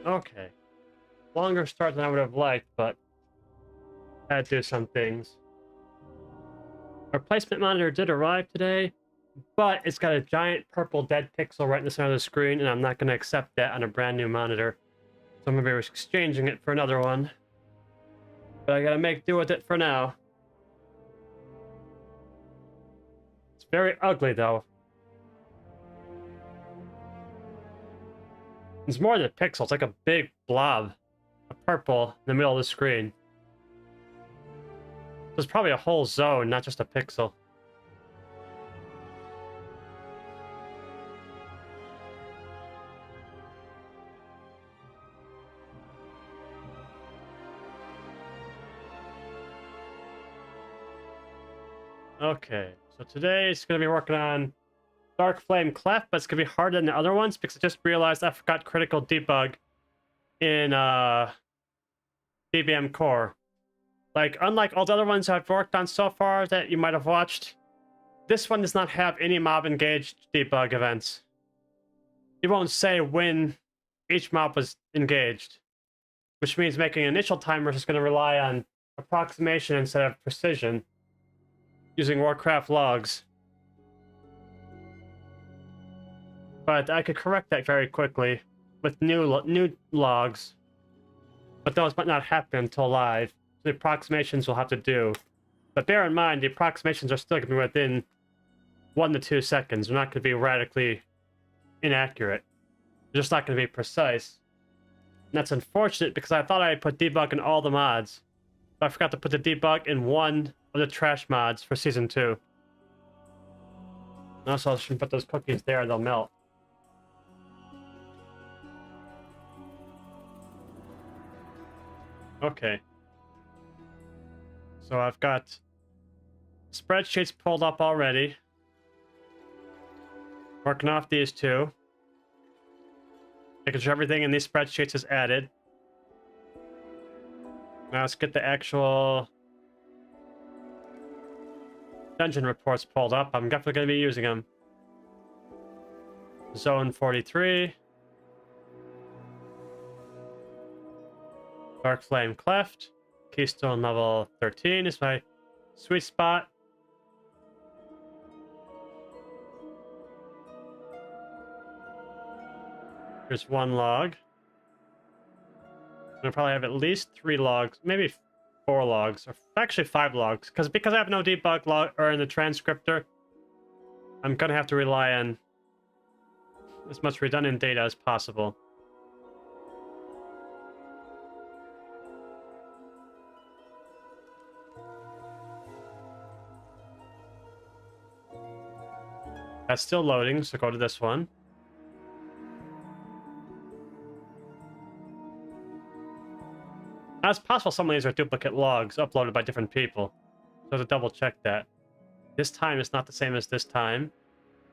Okay. Longer start than I would have liked, but had to do some things. Our placement monitor did arrive today, but it's got a giant purple dead pixel right in the center of the screen, and I'm not going to accept that on a brand new monitor. So I'm going to be exchanging it for another one. But I got to make do with it for now. It's very ugly, though. It's more than a pixel. It's like a big blob of purple in the middle of the screen. There's probably a whole zone, not just a pixel. Okay, so today it's going to be working on Dark Flame Clef, but it's going to be harder than the other ones because I just realized I forgot critical debug in DBM core. Like, unlike all the other ones I've worked on so far that you might have watched, this one does not have any mob engaged debug events. It won't say when each mob was engaged, which means making initial timers is going to rely on approximation instead of precision using Warcraft logs. But I could correct that very quickly with new logs, but those might not happen until live. So the approximations will have to do. But bear in mind, the approximations are still going to be within 1 to 2 seconds. They're not going to be radically inaccurate. They're just not going to be precise. And that's unfortunate because I thought I put debug in all the mods, but I forgot to put the debug in one of the trash mods for Season 2. And also, I should put those cookies there, they'll melt. Okay. So I've got spreadsheets pulled up already. Working off these two. Making sure everything in these spreadsheets is added. Now let's get the actual dungeon reports pulled up. I'm definitely going to be using them. Zone 43. Dark Flame Cleft. Keystone level 13 is my sweet spot. There's one log. I'll probably have at least 3 logs, maybe 4 logs, or actually 5 logs, because I have no debug log or in the transcriptor, I'm gonna have to rely on as much redundant data as possible. That's still loading, so go to this one. Now, it's possible some of these are duplicate logs uploaded by different people, so to double check that. This time is not the same as this time.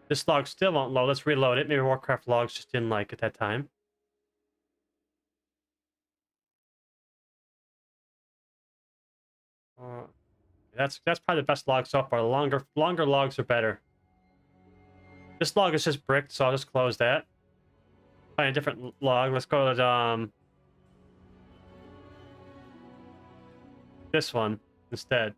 This log still won't load. Let's reload it. Maybe Warcraft logs just didn't like it that time. That's probably the best log so far. Longer logs are better. This log is just bricked, so I'll just close that. Find a different log. Let's go to this one instead.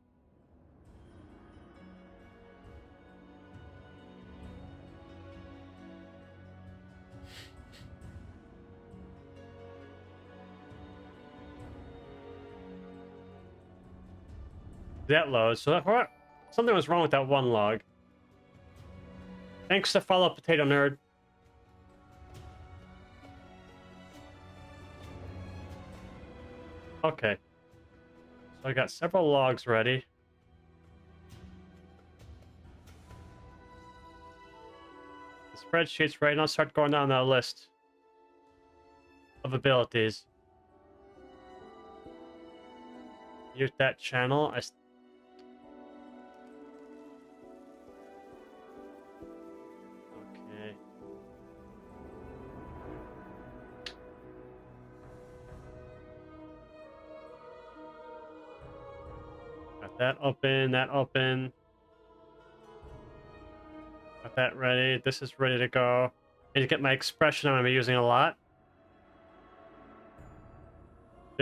That loads. So something was wrong with that one log. Thanks to follow Potato Nerd. Okay. So I got several logs ready. The spreadsheet's ready. I'll start going down that list of abilities. Use that channel. Okay. Got that open, that open. Got that ready. This is ready to go. I need to get my expression I'm going to be using a lot.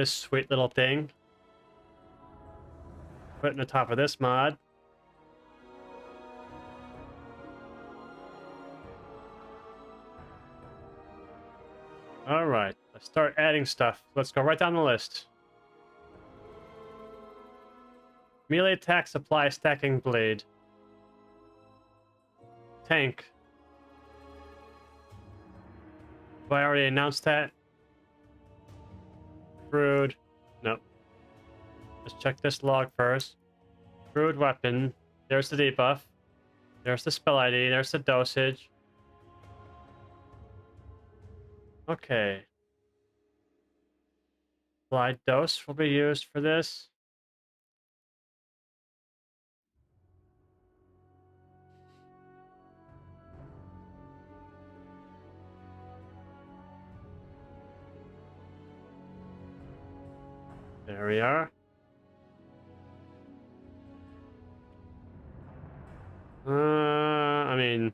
this sweet little thing. Put it in the top of this mod. All right, let's start adding stuff. Let's go right down the list. Melee attack supply stacking blade. Tank. Have I already announced that? Crude. Nope. Let's check this log first. Crude weapon. There's the debuff. There's the spell ID. There's the dosage. Okay. Applied dose will be used for this. There we are. I mean...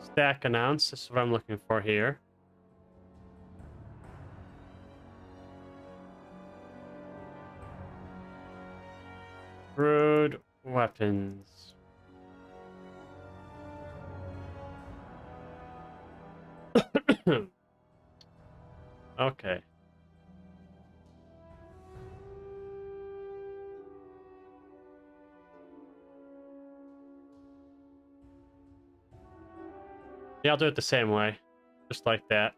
Stack announce. This is what I'm looking for here. Crude weapons. Okay. Yeah, I'll do it the same way. Just like that.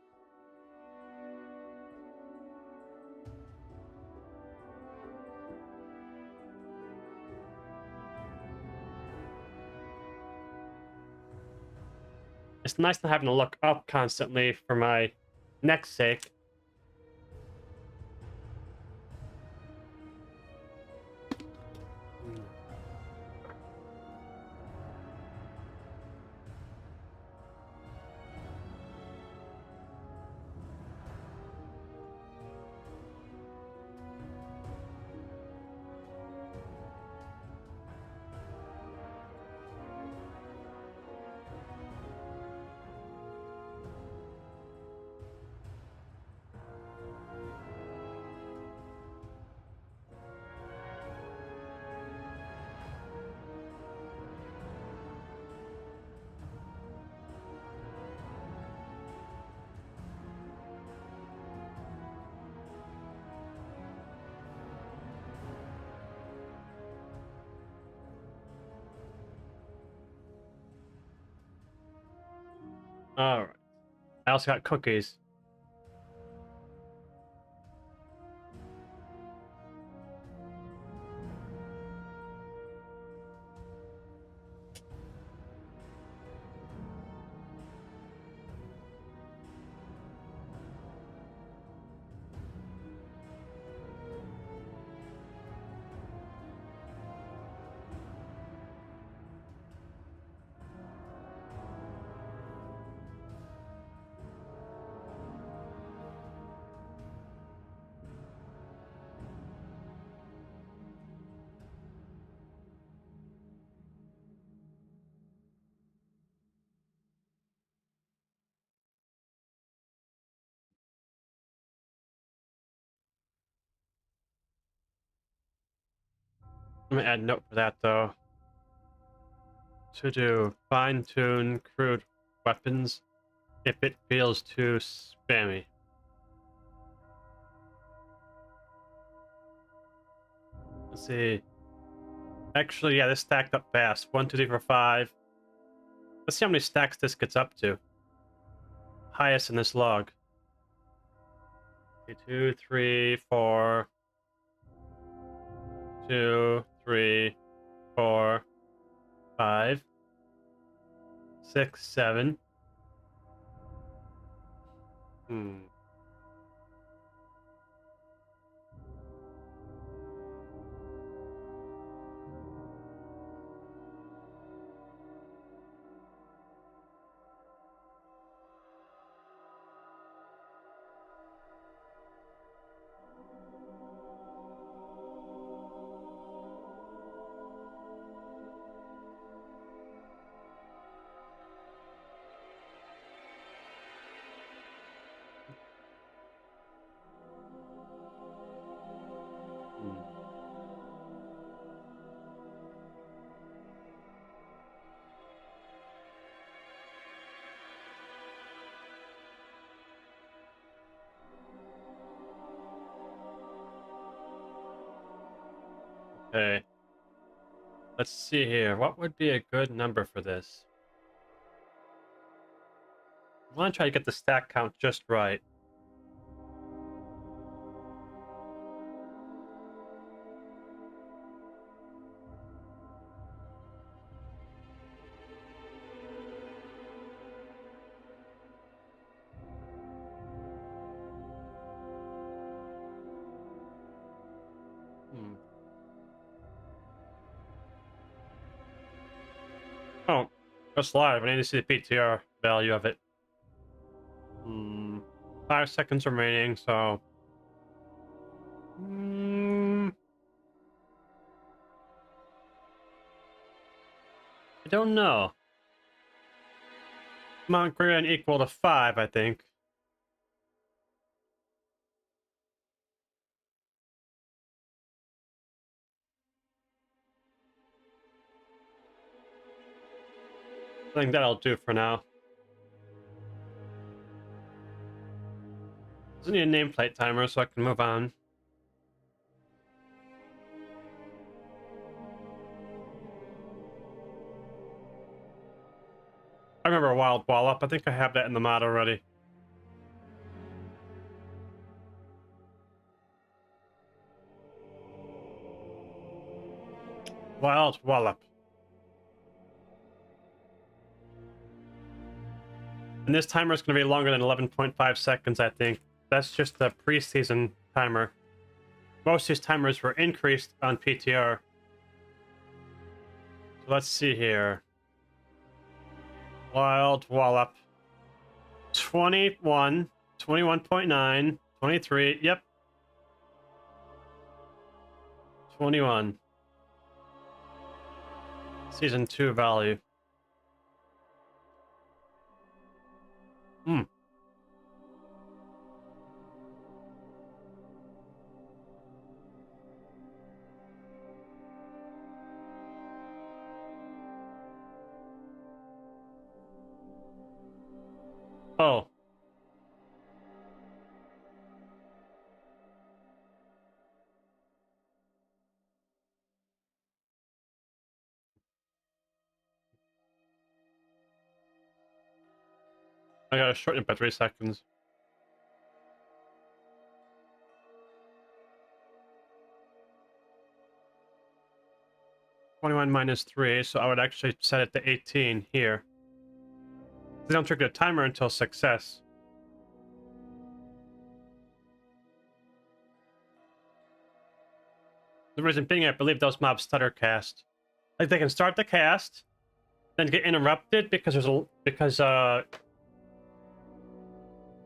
It's nice not having to look up constantly for my neck's sake. Alright. I also got cookies. I'm gonna add a note for that though. To do fine-tune crude weapons if it feels too spammy. Let's see. Actually, yeah, this stacked up fast. 1, 2, 3, 4, 5. Let's see how many stacks this gets up to. Highest in this log. Okay, 2, 3, 4. 2, 3, 4, 5, 6, 7. Okay. Let's see here. What would be a good number for this? I want to try to get the stack count just right. Hmm. Oh, just live. I need to see the PTR value of it. 5 seconds remaining, so... I don't know. Mount Grand equal to 5, I think. I think that'll do for now. Doesn't need a nameplate timer, so I can move on. I remember Wild Wallop. I think I have that in the mod already. Wild Wallop. And this timer is going to be longer than 11.5 seconds, I think. That's just the preseason timer. Most of these timers were increased on PTR. So let's see here. Wild Wallop. 21, 21.9, 23, yep. 21. Season 2 value. Oh. I gotta shorten it by 3 seconds. -21 minus 3, so I would actually set it to 18 here. They don't trigger the timer until success. The reason being, I believe those mobs stutter cast. Like they can start the cast, then get interrupted because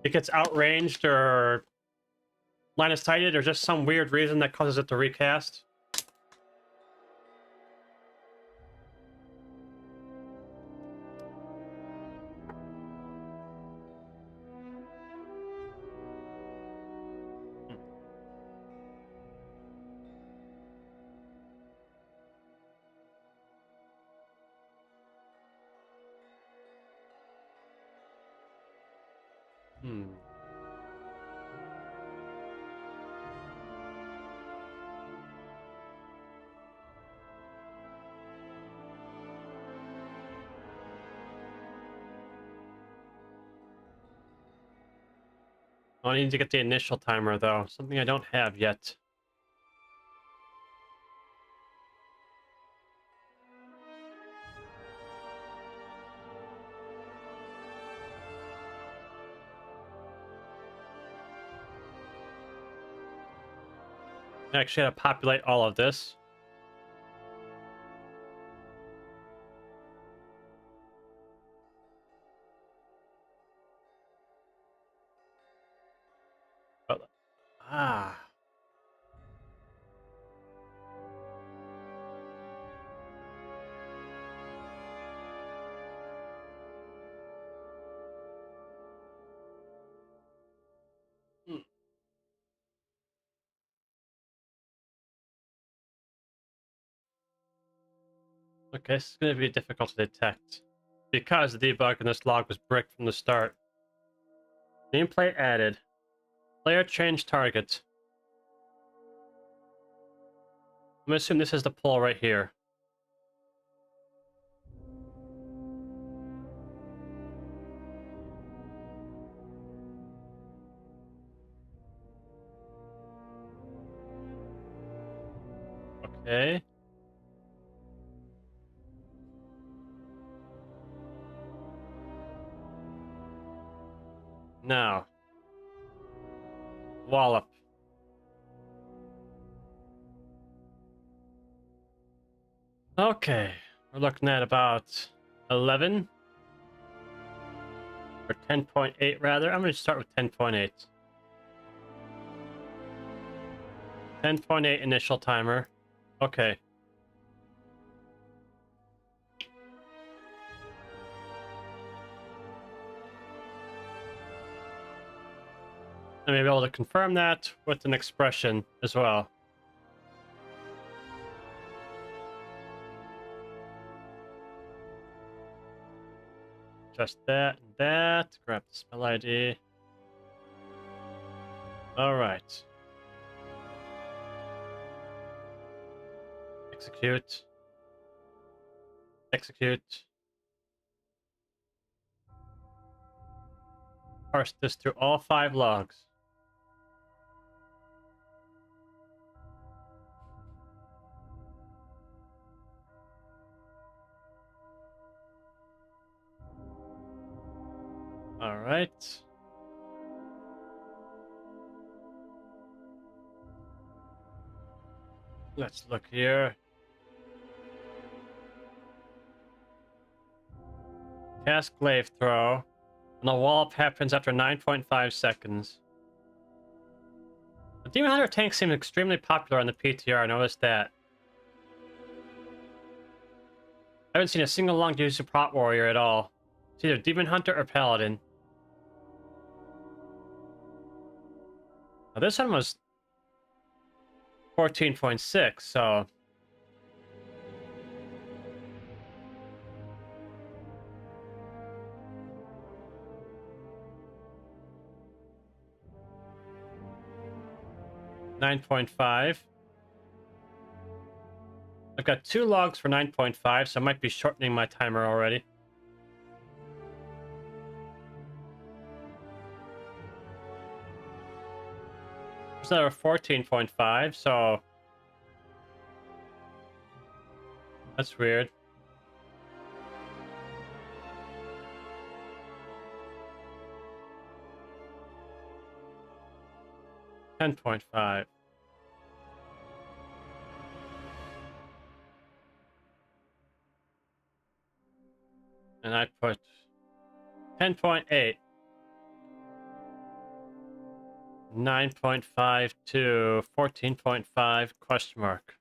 it gets outranged or line of sighted, or just some weird reason that causes it to recast. I need to get the initial timer though, something I don't have yet. I actually had to populate all of this. But, Okay, this is going to be difficult to detect because the debug in this log was bricked from the start. Nameplate added. Player change target. I'm gonna assume this is the pole right here. Okay. Now, wallop. Okay, we're looking at about 11 or 10.8 rather. I'm going to start with 10.8. 10.8 initial timer. Okay. I may be able to confirm that with an expression as well. Just that and that. Grab the spell ID. All right. Execute. Execute. Parse this through all 5 logs. All right. Let's look here. Cast glaive throw. And the wallop happens after 9.5 seconds. The Demon Hunter tank seems extremely popular on the PTR, I noticed that. I haven't seen a single long use prot warrior at all. It's either Demon Hunter or Paladin. Now this one was 14.6, so... $9.5. I've got 2 logs for 9.5, so I might be shortening my timer already. There's another 14.5, so... That's weird. $10.5. And I put 10.8. 9.5 to 14.5 question mark.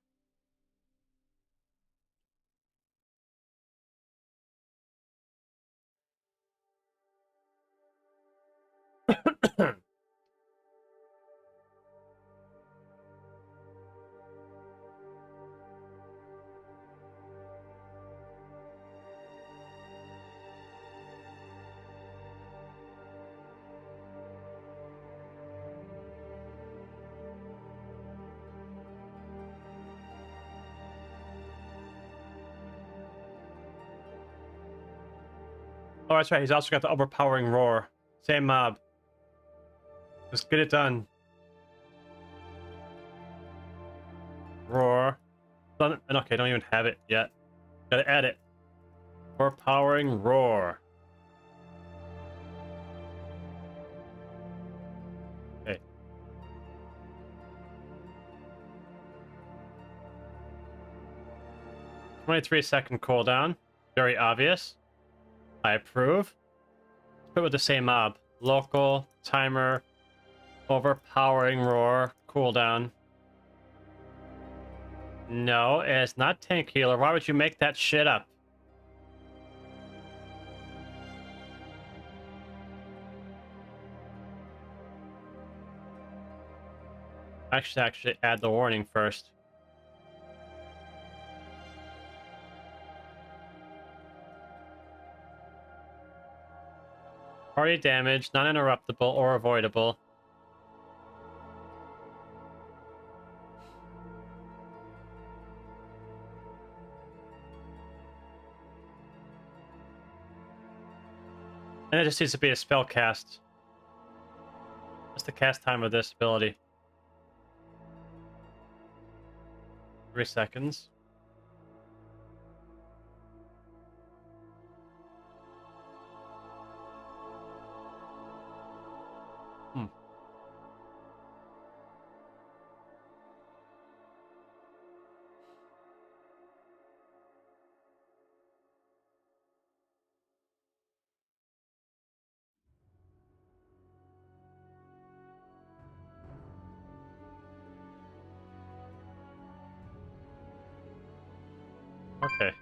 Oh, that's right. He's also got the overpowering roar. Same mob. Just get it done. Roar. Okay, don't even have it yet. Gotta add it. Overpowering roar. Okay. "23-second cooldown. Very obvious. I approve. Let's put it with the same mob. Local, timer, overpowering roar, cooldown. No, it's not tank healer. Why would you make that shit up? Actually add the warning first. Party damage, non-interruptible or avoidable. And it just needs to be a spell cast. What's the cast time of this ability? 3 seconds. Okay.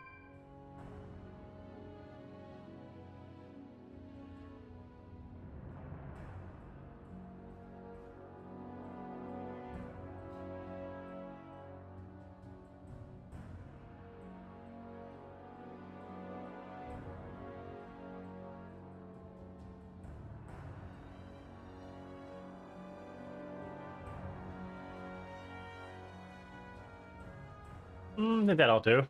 I think that'll do.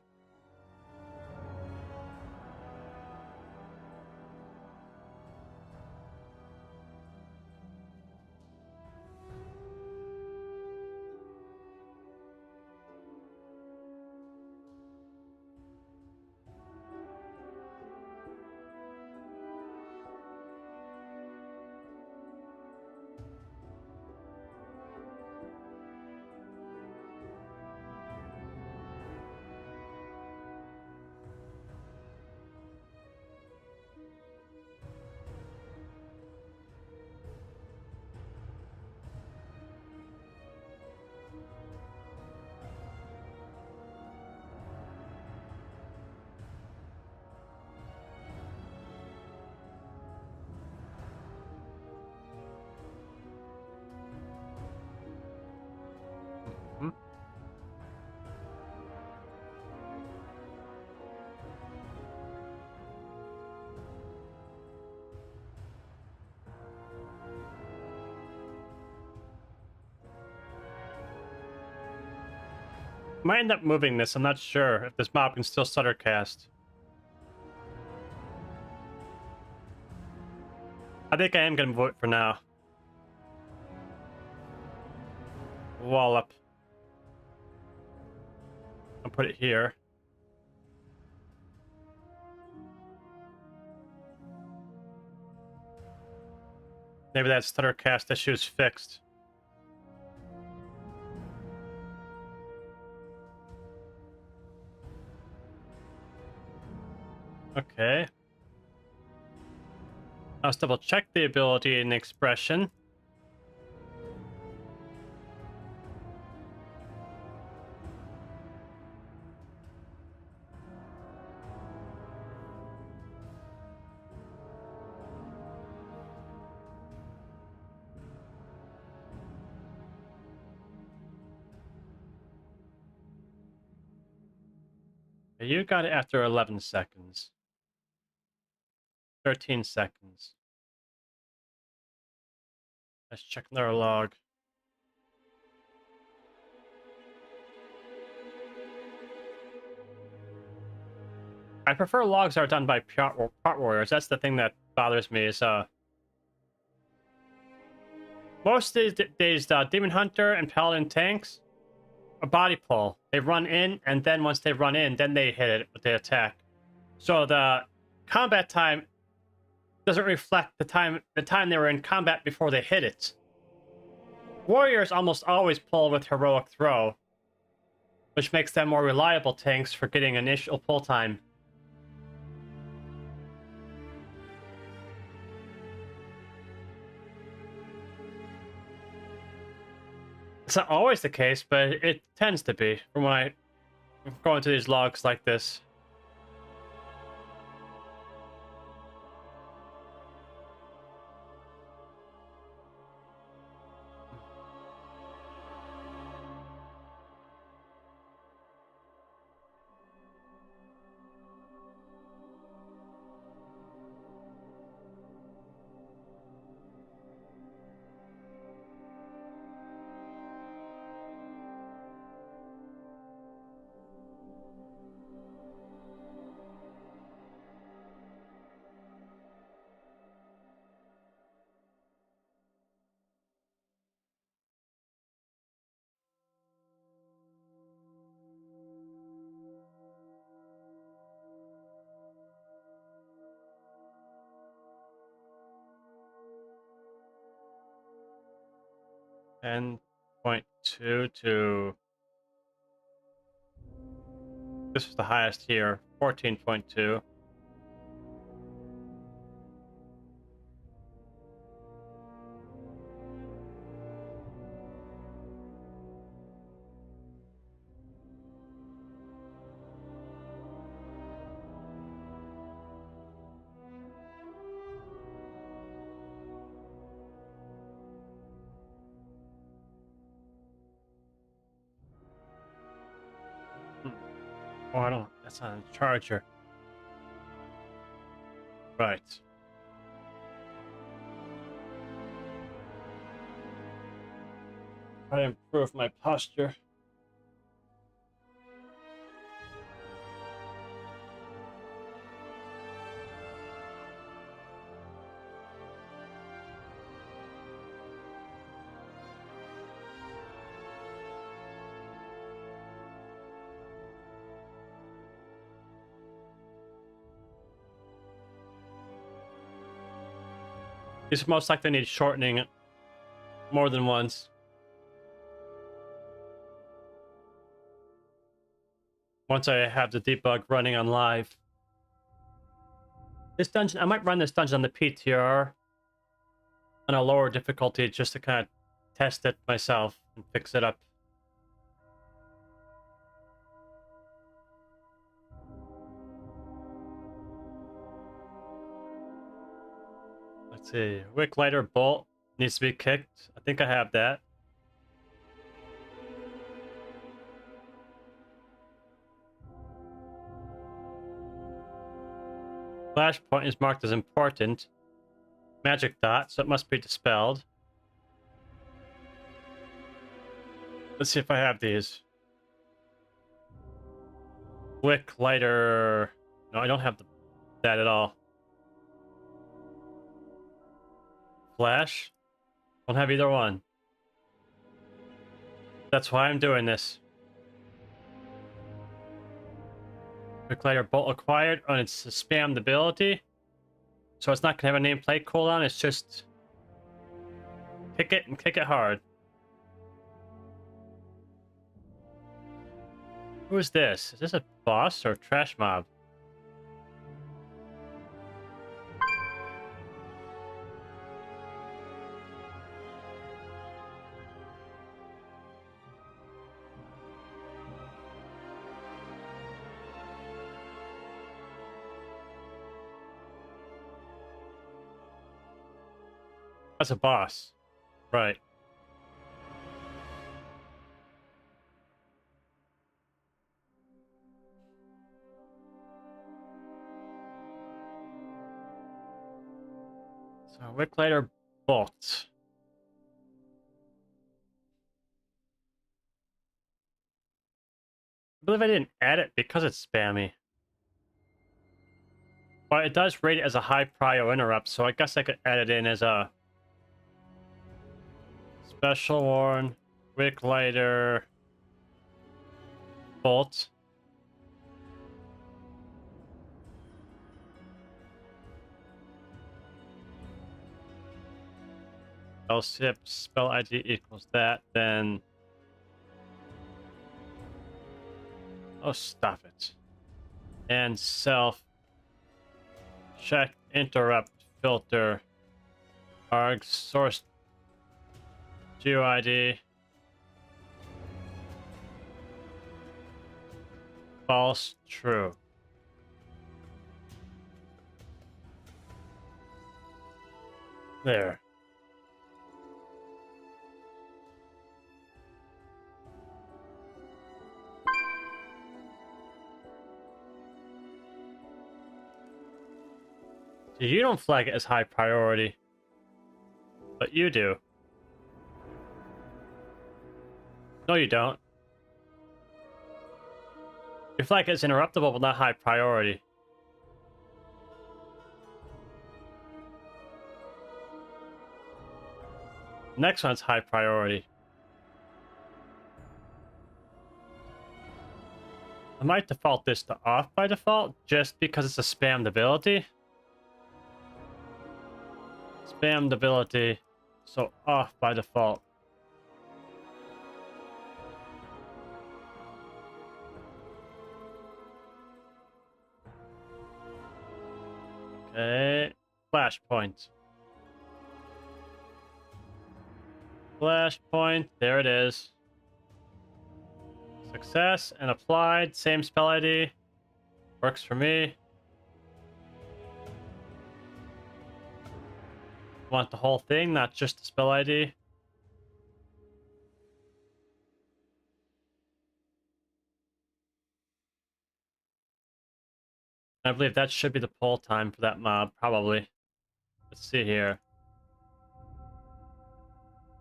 Mhm. Might end up moving this. I'm not sure if this mob can still stutter cast. I think I am gonna move it for now. Wallop. I'll put it here. Maybe that stutter cast issue is fixed. Okay. Let's double check the ability and expression. You got it after 11 seconds. 13 seconds. Let's check their log. I prefer logs that are done by part warriors. That's the thing that bothers me is most of these Demon Hunter and Paladin tanks a body pull. They run in, and then once they run in, then they hit it with the attack. So the combat time doesn't reflect the time they were in combat before they hit it. Warriors almost always pull with heroic throw, which makes them more reliable tanks for getting initial pull time. It's not always the case, but it tends to be from when I'm going through these logs like this. 10.2 to... This was the highest here, 14.2. Oh, I don't. That's on a charger. Right. Try to improve my posture. These most likely need shortening more than once. Once I have the debug running on live. This dungeon, I might run this dungeon on the PTR on a lower difficulty just to kind of test it myself and fix it up. Let's see. Wick lighter bolt needs to be kicked. I think I have that. Flashpoint is marked as important. Magic dot, so it must be dispelled. Let's see if I have these. Wick lighter. No, I don't have that at all. Flash? Don't have either one. That's why I'm doing this. Quick lighter bolt acquired, and it's a spammed ability. So it's not going to have a nameplate cooldown, it's just kick it and kick it hard. Who is this? Is this a boss or a trash mob? That's a boss. Right. So, Wick lighter bolt. I believe I didn't add it because it's spammy. But it does rate it as a high prio interrupt, so I guess I could add it in as a special warn, wick lighter, bolt. LSIP spell ID equals that, then... Oh, stop it. And self check interrupt filter arg source GUID false true. There. You don't flag it as high priority, but you do. No, you don't. Your flag is interruptible, but not high priority. Next one's high priority. I might default this to off by default, just because it's a spammed ability. Spammed ability, so off by default. Okay. Flashpoint. Flashpoint. There it is. Success and applied. Same spell ID. Works for me. Want the whole thing, not just the spell ID. I believe that should be the pull time for that mob, probably. Let's see here.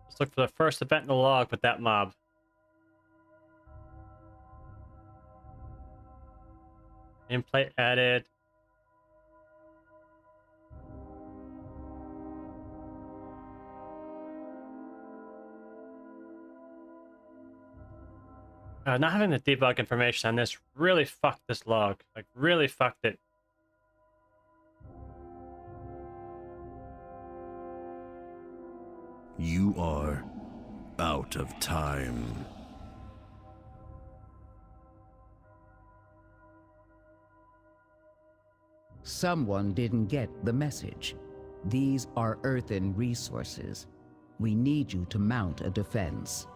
Let's look for the first event in the log with that mob. Nameplate added. Not having the debug information on this really fucked this log. Like, really fucked it. You are out of time. Someone didn't get the message. These are earthen resources. We need you to mount a defense.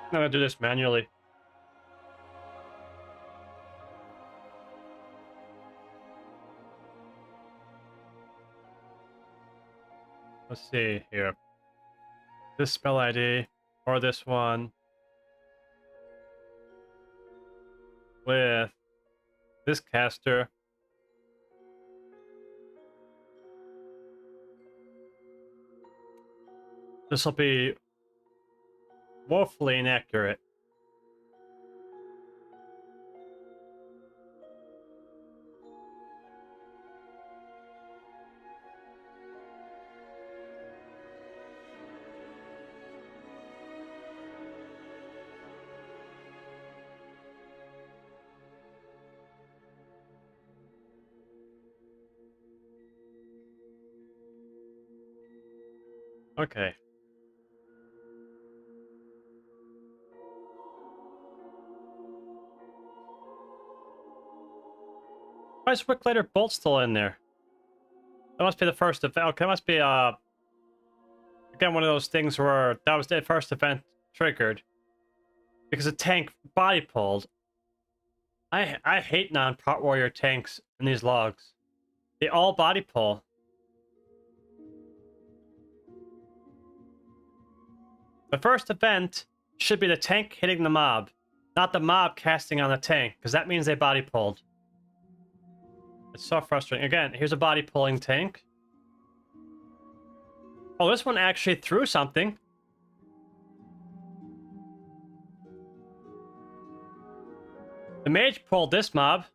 I'm gonna do this manually. Let's see here. This spell ID or this one with this caster. This will be woefully inaccurate. Okay. Why is Wicklater Bolt still in there? That must be the first event. Okay, that must be again one of those things where that was the first event triggered because a tank body pulled. I hate non-prot warrior tanks in these logs. They all body pull. The first event should be the tank hitting the mob, not the mob casting on the tank, because that means they body pulled. It's so frustrating. Again, here's a body pulling tank. Oh, this one actually threw something. The mage pulled this mob.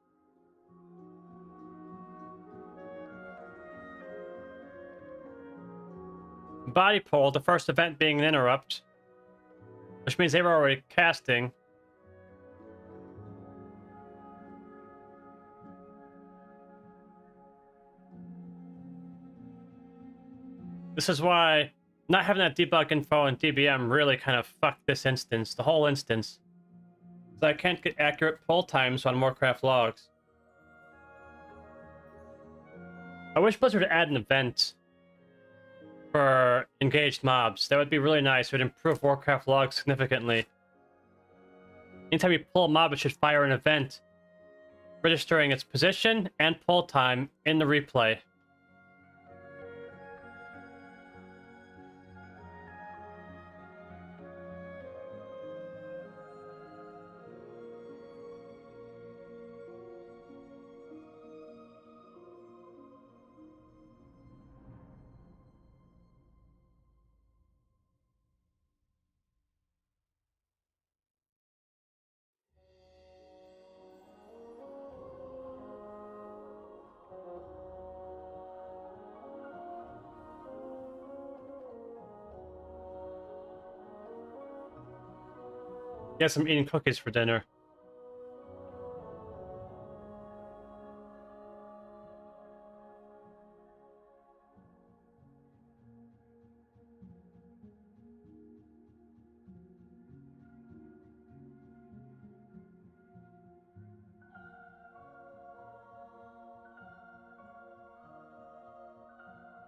Body pulled, the first event being an interrupt, which means they were already casting. This is why not having that debug info in DBM really kind of fucked this instance, the whole instance. So I can't get accurate pull times on Warcraft logs. I wish Blizzard would add an event for engaged mobs. That would be really nice. It would improve Warcraft logs significantly. Anytime you pull a mob, it should fire an event, registering its position and pull time in the replay. Guess I'm eating cookies for dinner.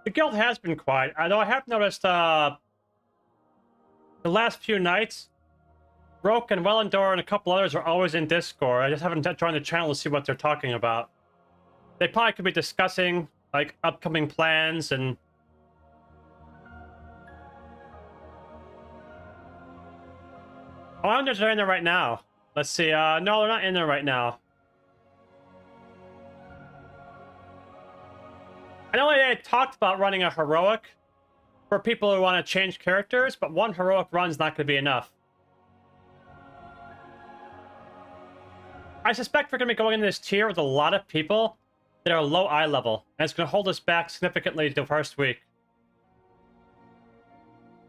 The guild has been quiet, although I have noticed the last few nights, Broke and Wellendor and a couple others are always in Discord. I just haven't joined the channel to see what they're talking about. They probably could be discussing like upcoming plans and oh, I wonder if they're in there right now. Let's see. No, they're not in there right now. I know they had talked about running a heroic for people who want to change characters, but one heroic run's not going to be enough. I suspect we're going to be going into this tier with a lot of people that are low eye level, and it's going to hold us back significantly the first week.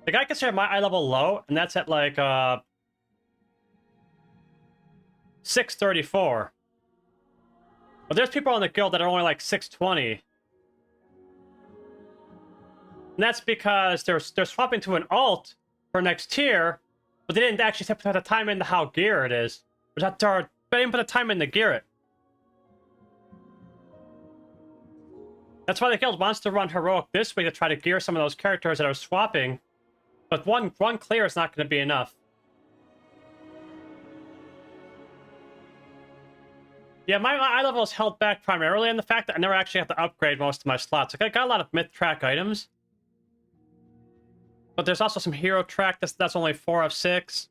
Like, I consider my eye level low, and that's at like 634. But there's people in the guild that are only like 620. And that's because they're swapping to an alt for next tier, but they didn't actually put the time into how gear it is. They didn't put the time in to gear it. That's why the guild wants to run heroic this week to try to gear some of those characters that are swapping. But one clear is not going to be enough. Yeah, my eye level is held back primarily in the fact that I never actually have to upgrade most of my slots. Like, I got a lot of myth track items. But there's also some hero track that's only 4 of 6.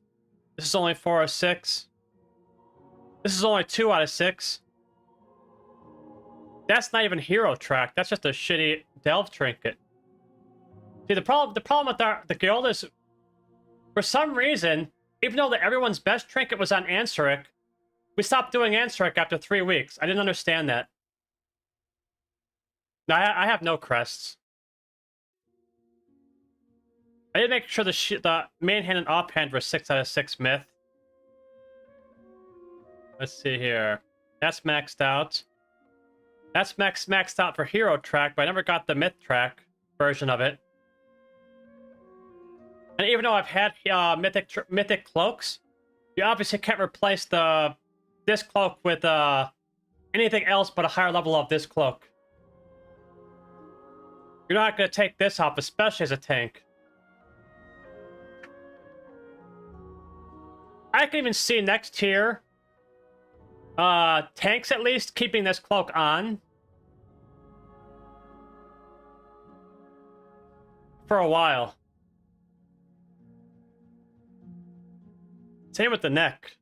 This is only 4 of 6. This is only 2 out of 6. That's not even hero track. That's just a shitty delve trinket. See, the problem with the guild is, for some reason, even though everyone's best trinket was on Anseric, we stopped doing Anseric after 3 weeks. I didn't understand that. Now, I have no crests. I did make sure the main hand and offhand were 6 out of 6 myth. Let's see here. That's maxed out. That's maxed out for hero track, but I never got the myth track version of it. And even though I've had mythic cloaks, you obviously can't replace this cloak with anything else but a higher level of this cloak. You're not going to take this off, especially as a tank. I can even see next tier tanks at least keeping this cloak on for a while. Same with the neck.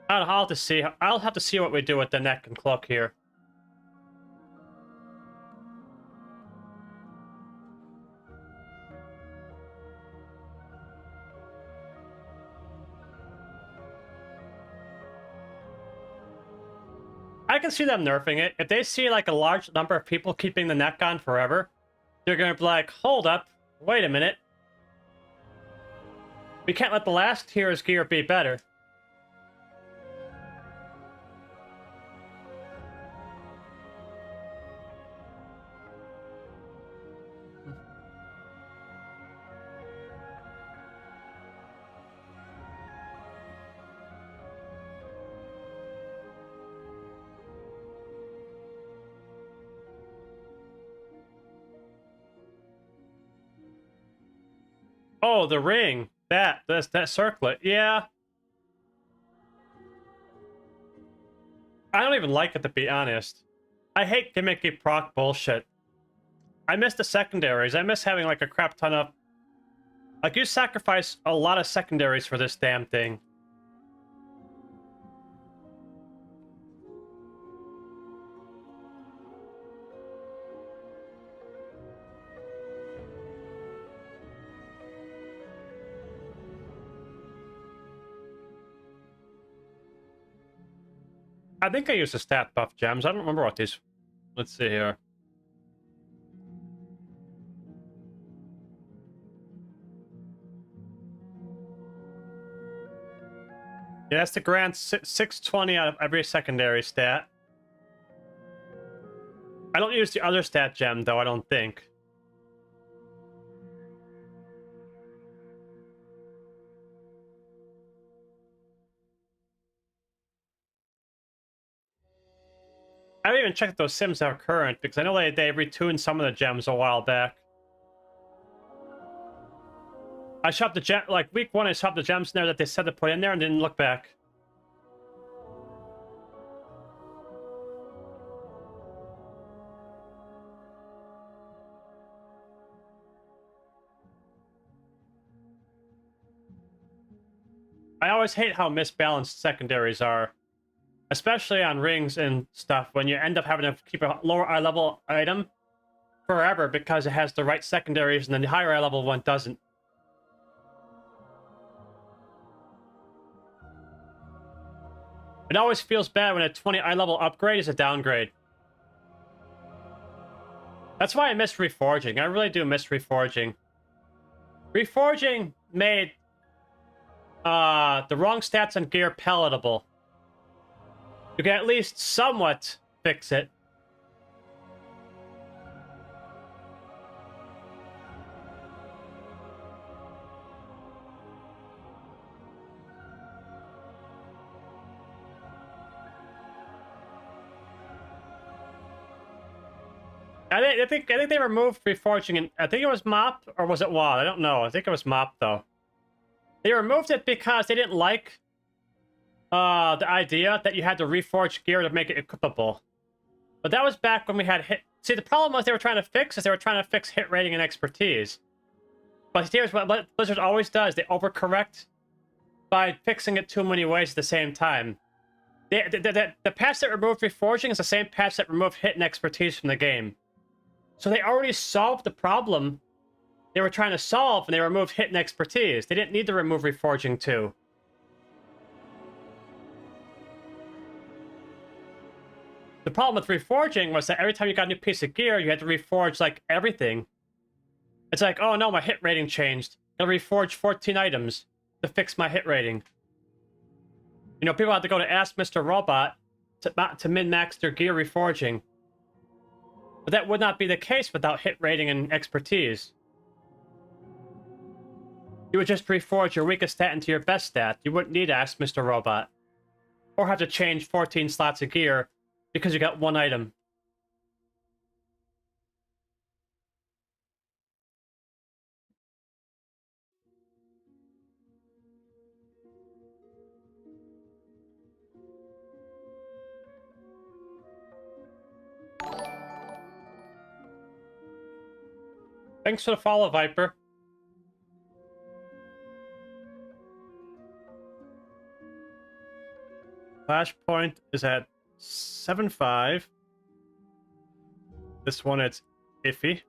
I'll have to see what we do with the neck and cloak here. I can see them nerfing it. If they see like a large number of people keeping the neck on forever, they're gonna be like, hold up, wait a minute. We can't let the last tier's gear be better. Oh, the ring. That circlet. Yeah. I don't even like it, to be honest. I hate gimmicky proc bullshit. I miss the secondaries. I miss having like a crap ton of... Like, you sacrifice a lot of secondaries for this damn thing. I think I used the stat buff gems. I don't remember what these... Let's see here. Yeah, that's the grand 620 out of every secondary stat. I don't use the other stat gem, though, I don't think. I haven't even checked if those sims are current, because I know they retuned some of the gems a while back. I shopped the gem, like, week 1, I shopped the gems in there that they said to put in there and didn't look back. I always hate how misbalanced secondaries are. Especially on rings and stuff, when you end up having to keep a lower eye level item forever because it has the right secondaries and then the higher eye level one doesn't. It always feels bad when a 20 eye level upgrade is a downgrade. That's why I miss reforging. I really do miss reforging. Reforging made the wrong stats on gear palatable. You can at least somewhat fix it. I think they removed reforging, and I think it was MOP or was it WAD? I don't know. I think it was MOP though. They removed it because they didn't like the idea that you had to reforge gear to make it equipable. But that was back when we had hit. See, the problem was they were trying to fix hit rating and expertise. But here's what Blizzard always does: they overcorrect by fixing it too many ways at the same time. The patch that removed reforging is the same patch that removed hit and expertise from the game. So they already solved the problem they were trying to solve, and they removed hit and expertise. They didn't need to remove reforging too. The problem with reforging was that every time you got a new piece of gear, you had to reforge, like, everything. It's like, oh no, my hit rating changed. Gotta reforge 14 items to fix my hit rating. You know, people had to go to Ask Mr. Robot to min-max their gear reforging. But that would not be the case without hit rating and expertise. You would just reforge your weakest stat into your best stat. You wouldn't need to Ask Mr. Robot. Or have to change 14 slots of gear because you got one item. Thanks for the follow, Viper. Flashpoint is at 7.5. This one, it's iffy.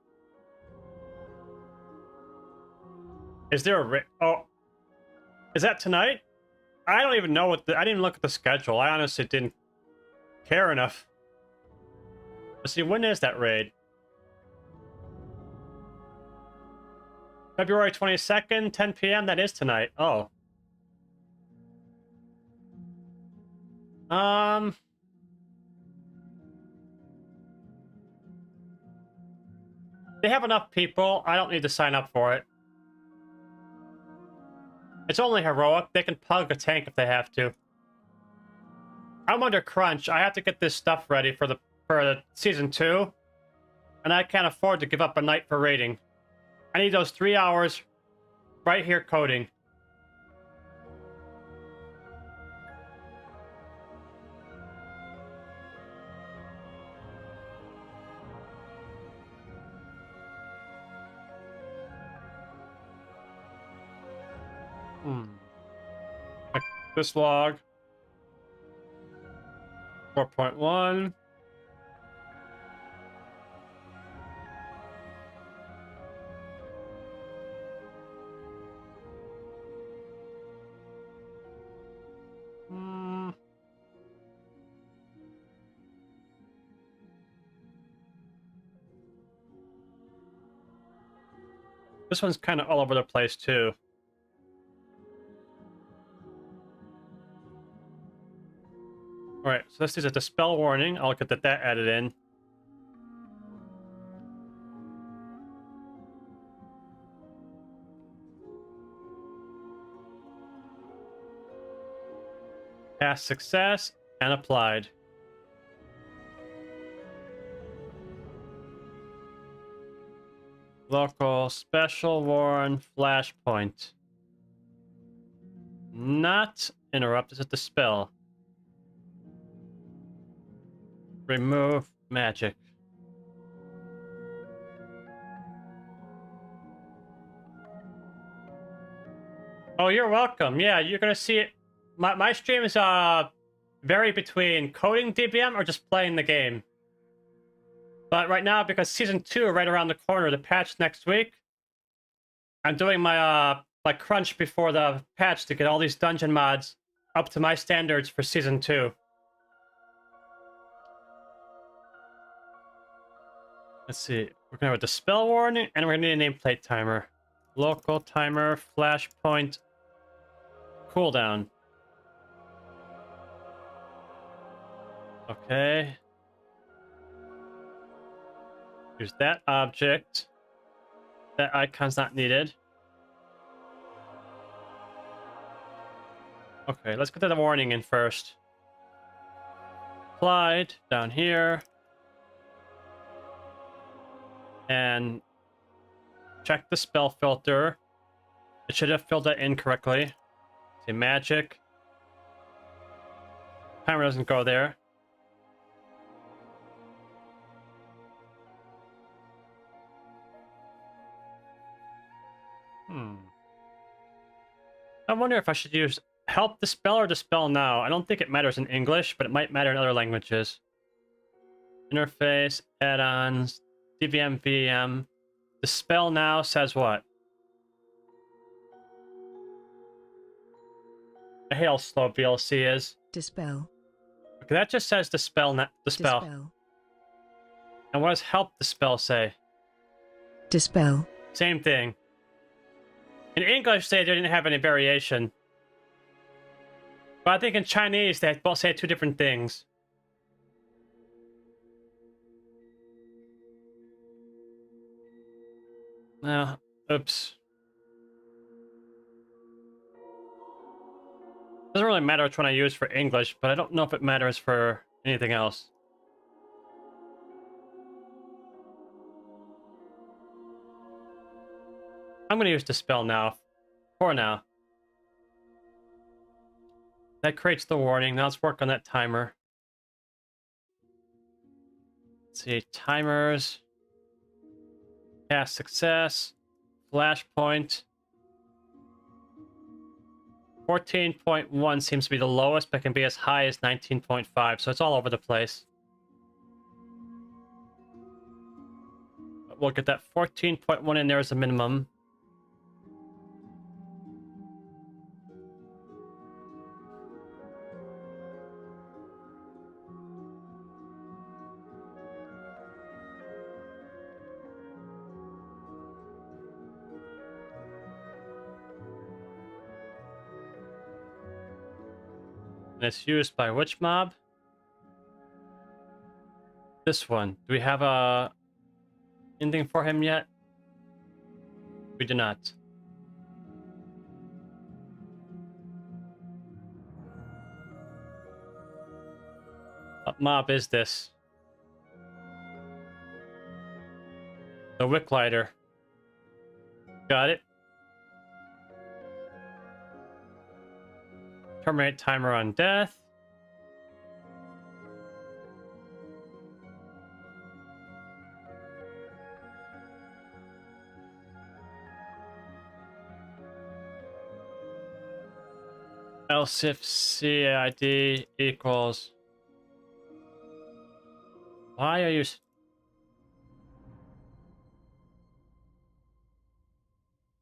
Is there a... Oh. Is that tonight? I don't even know what the... I didn't even look at the schedule. I honestly didn't care enough. Let's see, when is that raid? February 22nd, 10 p.m. That is tonight. Oh. They have enough people. I don't need to sign up for it. It's only heroic. They can pug a tank if they have to. I'm under crunch. I have to get this stuff ready for the season 2, and I can't afford to give up a night for raiding. I need those 3 hours right here coding. This log 4.1. This one's kind of all over the place too. Alright, so this is a dispel warning. I'll get that added in. Past success and applied. Local special warn flashpoint. Not interrupt. This is the spell. Remove magic. Oh, you're welcome. Yeah, you're gonna see it. My streams vary between coding DBM or just playing the game. But right now, because season 2 right around the corner, the patch next week, I'm doing my my crunch before the patch to get all these dungeon mods up to my standards for season 2. Let's see. We're gonna have a dispel warning, and we're gonna need a nameplate timer. Local timer, flashpoint, cooldown. Okay. Use that object. That icon's not needed. Okay, let's get to the warning in first. Applied down here. And check the spell filter. It should have filled that in correctly. See, magic. Timer doesn't go there. I wonder if I should use help dispel or dispel now. I don't think it matters in English, but it might matter in other languages. Interface, add-ons, DBM, VM. Dispel now says what? I hate how slow VLC is. Dispel. Okay, that just says dispel. Dispel. Dispel. And what does help dispel say? Dispel. Same thing. In English, they didn't have any variation. But I think in Chinese, they both say two different things. No, oops. Doesn't really matter which one I use for English, but I don't know if it matters for anything else. I'm going to use Dispel now. For now. That creates the warning. Now let's work on that timer. Let's see. Timers. Past success. Flashpoint. 14.1 seems to be the lowest, but can be as high as 19.5. So it's all over the place. But we'll get that 14.1 in there as a minimum. And it's used by which mob? This one. Do we have a ending for him yet? We do not. What mob is this? The Wick Lighter. Got it. Terminate timer on death. Else if CID equals. Why are you?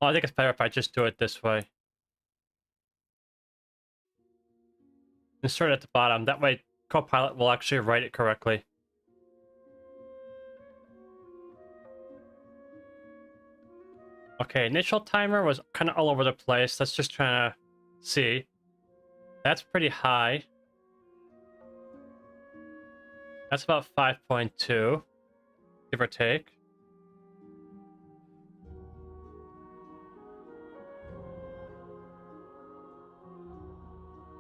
Well, I think it's better if I just do it this way. Insert it at the bottom. That way, Copilot will actually write it correctly. Okay, initial timer was kind of all over the place. Let's just try to see. That's pretty high. That's about 5.2, give or take.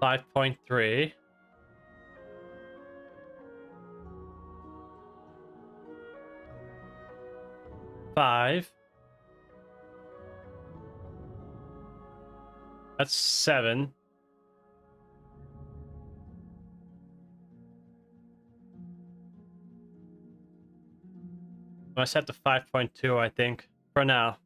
$5.3. $5. That's $7. I set to 5.2, I think, for now.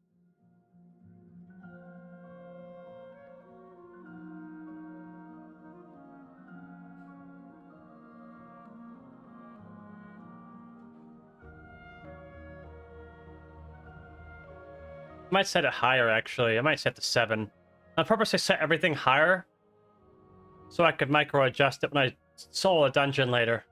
I might set it higher, actually. I might set to 7. On purpose, I set everything higher so I could micro adjust it when I solo a dungeon later.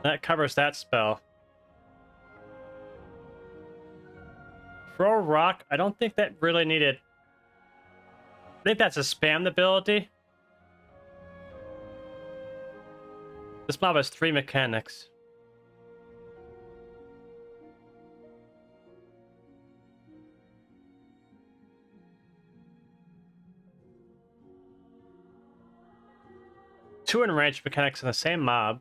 That covers that spell. Throw rock, I don't think that really needed. I think that's a spammed ability. This mob has 3 mechanics. Two enraged mechanics in the same mob.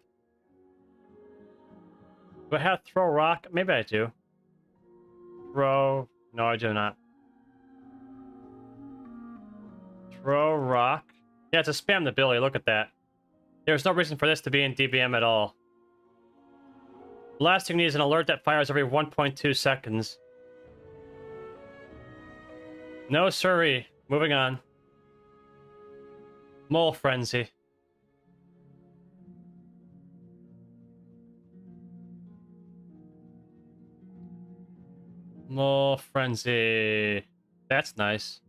Do I have throw rock? Maybe I do. Throw. No, I do not. Throw rock. Yeah, it's a spam ability. Look at that. There's no reason for this to be in DBM at all. The last thing you need is an alert that fires every 1.2 seconds. No, siree. Moving on. Mole Frenzy. Mole Frenzy. That's nice.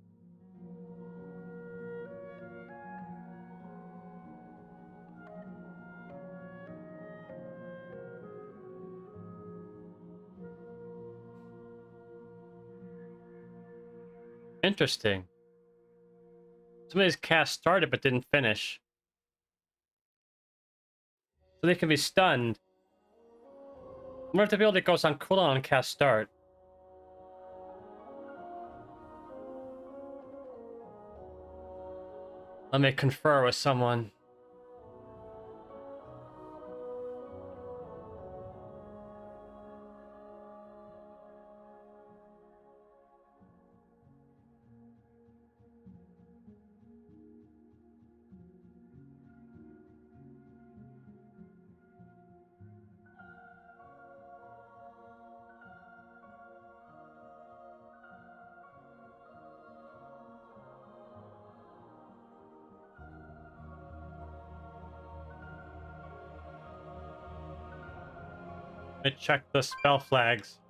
Interesting. Some of these casts started but didn't finish. So they can be stunned. I wonder if the ability goes on cooldown on cast start. Let me confer with someone. Let me check the spell flags.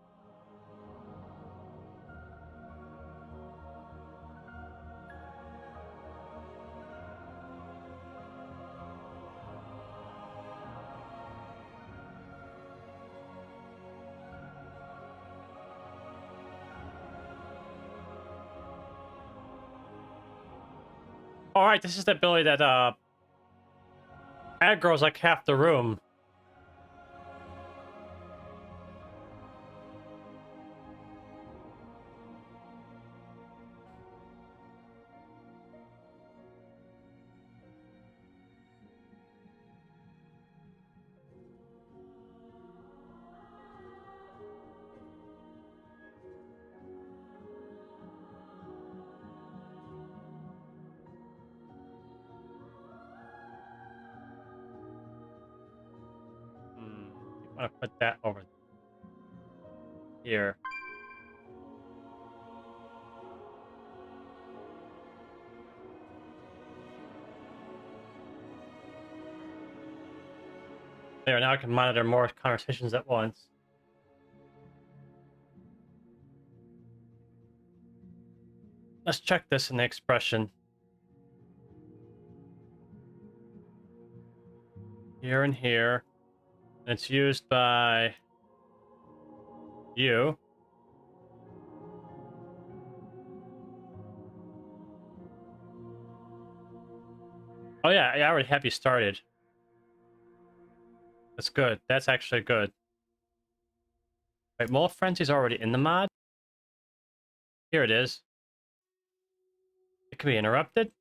Alright, this is the ability that aggro's like half the room. I'm gonna put that over here. There, now I can monitor more conversations at once. Let's check this in the expression. Here and here. And it's used by You. Oh yeah, I already have you started. That's good. That's actually good. Wait, Mole Frenzy's already in the mod? Here it is. It can be interrupted?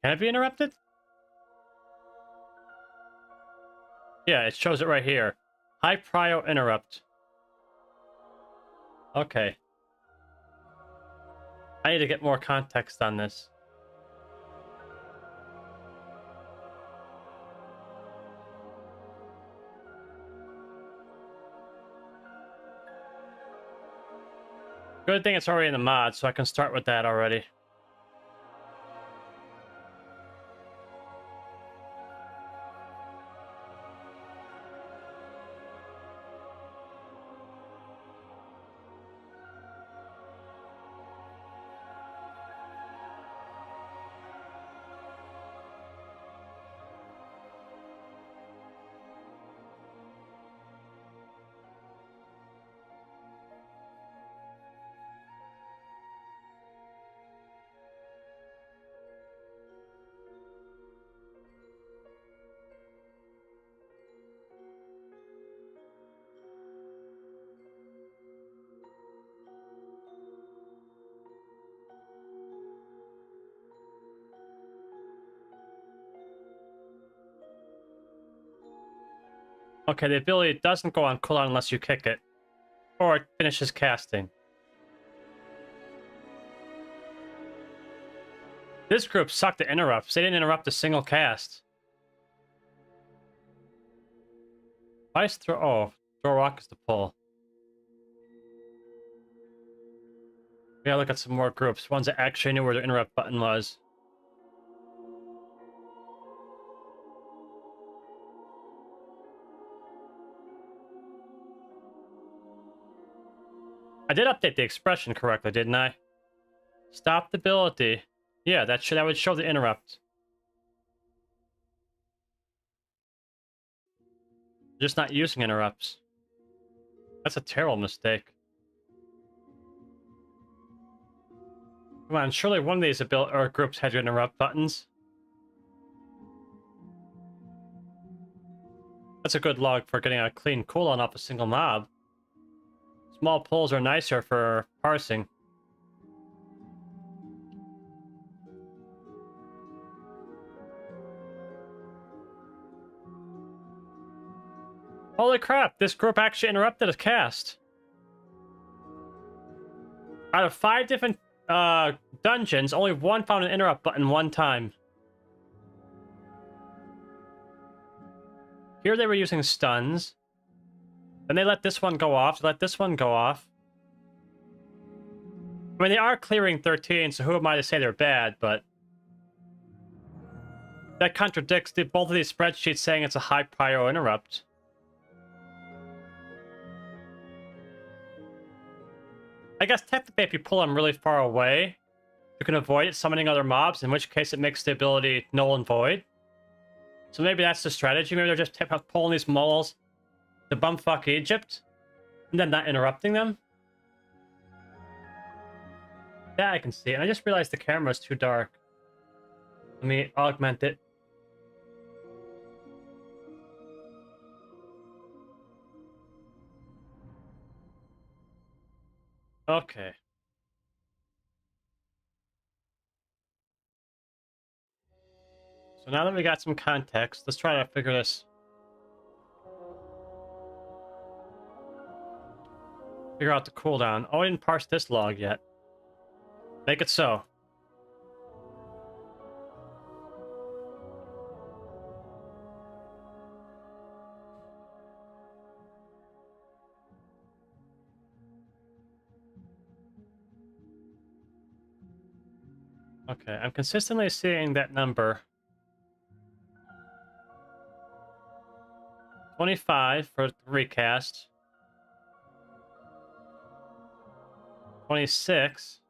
Can it be interrupted? Yeah, it shows it right here. High prio interrupt. Okay. I need to get more context on this. Good thing it's already in the mod, so I can start with that already. Okay, the ability doesn't go on cooldown unless you kick it. Or it finishes casting. This group sucked at interrupts. They didn't interrupt a single cast. Ice throw... Oh, throw rock is the pull. We gotta look at some more groups. Ones that actually knew where the interrupt button was. I did update the expression correctly, didn't I? Stopped ability. Yeah, that would show the interrupt. Just not using interrupts. That's a terrible mistake. Come on, surely one of these groups had interrupt buttons. That's a good log for getting a clean cooldown off a single mob. Small pulls are nicer for parsing. Holy crap, this group actually interrupted a cast. Out of 5 different dungeons, only one found an interrupt button one time. Here they were using stuns. Then they let this one go off, they let this one go off. I mean, they are clearing 13, so who am I to say they're bad, but... that contradicts both of these spreadsheets saying it's a high prio interrupt. I guess technically if you pull them really far away, you can avoid it summoning other mobs, in which case it makes the ability null and void. So maybe that's the strategy. Maybe they're just pulling these moles to bumfuck Egypt, and then not interrupting them. Yeah, I can see it. And I just realized the camera's too dark. Let me augment it. Okay. So now that we got some context, let's try to figure this. Figure out the cooldown. Oh, I didn't parse this log yet. Make it so. Okay, I'm consistently seeing that number. 25 for the recast. 26.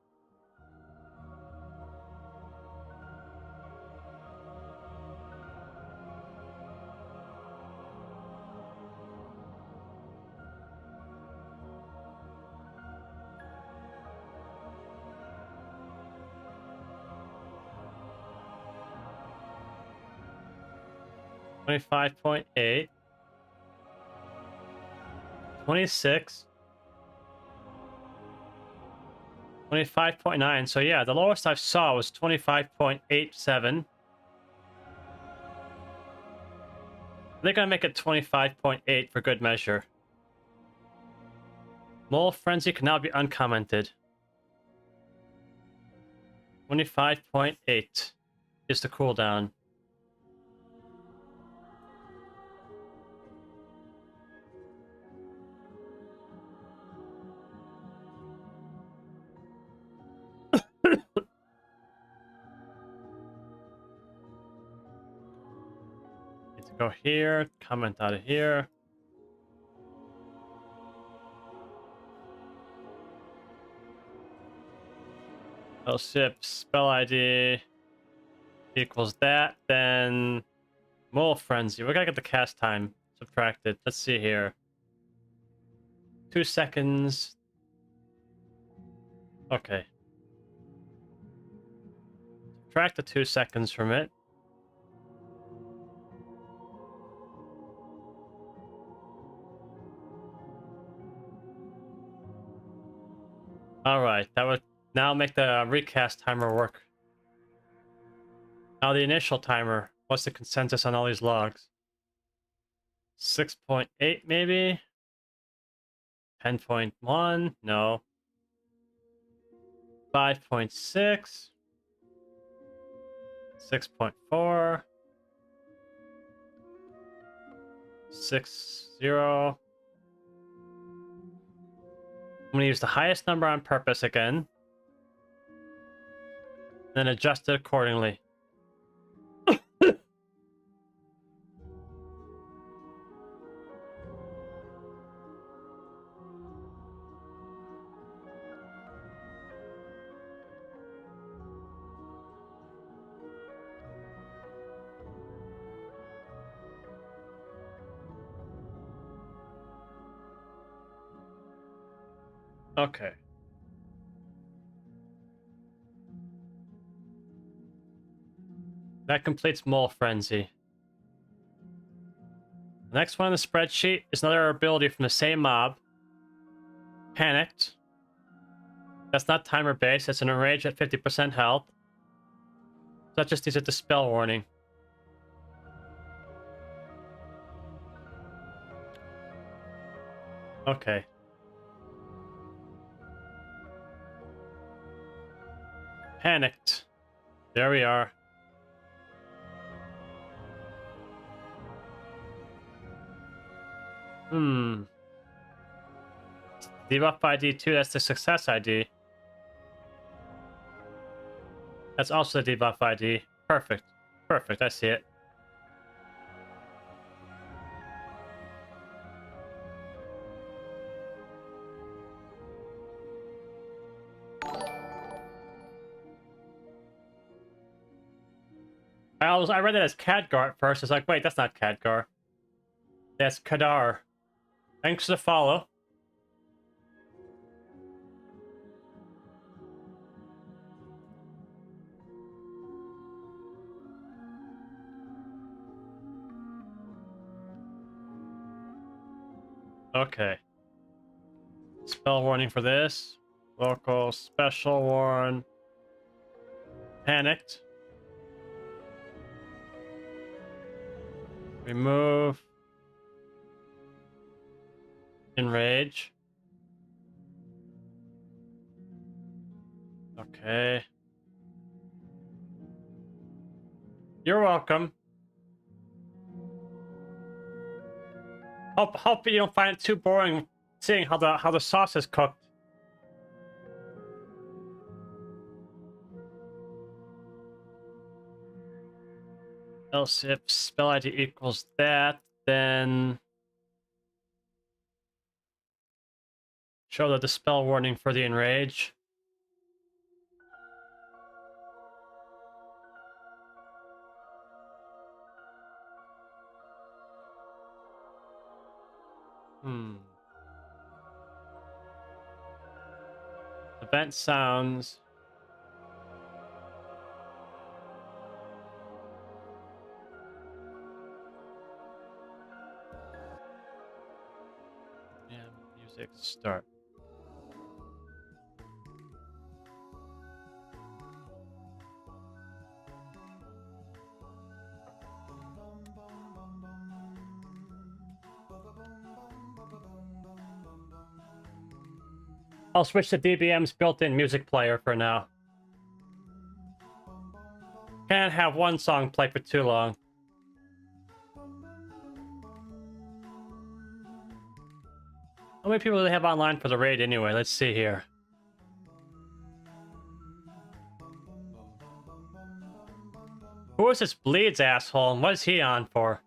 25.8. 26. 25.9. So yeah, the lowest I saw was 25.87. They're gonna make it 25.8 for good measure. Mole Frenzy can now be uncommented. 25.8 is the cooldown. Need to go here, comment out of here. LSIP spell ID equals that, then Mole Frenzy. We gotta get the cast time subtracted. Let's see here. 2 seconds. Okay. Subtract the 2 seconds from it. Alright, that would now make the recast timer work. Now the initial timer. What's the consensus on all these logs? 6.8 maybe? 10.1? No. 5.6? 6.4? 6.0? I'm going to use the highest number on purpose again. Then adjust it accordingly. Okay. That completes Mole Frenzy. The next one on the spreadsheet is another ability from the same mob. Panicked. That's not timer based, it's an enrage at 50% health. So that just needs a dispel warning. Okay. Panicked. There we are. Debuff ID 2, that's the success ID. That's also the debuff ID. Perfect. Perfect, I see it. I read it as Khadgar at first. It's like, wait, that's not Khadgar. That's Kadar. Thanks for the follow. Okay. Spell warning for this. Local special warn. Panicked. Remove. Enrage. Okay. You're welcome. Hope you don't find it too boring seeing how the sauce is cooked. Else if spell ID equals that, then show the dispel warning for the enrage. Event sounds. Music start. I'll switch to DBM's built-in music player for now. Can't have one song play for too long. How many people do they have online for the raid anyway? Let's see here. Who is this Bleeds asshole and what is he on for?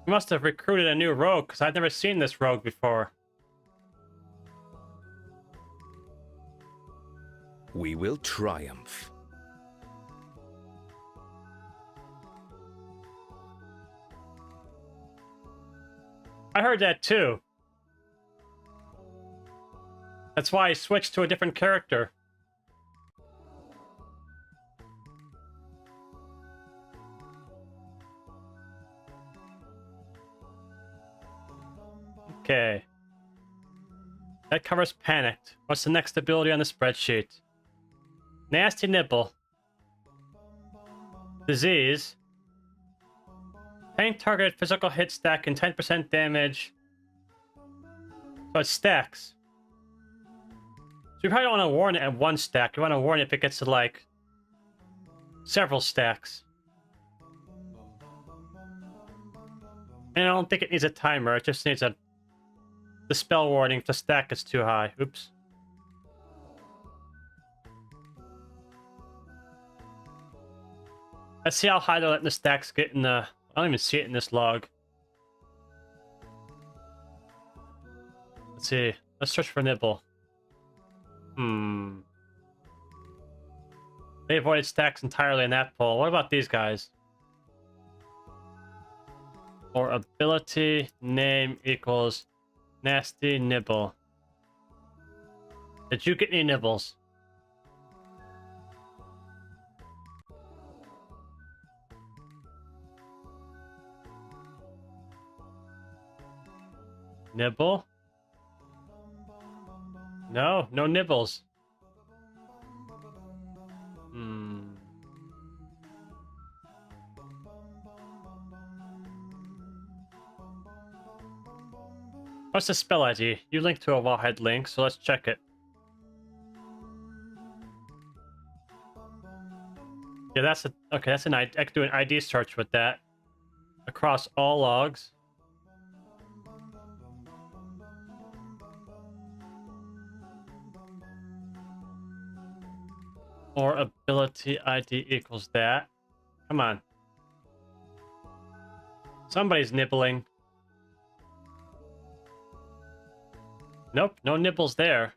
He must have recruited a new rogue because I've never seen this rogue before. We will triumph. I heard that too. That's why I switched to a different character. Okay. That covers Panicked. What's the next ability on the spreadsheet? Nasty Nipple. Disease. Tank targeted physical hit stack and 10% damage. So it stacks. So you probably don't want to warn it at one stack. You want to warn it if it gets to like several stacks. And I don't think it needs a timer. It just needs the spell warning if the stack is too high. Oops. Let's see how high they're letting the stacks get in the... I don't even see it in this log. Let's see. Let's search for Nibble. They avoided stacks entirely in that poll. What about these guys? Or ability name equals Nasty Nibble. Did you get any nibbles? Nibble? No, no nibbles. What's the spell ID? You linked to a wallhead link, so let's check it. Yeah, that's a... Okay, that's an ID. I could do an ID search with that. Across all logs. Or ability ID equals that. Come on. Somebody's nibbling. Nope, no nibbles there.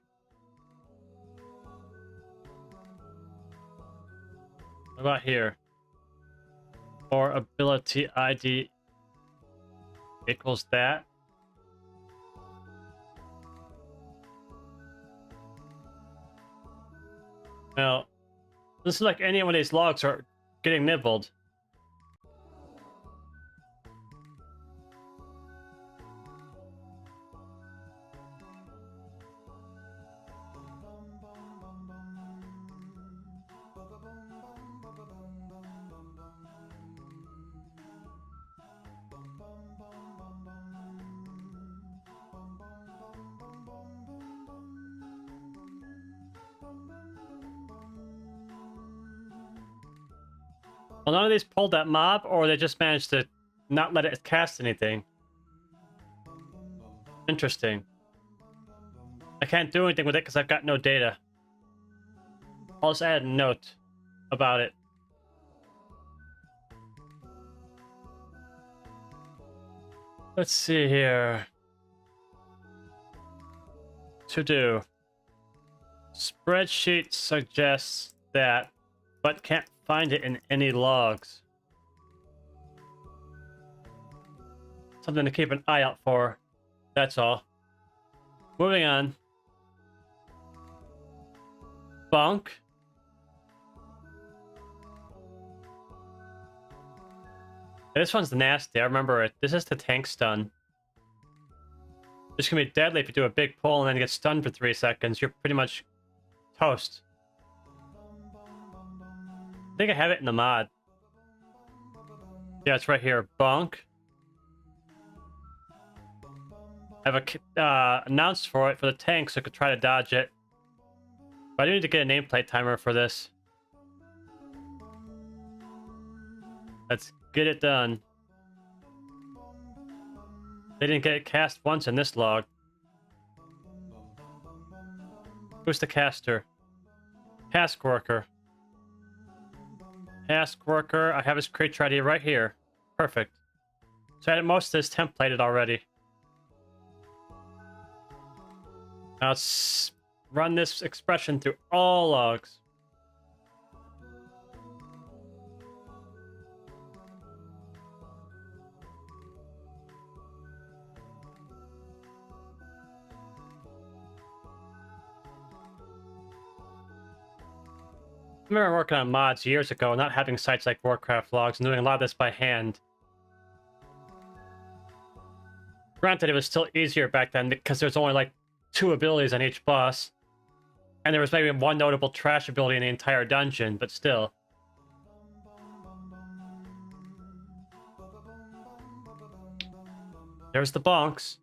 What about here? Or ability ID equals that. Now, this is like any one of these logs are getting nibbled. Well, none of these pulled that mob, or they just managed to not let it cast anything. Interesting. I can't do anything with it because I've got no data. I'll just add a note about it. Let's see here. To do. Spreadsheet suggests that, but can't find it in any logs. Something to keep an eye out for. That's all. Moving on. bunk. This one's nasty. I remember it. This is the tank stun. This can be deadly if you do a big pull and then get stunned for 3 seconds. You're pretty much toast. I think I have it in the mod. Yeah, it's right here. Bunk. I have a announce for it for the tank so I could try to dodge it. But I do need to get a nameplate timer for this. Let's get it done. They didn't get it cast once in this log. Who's the caster? Task worker. Task worker. I have his creature ID right here. Perfect. So I had most of this templated already. Now let's run this expression through all logs. I remember working on mods years ago, not having sites like Warcraft logs, and doing a lot of this by hand. Granted, it was still easier back then because there's only like 2 abilities on each boss. And there was maybe 1 notable trash ability in the entire dungeon, but still. There's the bonks.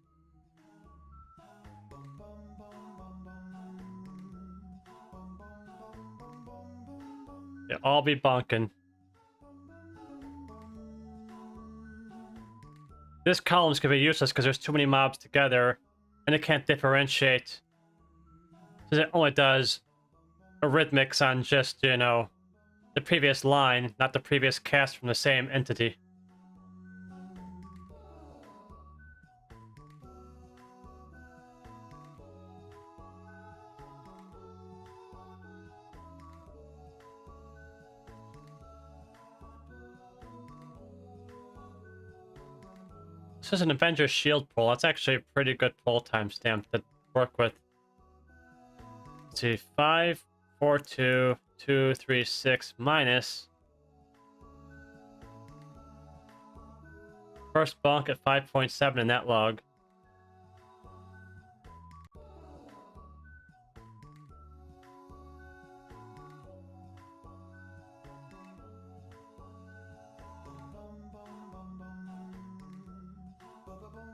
They'll all be bonking. This column's gonna be useless because there's too many mobs together, and it can't differentiate. Because it only does arithmetics on just, you know, the previous line, not the previous cast from the same entity. This is an Avengers shield pull. That's actually a pretty good pull timestamp to work with. Let's see, 5, 4, 2, 2, 3, 6 minus. First bonk at 5.7 in that log.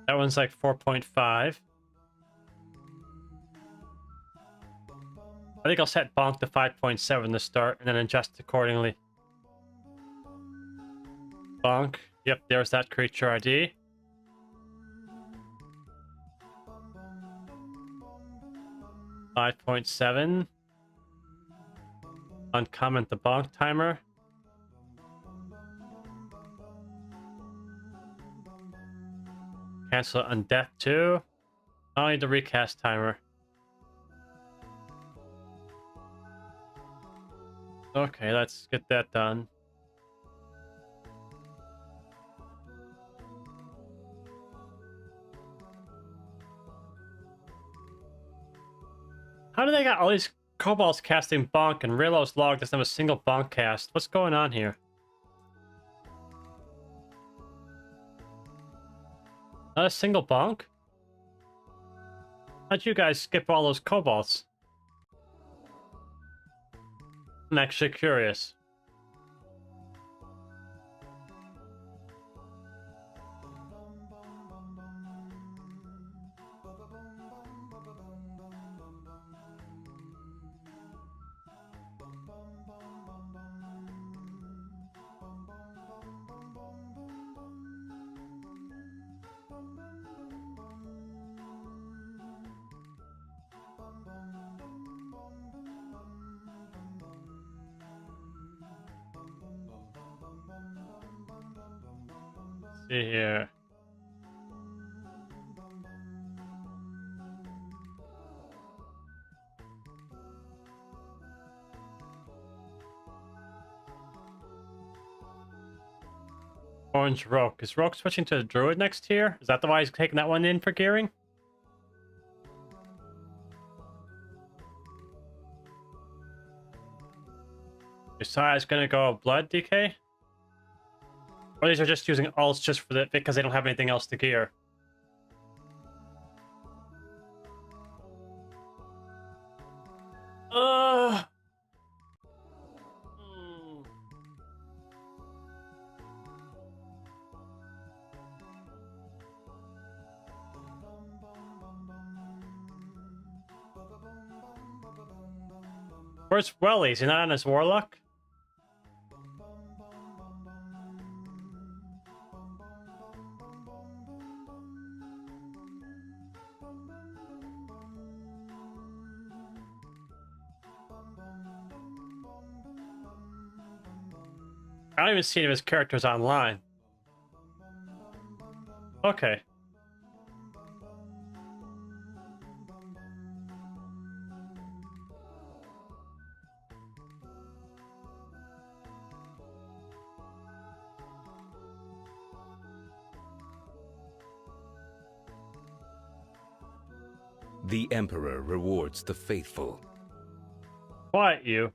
That one's like 4.5. I think I'll set bonk to 5.7 to start and then adjust accordingly. Bonk. Yep, there's that creature ID. $5.7. Uncomment the bonk timer. Cancel it on death too. I need the recast timer. Okay, let's get that done. How do they got all these kobolds casting bonk and Rillo's log doesn't have a single bonk cast? What's going on here? Not a single bonk? How'd you guys skip all those kobolds? I'm actually curious. See here. Orange Roke. Is Roke switching to the Druid next tier? Is that the why he's taking that one in for gearing? Besides, gonna go blood decay? Or these are just using alts just for the because they don't have anything else to gear. Uh. Hmm. Where's Welly? Is he not on his warlock? I don't even see any of his characters online. Okay. The Emperor rewards the faithful. Quiet you.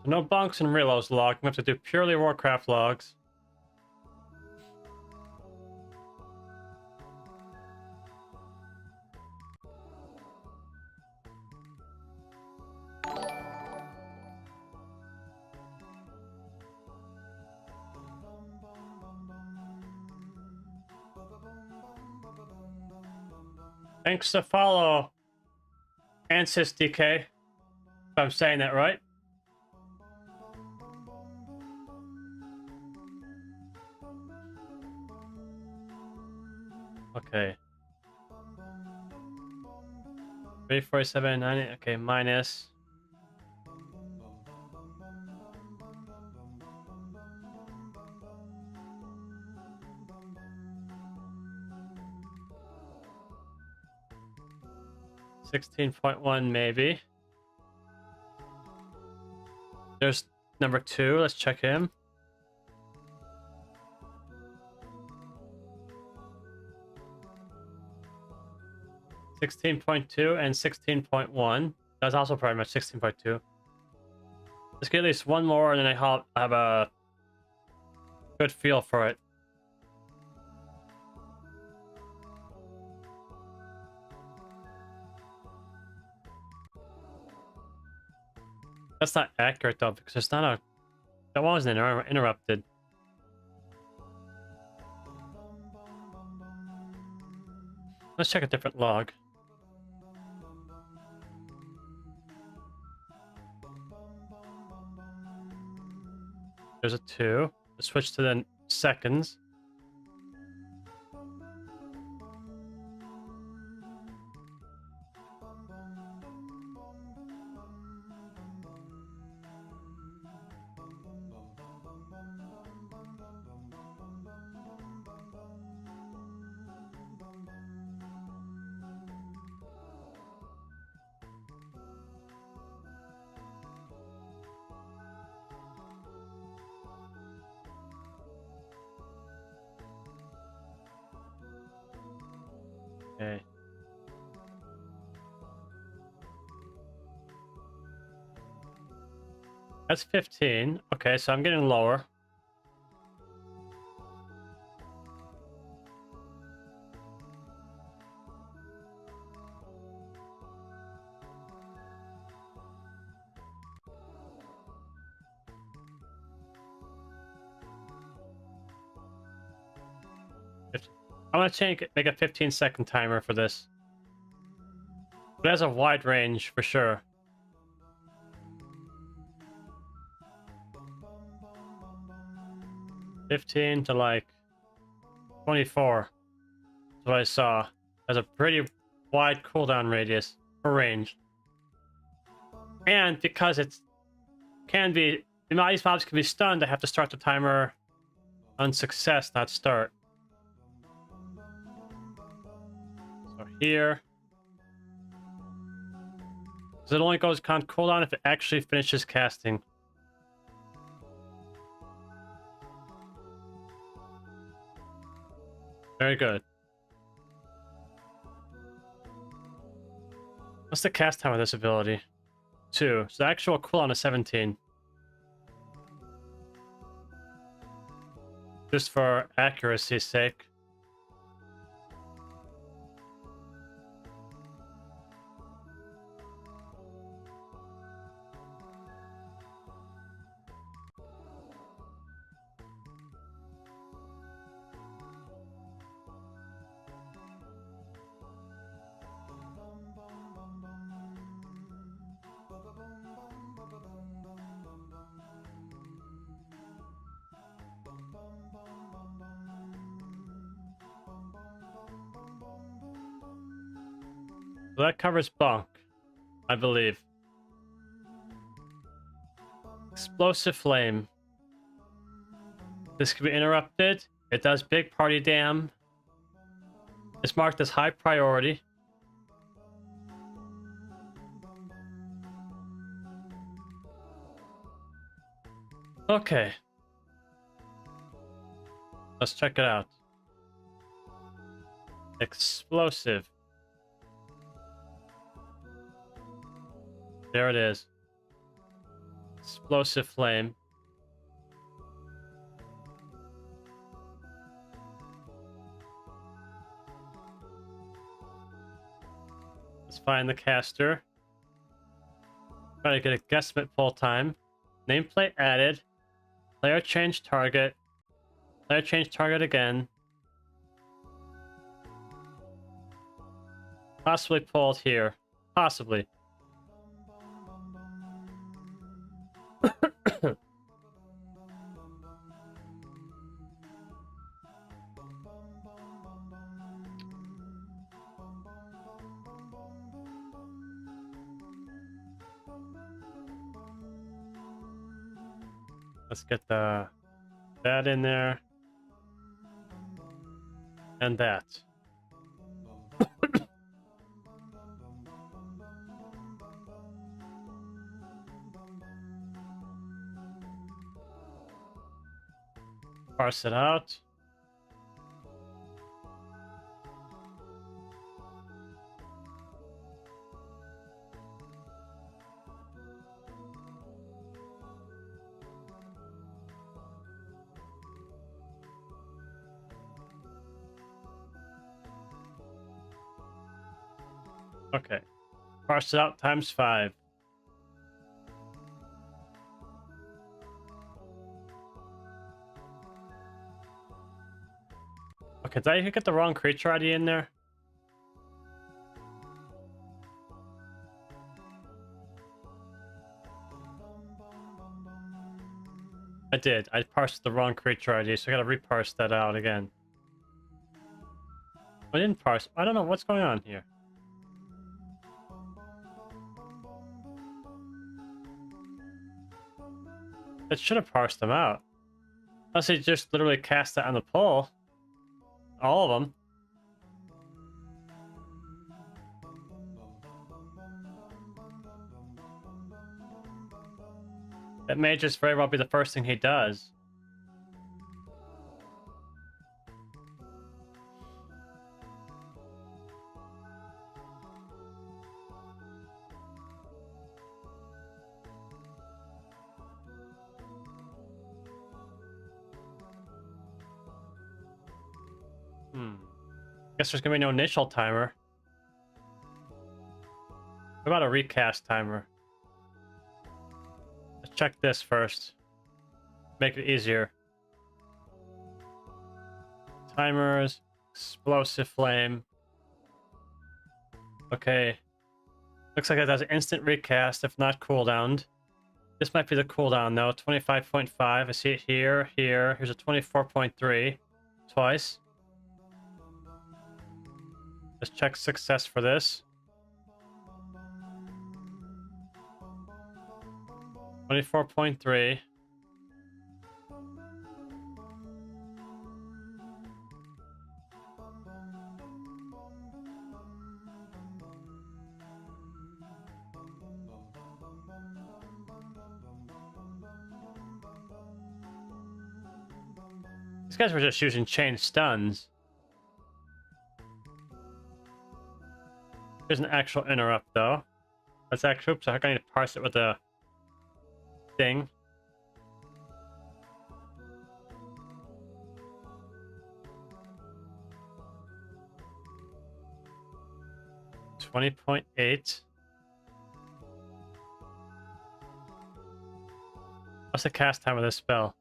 No bunks and reloads log. We have to do purely Warcraft logs. Thanks to follow Ansys DK. If I'm saying that right. Okay. 347.90. Okay, minus. $16.1 maybe. There's number 2. Let's check him. $16.2 and 16.1. That's also pretty much 16.2. Let's get at least one more, and then I have a good feel for it. That's not accurate though, because it's not a. That one wasn't interrupted. Let's check a different log. There's a 2. Let's switch to the seconds. Okay. That's 15. Okay, so I'm getting lower. I'm gonna make a 15-second timer for this. It has a wide range for sure. $15 to like 24. That's what I saw. Has a pretty wide cooldown radius or range. And because it can be, these mobs can be stunned, I have to start the timer on success, not start. So here. Because it only goes on cooldown if it actually finishes casting. Very good. What's the cast time of this ability? 2. So the actual cooldown is 17. Just for accuracy's sake. So that covers Bonk, I believe. Explosive Flame. This can be interrupted. It does big party dam. It's marked as high priority. Okay. Let's check it out. Explosive. There it is. Explosive Flame. Let's find the caster. Try to get a guesstimate pull time. Nameplate added. Player change target. Player change target again. Possibly pulled here. Possibly. Let's get that in there. And that. Parse it out. Okay. Parse it out times 5. Okay, did I get the wrong creature ID in there? I did. I parsed the wrong creature ID, so I gotta reparse that out again. I didn't parse. I don't know what's going on here. It should have parsed them out. Unless they just literally cast that on the pull. All of them. That may just very well be the first thing he does. Guess there's gonna be no initial timer. What about a recast timer? Let's check this first. Make it easier. Timers, explosive flame. Okay. Looks like it has an instant recast, if not cooldowned. This might be the cooldown though. 25.5. I see it here, here. Here's a 24.3. Twice. Let's check success for this. 24.3. These guys were just using chain stuns. There's an actual interrupt though. That's actually, oops, I need to parse it with a thing. $20.8. What's the cast time of this spell?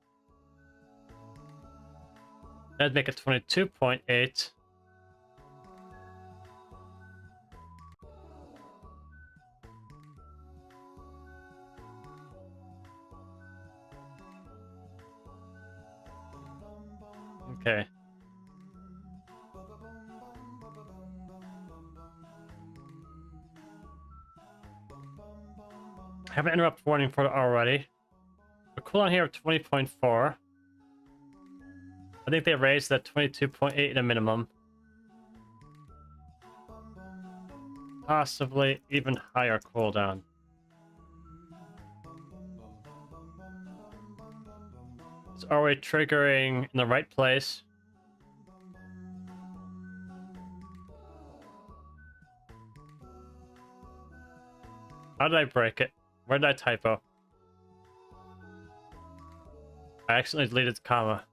That'd make it 22.8. Okay. I have an interrupt warning for it already. A cooldown here of 20.4. I think they raised that 22.8 at a minimum. Possibly even higher cooldown. So are we triggering in the right place? How did I break it? Where did I typo? I accidentally deleted the comma.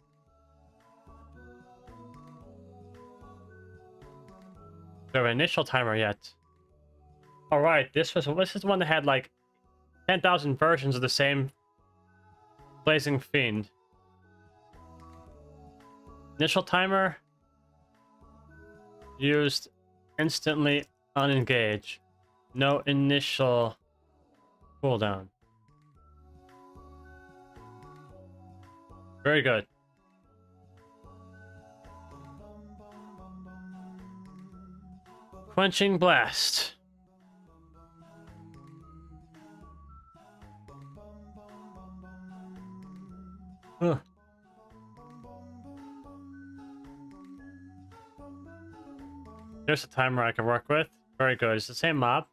Do I have an initial timer yet? Alright, this is the one that had like 10,000 versions of the same Blazing Fiend. Initial timer used instantly unengage. No initial cooldown. Very good. Quenching Blast. Ugh. There's a timer I can work with. Very good. It's the same mob.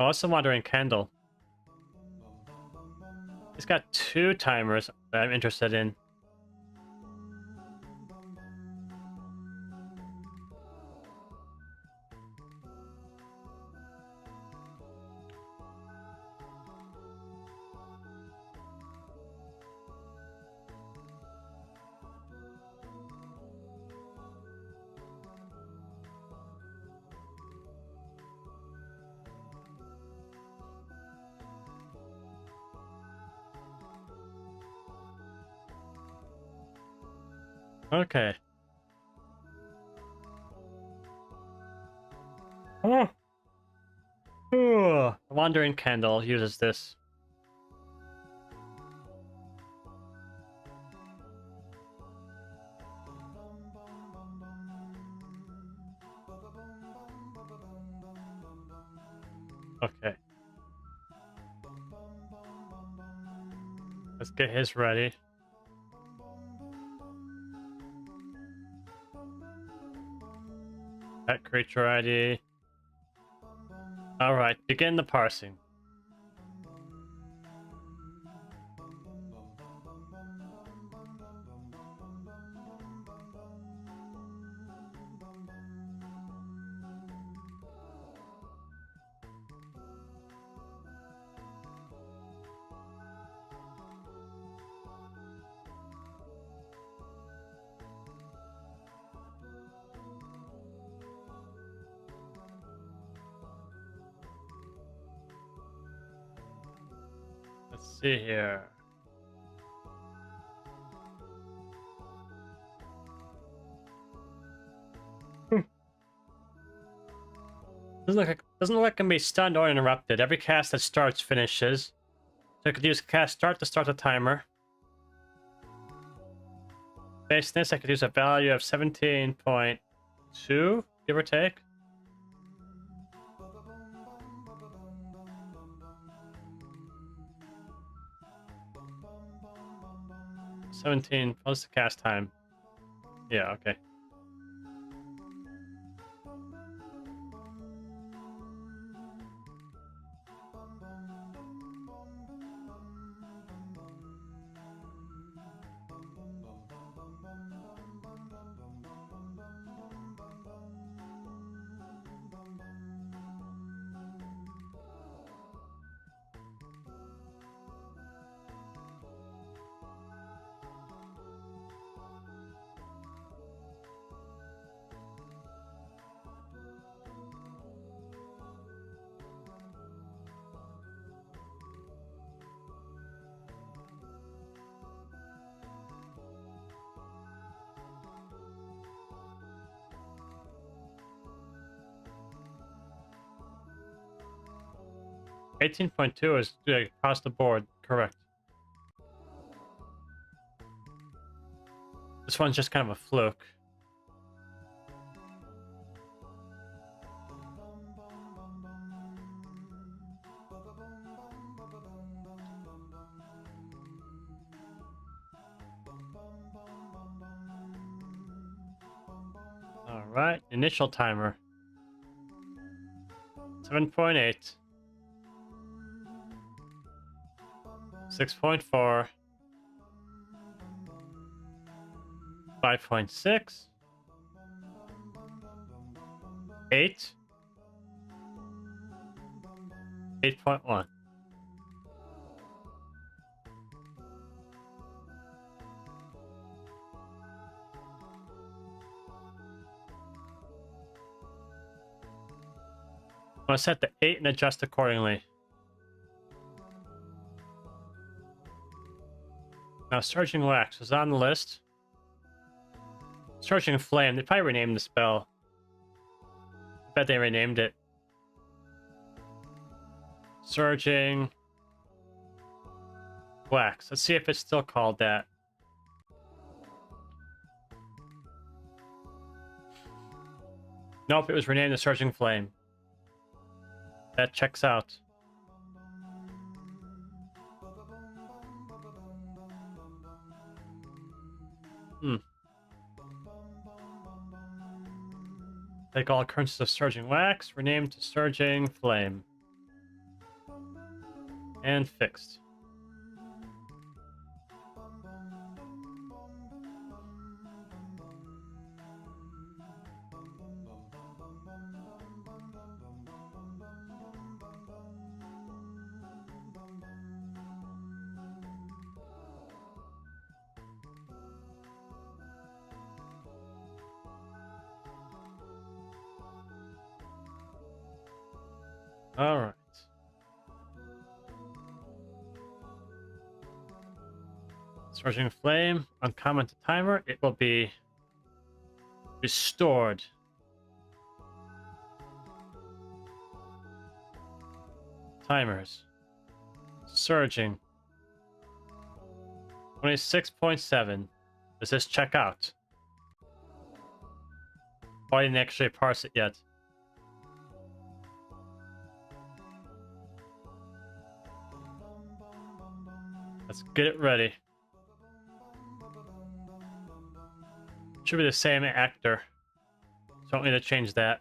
Oh, also Wandering Candle. It's got 2 timers that I'm interested in. Okay. Oh. Ooh. Wandering Candle uses this. Okay. Let's get his ready. Pet creature ID. Alright, begin the parsing. Let's see here. Doesn't look like it can be stunned or interrupted. Every cast that starts finishes. So I could use cast start to start the timer. Based on this, I could use a value of 17.2, give or take. What's the cast time? Yeah, okay. 18.2 is across the board, correct. This one's just kind of a fluke. All right, initial timer. 7.8. 6.4. 5.6. 8. 8.1. I'm going to set the 8 and adjust accordingly. Now, Surging Wax was on the list. Surging Flame, they probably renamed the spell. I bet they renamed it. Surging Wax. Let's see if it's still called that. Nope, it was renamed the Surging Flame. That checks out. Take all occurrences of Surging Wax, renamed to Surging Flame. And fixed. All right. Surging Flame, uncommon to timer, it will be restored. Timers. Surging. 26.7. Does this check out? Oh, I didn't actually parse it yet. Let's get it ready. Should be the same actor. So I don't need to change that.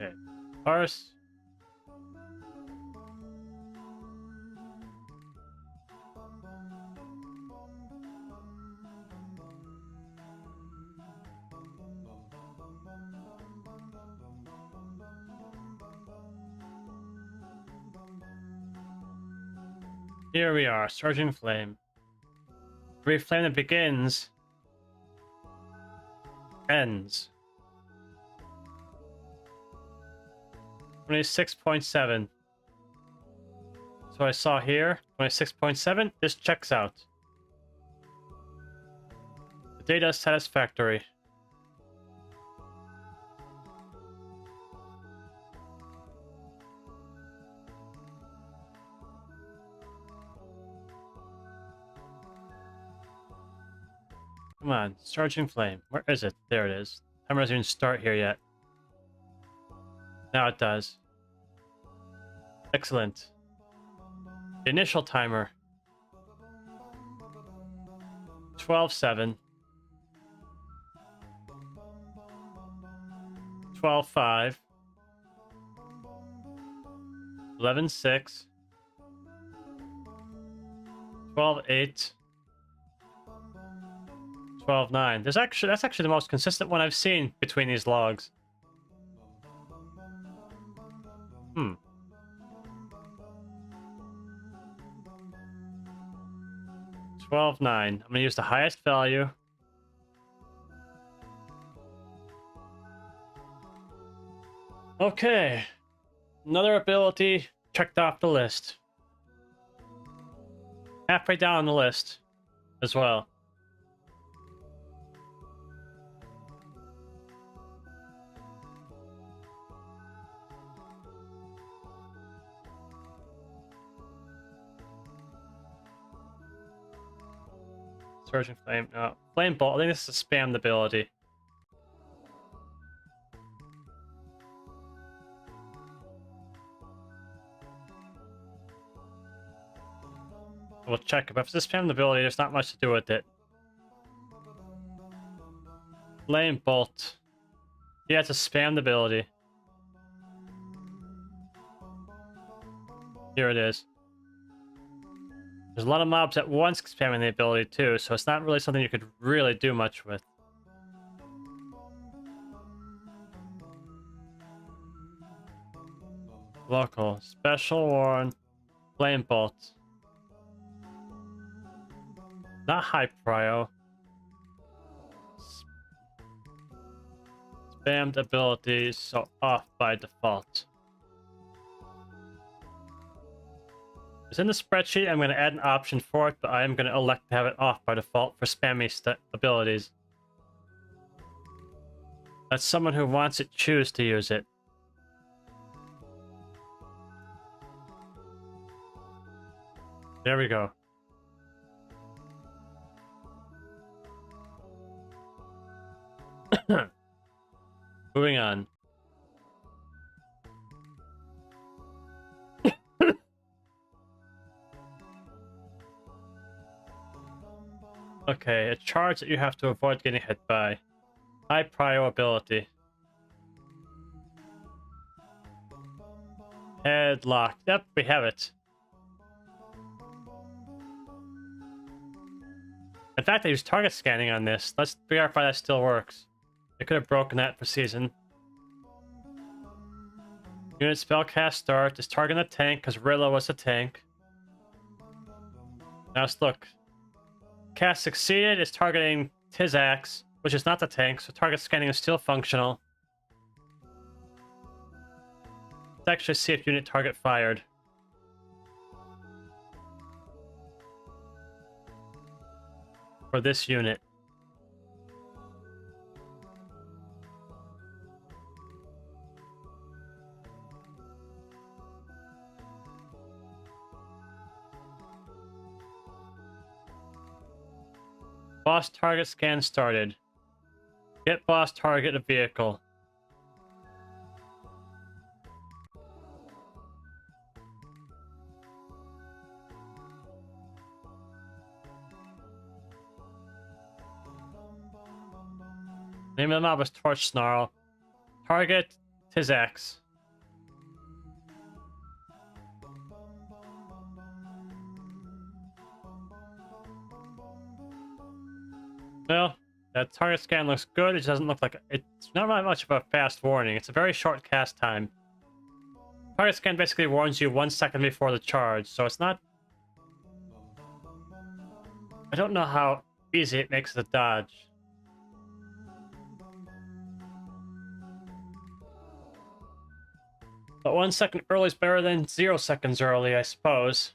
Okay. Parse. Here we are, Surging Flame. Every flame that begins ends. 26.7. So I saw here 26.7. This checks out. The data is satisfactory. Come on, Surging Flame. Where is it? There it is. Timer doesn't even start here yet. Now it does. Excellent. The initial timer. 12.7. 12.5. 11.6. 12.8. 12.9. That's actually the most consistent one I've seen between these logs. 12.9. I'm gonna use the highest value. Okay. Another ability checked off the list. Halfway down the list as well. Surging Flame. No. Flame Bolt. I think this is a spammed ability. We'll check it, but if it's a spammed ability, there's not much to do with it. Flame Bolt. Yeah, it's a spammed ability. Here it is. There's a lot of mobs at once spamming the ability too, so it's not really something you could really do much with. Local. Special Warn. Flame Bolt. Not high prio. Spammed abilities, so off by default. It's in the spreadsheet. I'm going to add an option for it, but I am going to elect to have it off by default for spammy abilities. Let someone who wants it choose to use it. There we go. Moving on. Okay, a charge that you have to avoid getting hit by. High prio ability. Headlock. Yep, we have it. In fact, I used target scanning on this. Let's verify that still works. I could have broken that for season. Unit spellcast start is targeting the tank because Rilla was a tank. Now let's look. Cast succeeded is targeting Tizax, which is not the tank, so target scanning is still functional. Let's actually see if unit target fired. For this unit. Boss target scan started. Get boss target a vehicle. Name of the mob was Torch Snarl. Target Tizax. Well, that target scan looks good. It doesn't look like it's not really much of a fast warning. It's a very short cast time. Target scan basically warns you 1 second before the charge, so it's not. I don't know how easy it makes the dodge. But 1 second early is better than 0 seconds early, I suppose.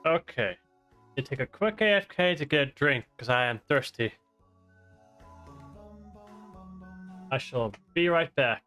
Okay. You take a quick AFK to get a drink, because I am thirsty. I shall be right back.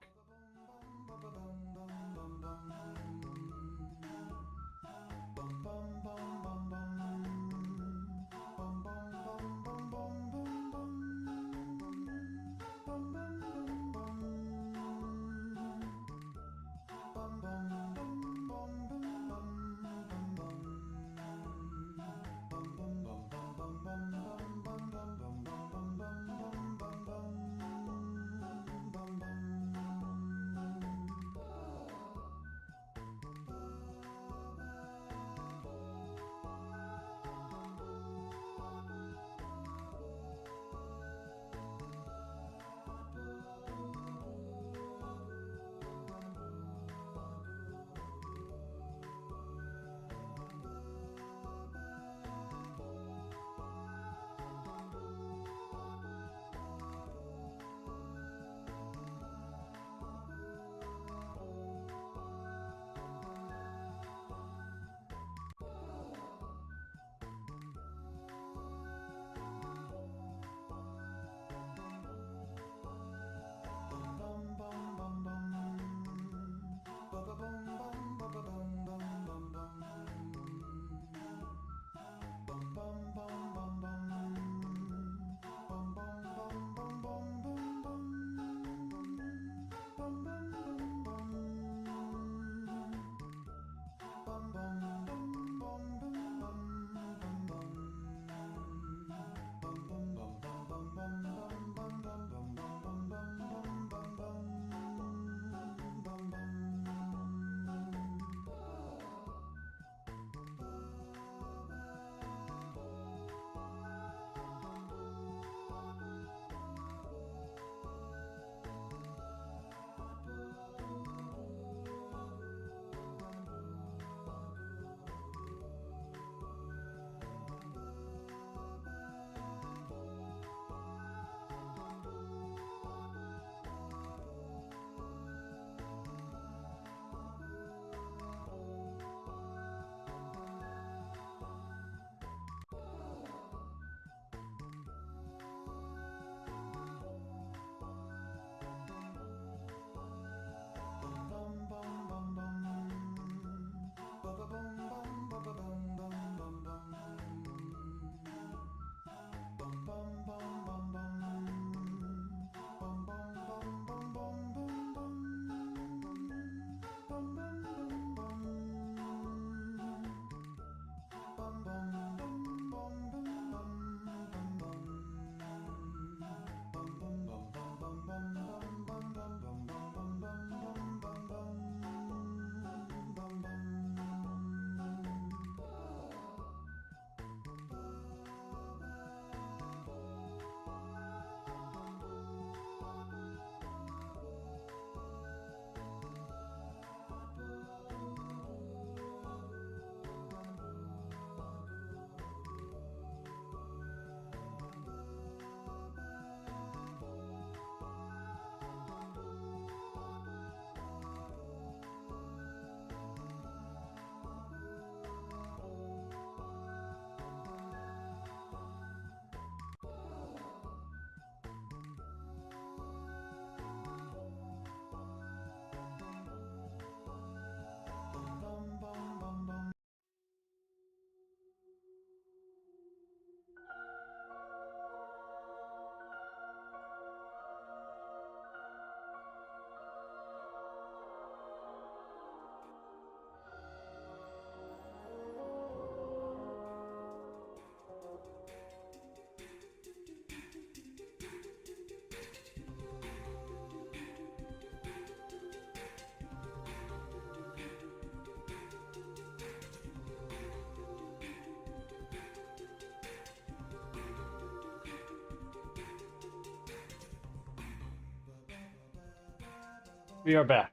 We are back.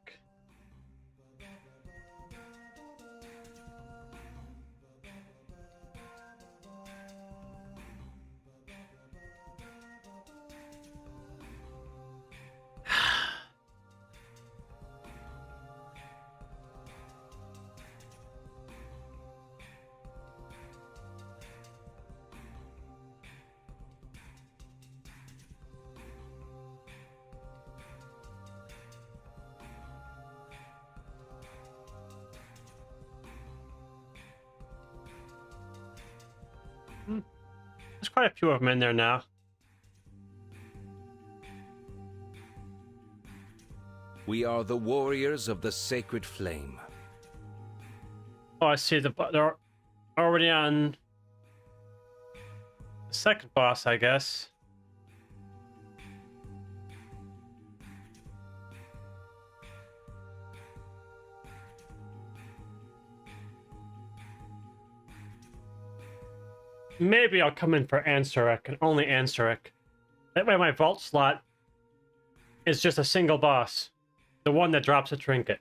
There's quite a few of them in there now. We are the warriors of the sacred flame. Oh, I see. They're already on the second boss, I guess. Maybe I'll come in for Ansarek and only Ansarek. That way my vault slot is just a single boss. The one that drops a trinket.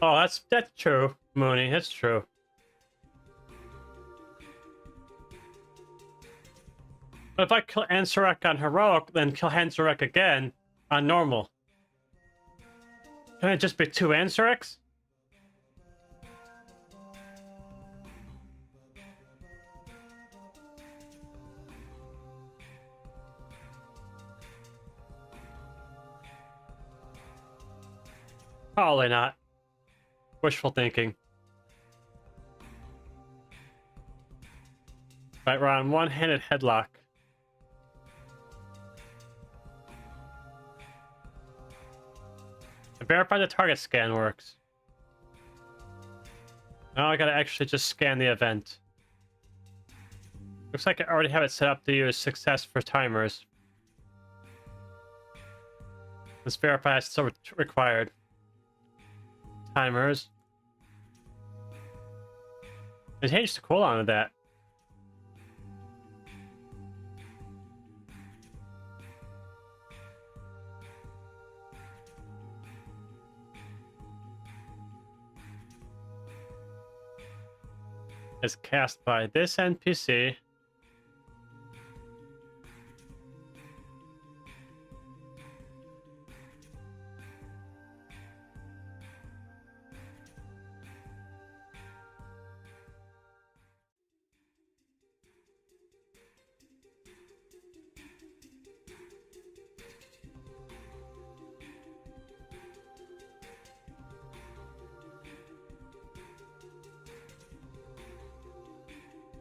Oh, that's true, Mooney. That's true. But if I kill Ansarek on heroic, then kill Ansarek again on normal, can it just be 2 Ansareks? Probably not. Wishful thinking. Right, we're on one-handed headlock. Verify the target scan works. Now I gotta actually just scan the event. Looks like I already have it set up to use success for timers. Let's verify it's still required. Timers. It changed the cooldown of that. Is cast by this NPC.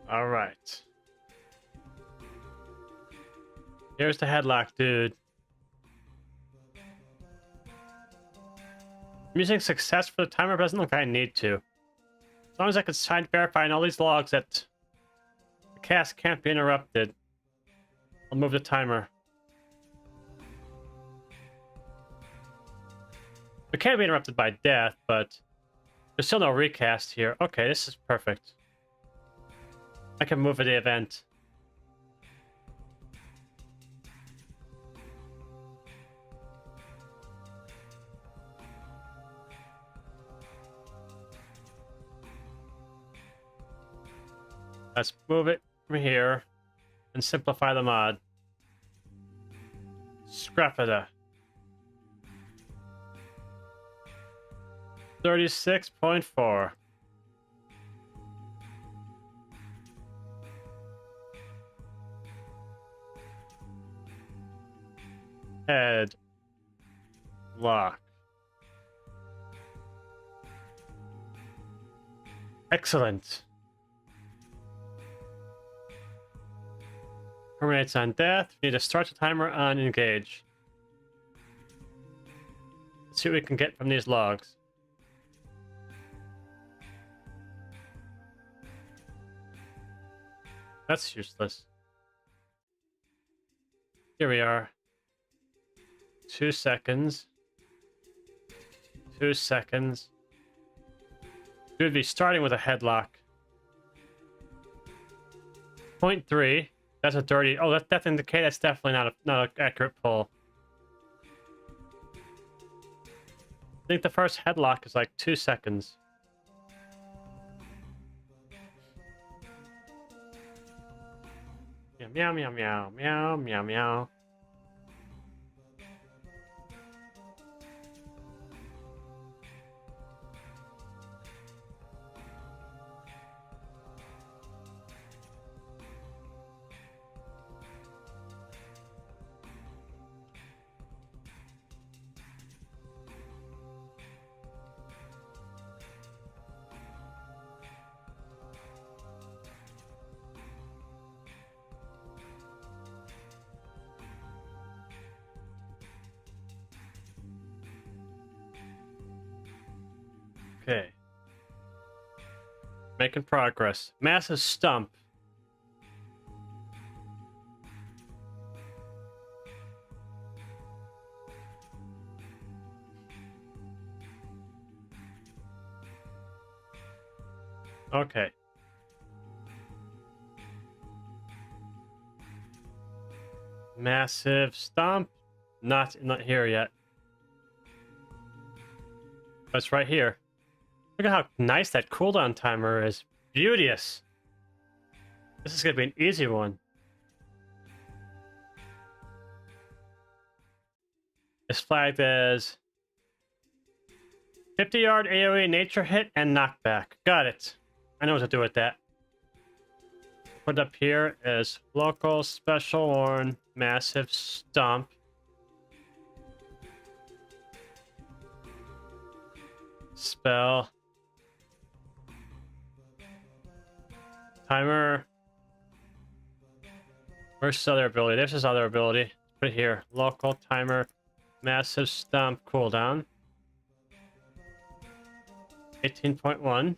All right. Here's the headlock, dude. I'm using success for the timer, but doesn't look like I need to. As long as I can sign verify in all these logs that the cast can't be interrupted, I'll move the timer. It can't be interrupted by death, but there's still no recast here. Okay, this is perfect. I can move the event. Let's move it from here and simplify the mod. Scrapita. 36.4. Head lock. Excellent. Terminates on death. We need to start the timer on engage. Let's see what we can get from these logs. That's useless. Here we are. 2 seconds. 2 seconds. We would be starting with a headlock. 0.3. That's a dirty. Oh, that's indicated. That's definitely not an accurate pull. I think the first headlock is like 2 seconds. Meow, meow, meow, meow, meow, meow. Okay. Making progress. Massive stump. Okay. Massive stump. Not here yet. That's right here. Look at how nice that cooldown timer is. Beauteous. This is gonna be an easy one. It's flagged as 50-yard AoE nature hit and knockback. Got it. I know what to do with that. Put up here is local special warn massive stomp. Spell. Timer. Where's his other ability? There's his other ability. Put it here. Local timer. Massive stomp cooldown. 18.1.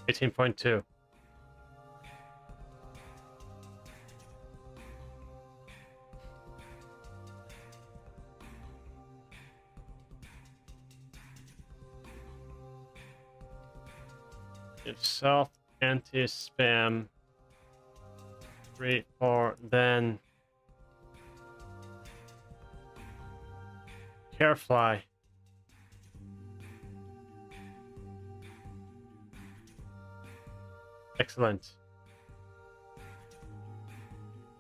18.2. If self anti-spam 3, 4, then Carefly. Excellent.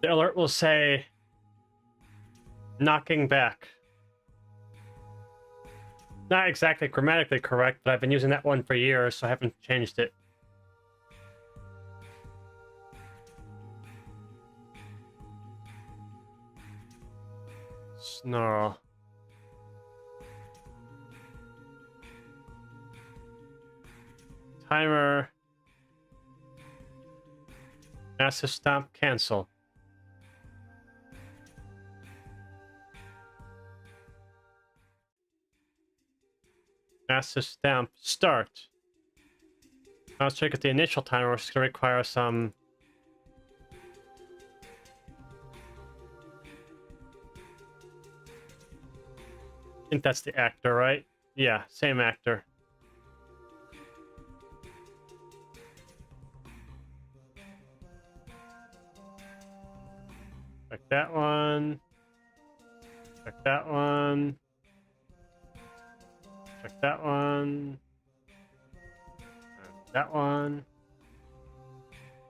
The alert will say knocking back. Not exactly grammatically correct, but I've been using that one for years, so I haven't changed it. Snarl. Timer. Massive stomp cancel. Massive stamp start. Now let's check at the initial timer, which is going to require some I think that's the actor, right? Yeah, same actor. Check that one. Check that one. Check that one. And that one.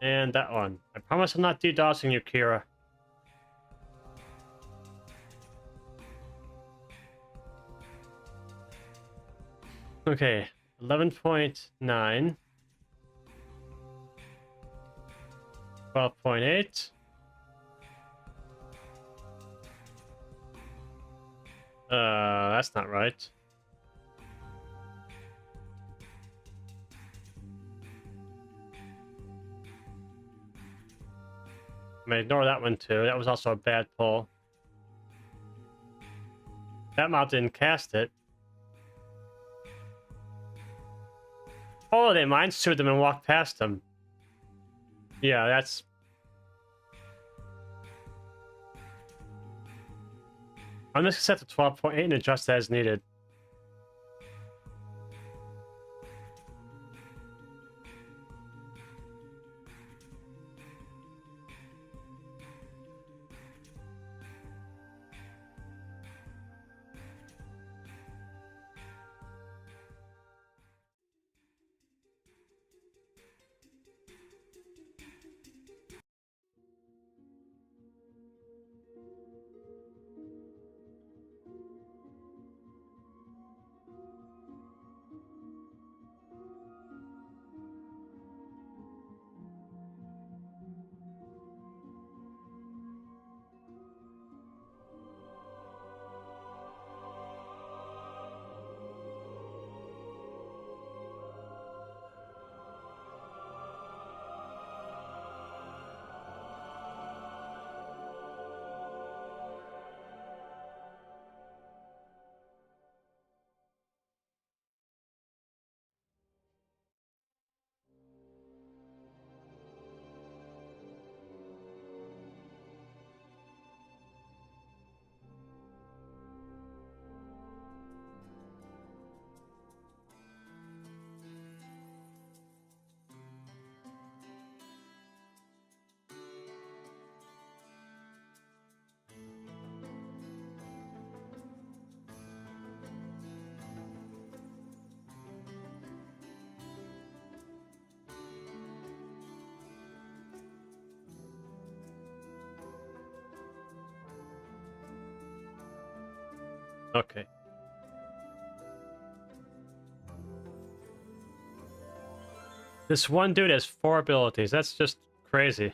And that one. I promise I'm not DDoSing you, Kira. Okay, 11.9. 12.8. That's not right. I'm gonna ignore that one too. That was also a bad pull. That mob didn't cast it. Oh, they mind sued them and walked past them. Yeah, that's... I'm just gonna set to 12.8 and adjust as needed. Okay. This one dude has 4 abilities. That's just crazy.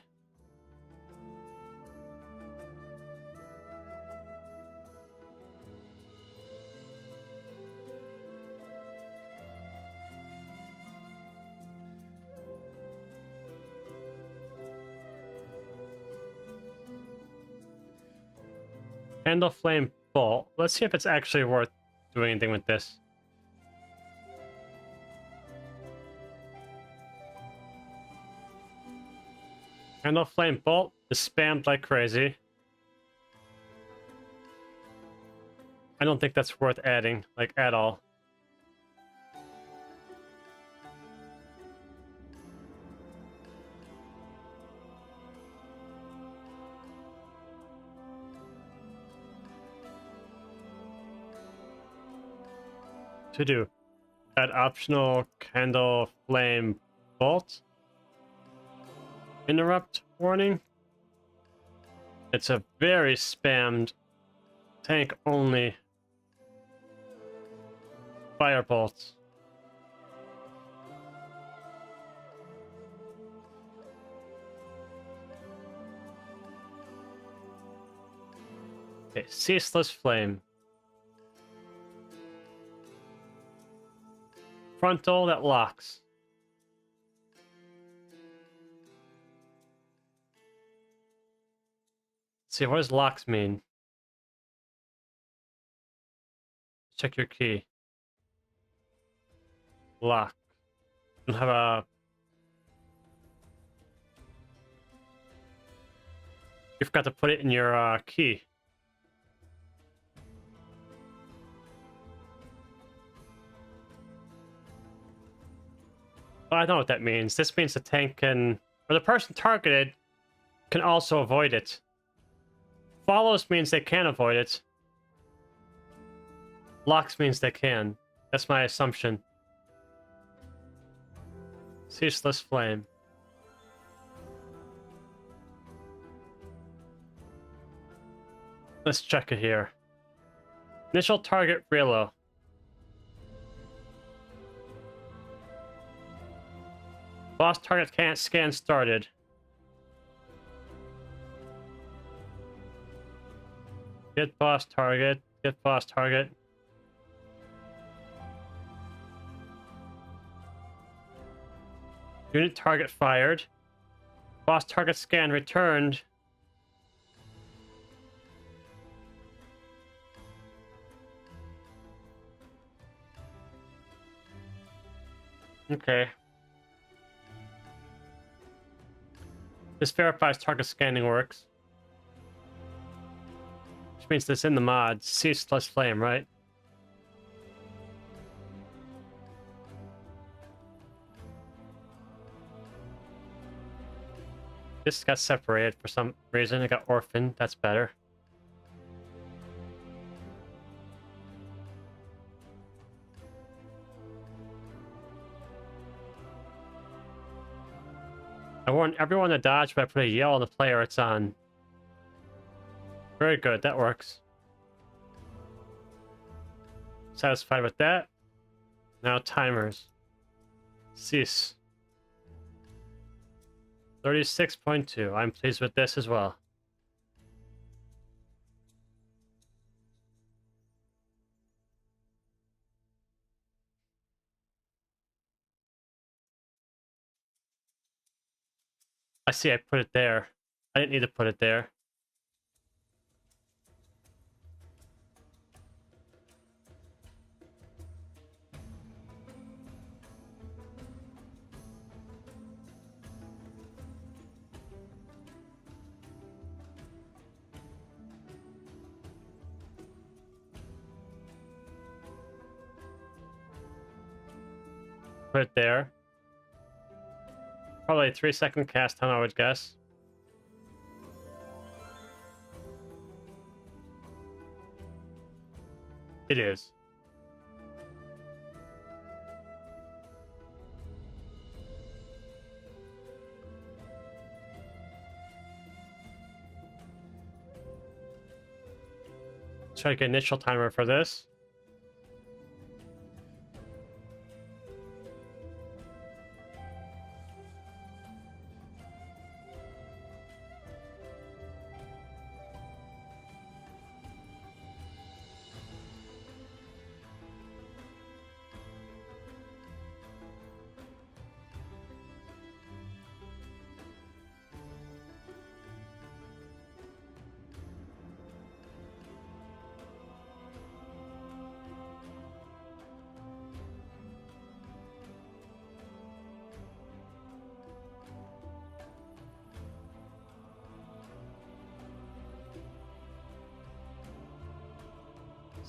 Handle flame bolt. Let's see if it's actually worth doing anything with this. Handle flame bolt is spammed like crazy. I don't think that's worth adding, like, at all. To do. Add optional candle flame bolt. Interrupt warning. It's a very spammed tank only firebolt. Okay, ceaseless flame. Frontal that locks. Let's see, what does locks mean? Check your key. Lock. You have a... You forgot to put it in your key. Well, I know what that means. This means the tank can... Or the person targeted can also avoid it. Follows means they can avoid it. Locks means they can. That's my assumption. Ceaseless flame. Let's check it here. Initial target reload. Boss target can't scan started. Get boss target. Get boss target. Unit target fired. Boss target scan returned. Okay. This verifies target scanning works. Which means this in the mod, ceaseless flame, right? This got separated for some reason. It got orphaned. That's better. I warned everyone to dodge, but I put a yell on the player it's on. Very good. That works. Satisfied with that. Now timers. Cease. 36.2. I'm pleased with this as well. I see I put it there. I didn't need to put it there. Put it there. Probably a 3-second cast time, I would guess. It is. Let's try to get initial timer for this.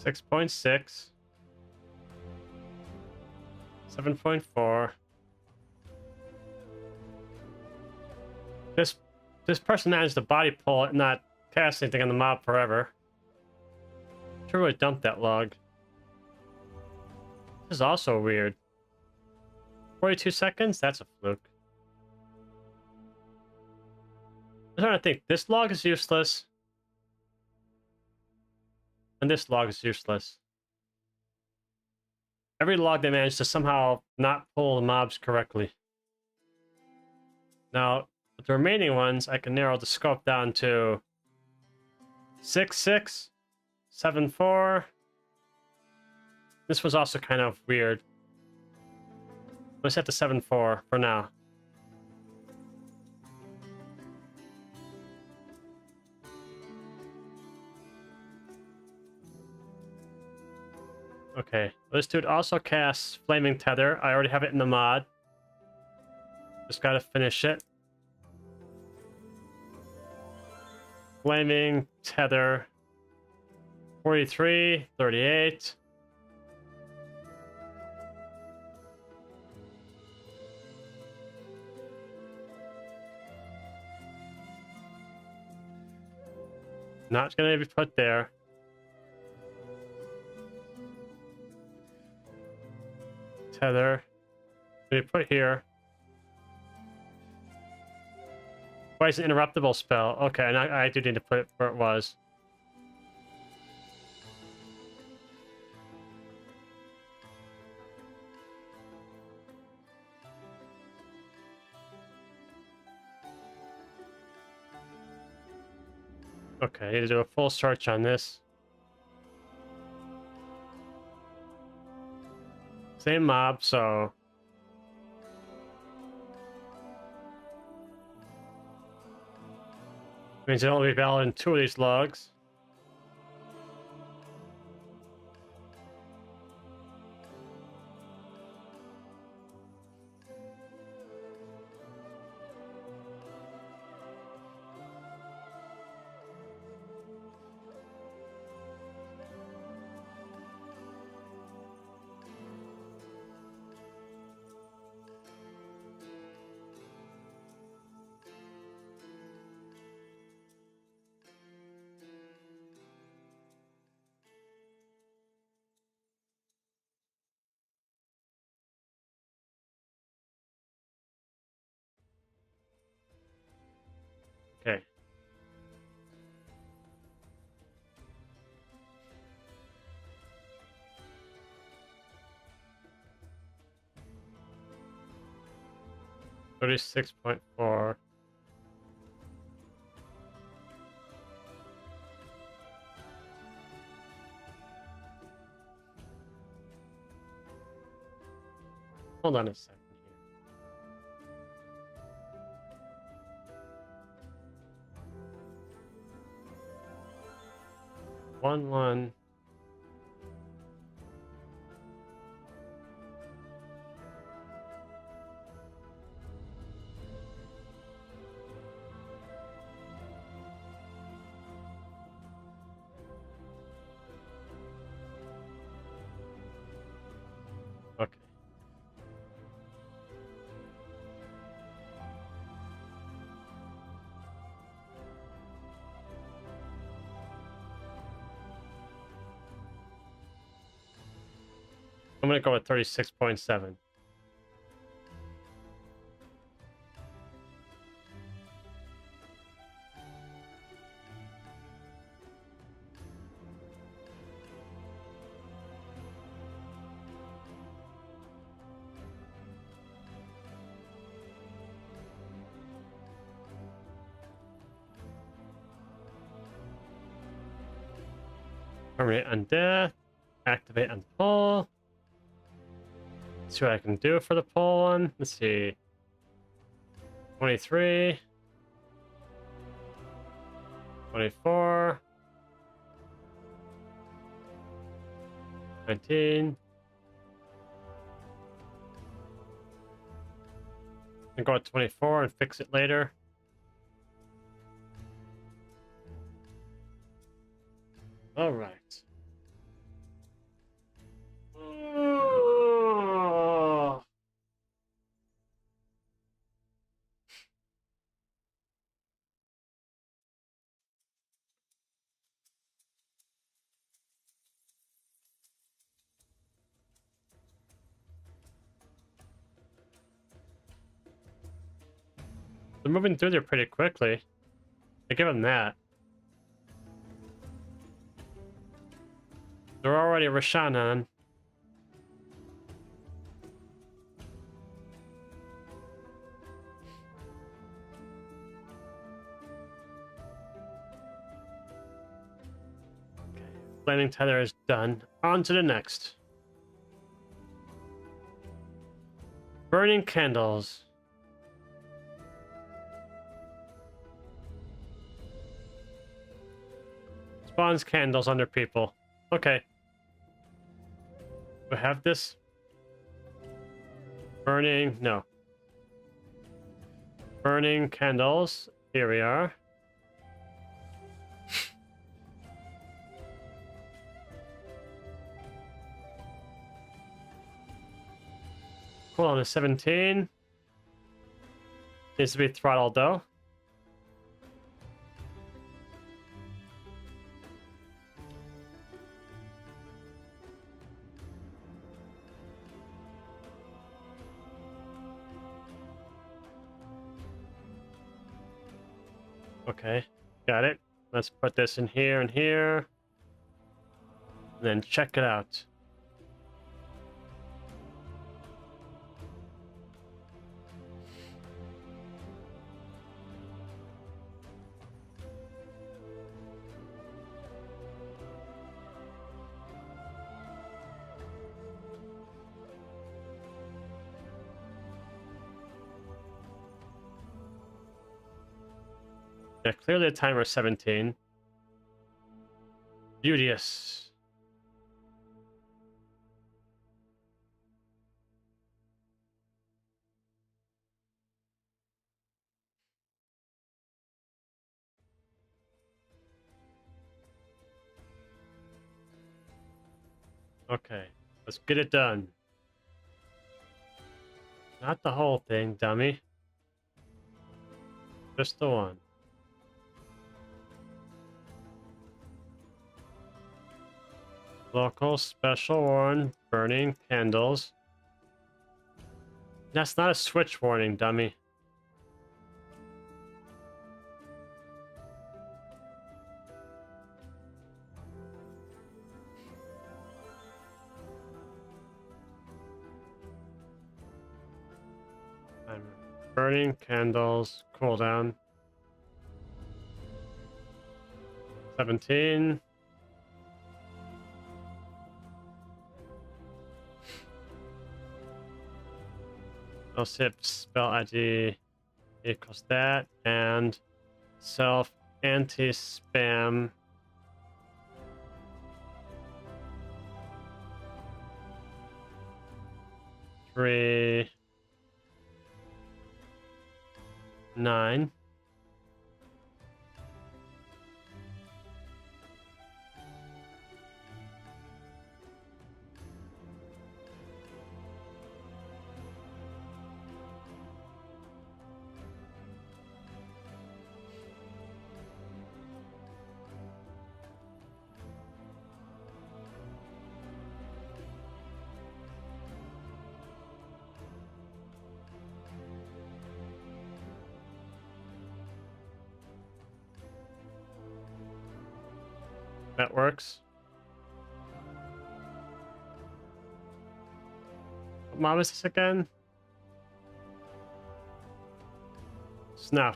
Six 6.6. 7.4. This person managed to body pull it and not cast anything on the mob forever. Should really dump that log. This is also weird. 42 seconds? That's a fluke. I'm trying to think. This log is useless. And this log is useless. Every log they managed to somehow not pull the mobs correctly. Now, with the remaining ones, I can narrow the scope down to 6.6, 7.4. This was also kind of weird. Let's set to 7.4 for now. Okay, this dude also casts Flaming Tether. I already have it in the mod. Just gotta finish it. Flaming Tether. 43, 38. Not gonna be put there. Tether. We put here. Why is it an interruptible spell? Okay, and I do need to put it where it was. Okay, I need to do a full search on this. Same mob, so... means it'll only be valid in 2 of these logs. 36.4. Hold on a second here. One. Okay. I'm gonna go with 36.7. Permanent on death. Activate and pull. Let's see what I can do for the pull one. Let's see. 23. 24. 19. And go with 24 and fix it later. All right. Oh. They're moving through there pretty quickly. I give them that. They're already Rashanan. Flaming tether is done. On to the next. Burning candles. Spawns candles under people. Okay. We have this. Burning, no. Burning candles. Here we are. Cool on a 17. Needs to be throttled though. Okay, got it. Let's put this in here and here. And then check it out. Yeah, clearly a timer 17. Beauteous. Okay, let's get it done. Not the whole thing, dummy. Just the one. Local special warn, burning candles. That's not a switch warning, dummy. Burning candles, cooldown. 17. I'll sip spell ID equals that, and self anti-spam. Three. 9. That works. What mob is this again? Snout.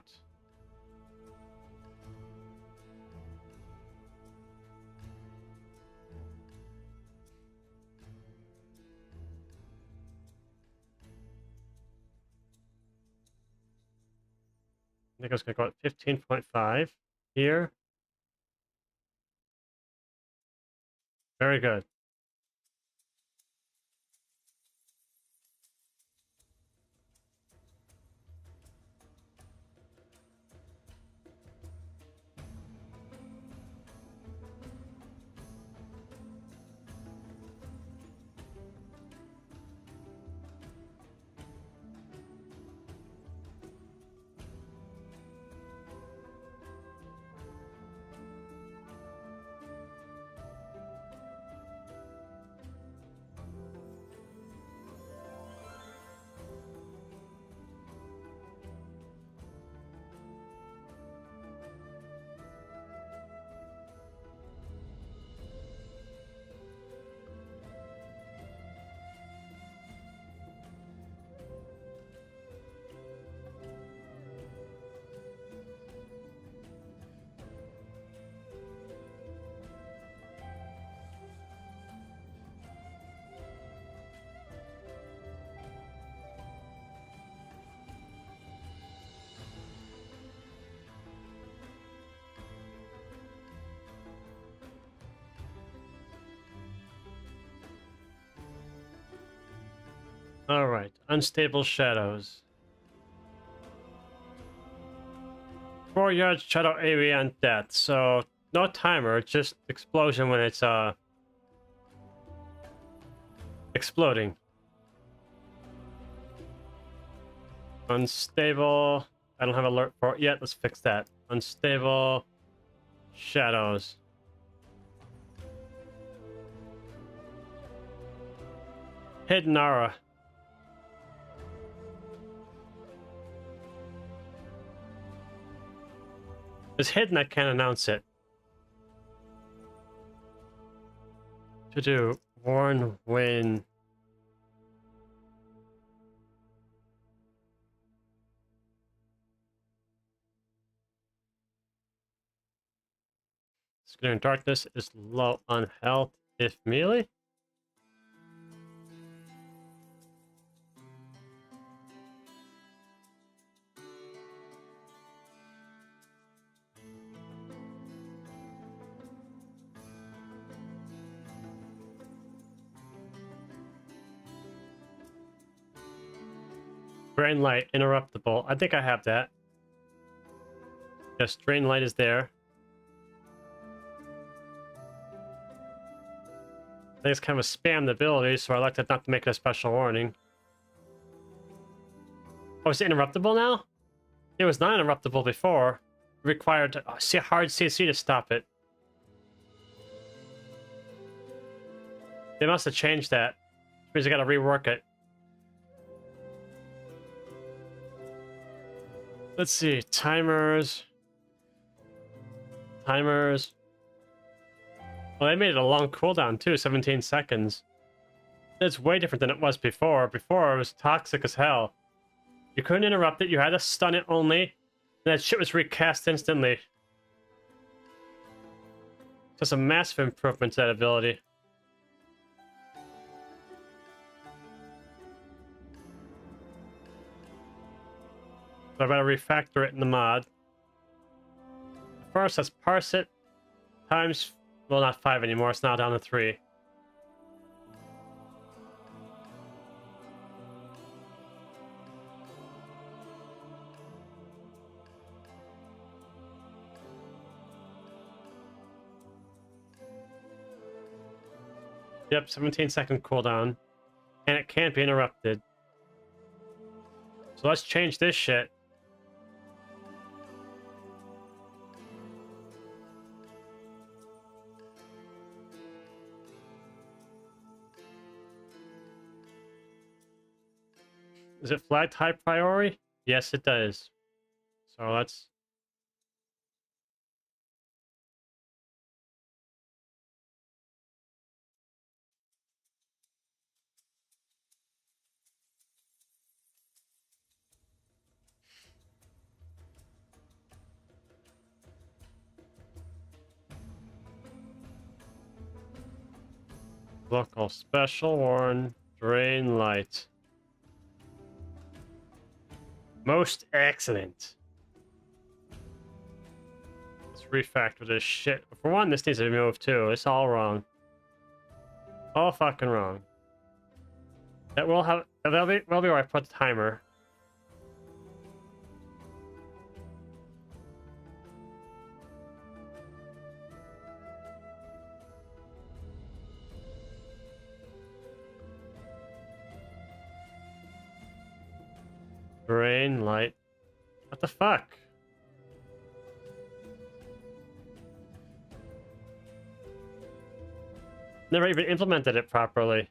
I think I was going to go at 15.5 here. Very good. All right, unstable shadows. 4 yards shadow area and death. So no timer, just explosion when it's exploding. Unstable. I don't have alert for it yet. Let's fix that. Unstable shadows. Hidden aura. It's hidden, I can't announce it. To do warn when. Scattering darkness is low on health if melee. Drain light, interruptible. I think I have that. Yes, drain light is there. I think it's kind of a spammed ability, so I like that not to make it a special warning. Oh, it's interruptible now? It was not interruptible before. It required a hard CC to stop it. They must have changed that. Which means I gotta rework it. Let's see, timers. Timers. Well, they made it a long cooldown too, 17 seconds. It's way different than it was before. Before, it was toxic as hell. You couldn't interrupt it. You had to stun it only. And that shit was recast instantly. Just a massive improvement to that ability. So I gotta refactor it in the mod. First, let's parse it times, well, not 5 anymore. It's now down to 3. Yep, 17-second cooldown. And it can't be interrupted. So let's change this shit. Is it flagged high priority? Yes, it does. So let's... Local special warn, drain light. Most excellent. Let's refactor this shit. For one, this needs to be moved too. It's all wrong. All fucking wrong. That will have... That'll be where I put the timer. Drain light. What the fuck? Never even implemented it properly.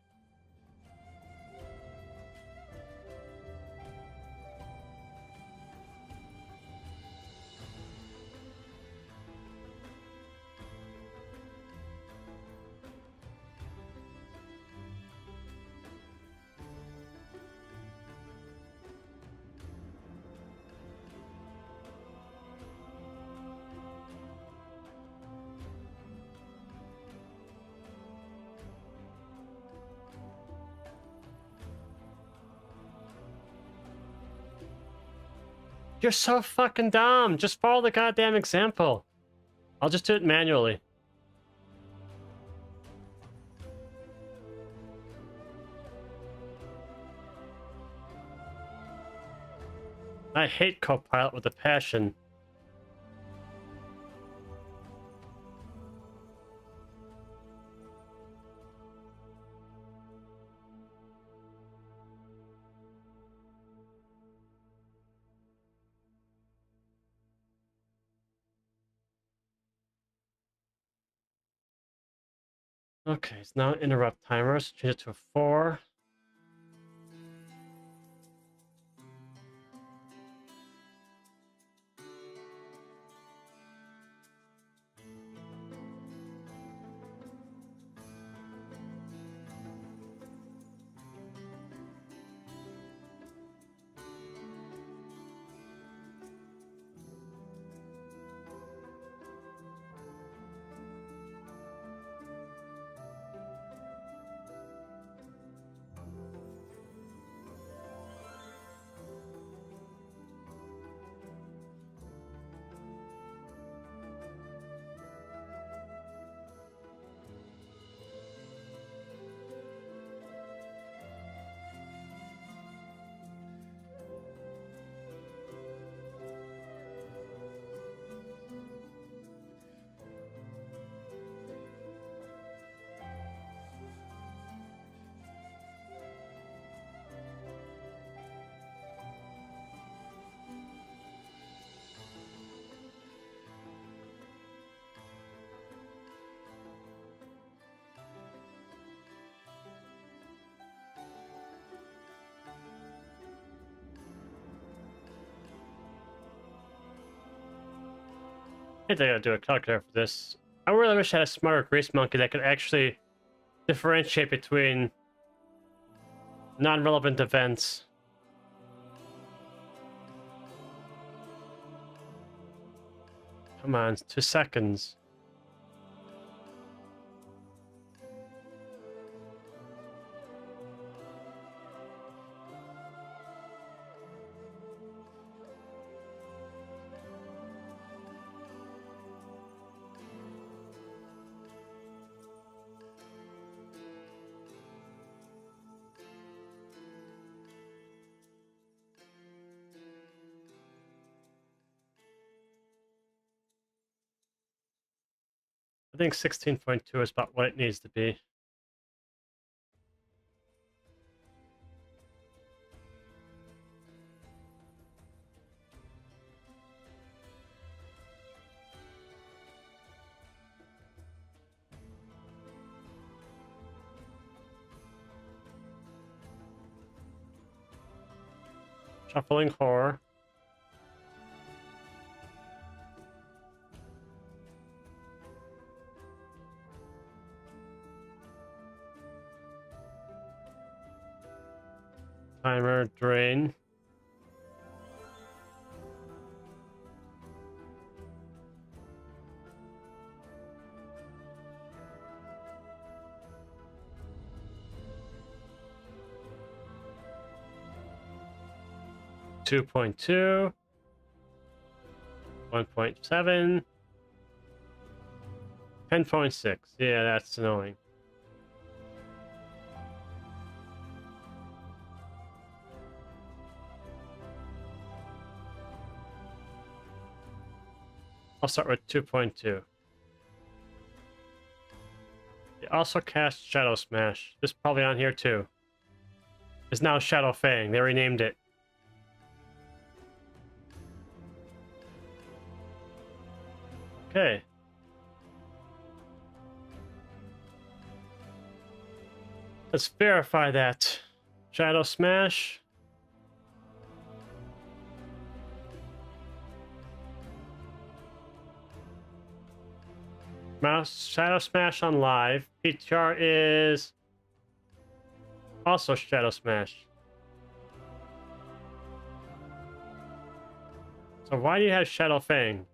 You're so fucking dumb. Just follow the goddamn example. I'll just do it manually. I hate Copilot with a passion. Okay, it's now interrupt timers. Change it to a 4. I think I gotta do a calculator for this. I really wish I had a smarter grease monkey that could actually differentiate between non-relevant events. Come on, 2 seconds. I think 16.2 is about what it needs to be. Shuffling core. Timer, drain. Two point two. 1.7. 10.6. Yeah, that's annoying. I'll start with 2.2. They also cast Shadow Smash. This is probably on here too. It's now Shadow Fang. They renamed it. Okay. Let's verify that. Shadow Smash. Mouse Shadow Smash on live. PTR is also Shadow Smash. So why do you have Shadow Fang?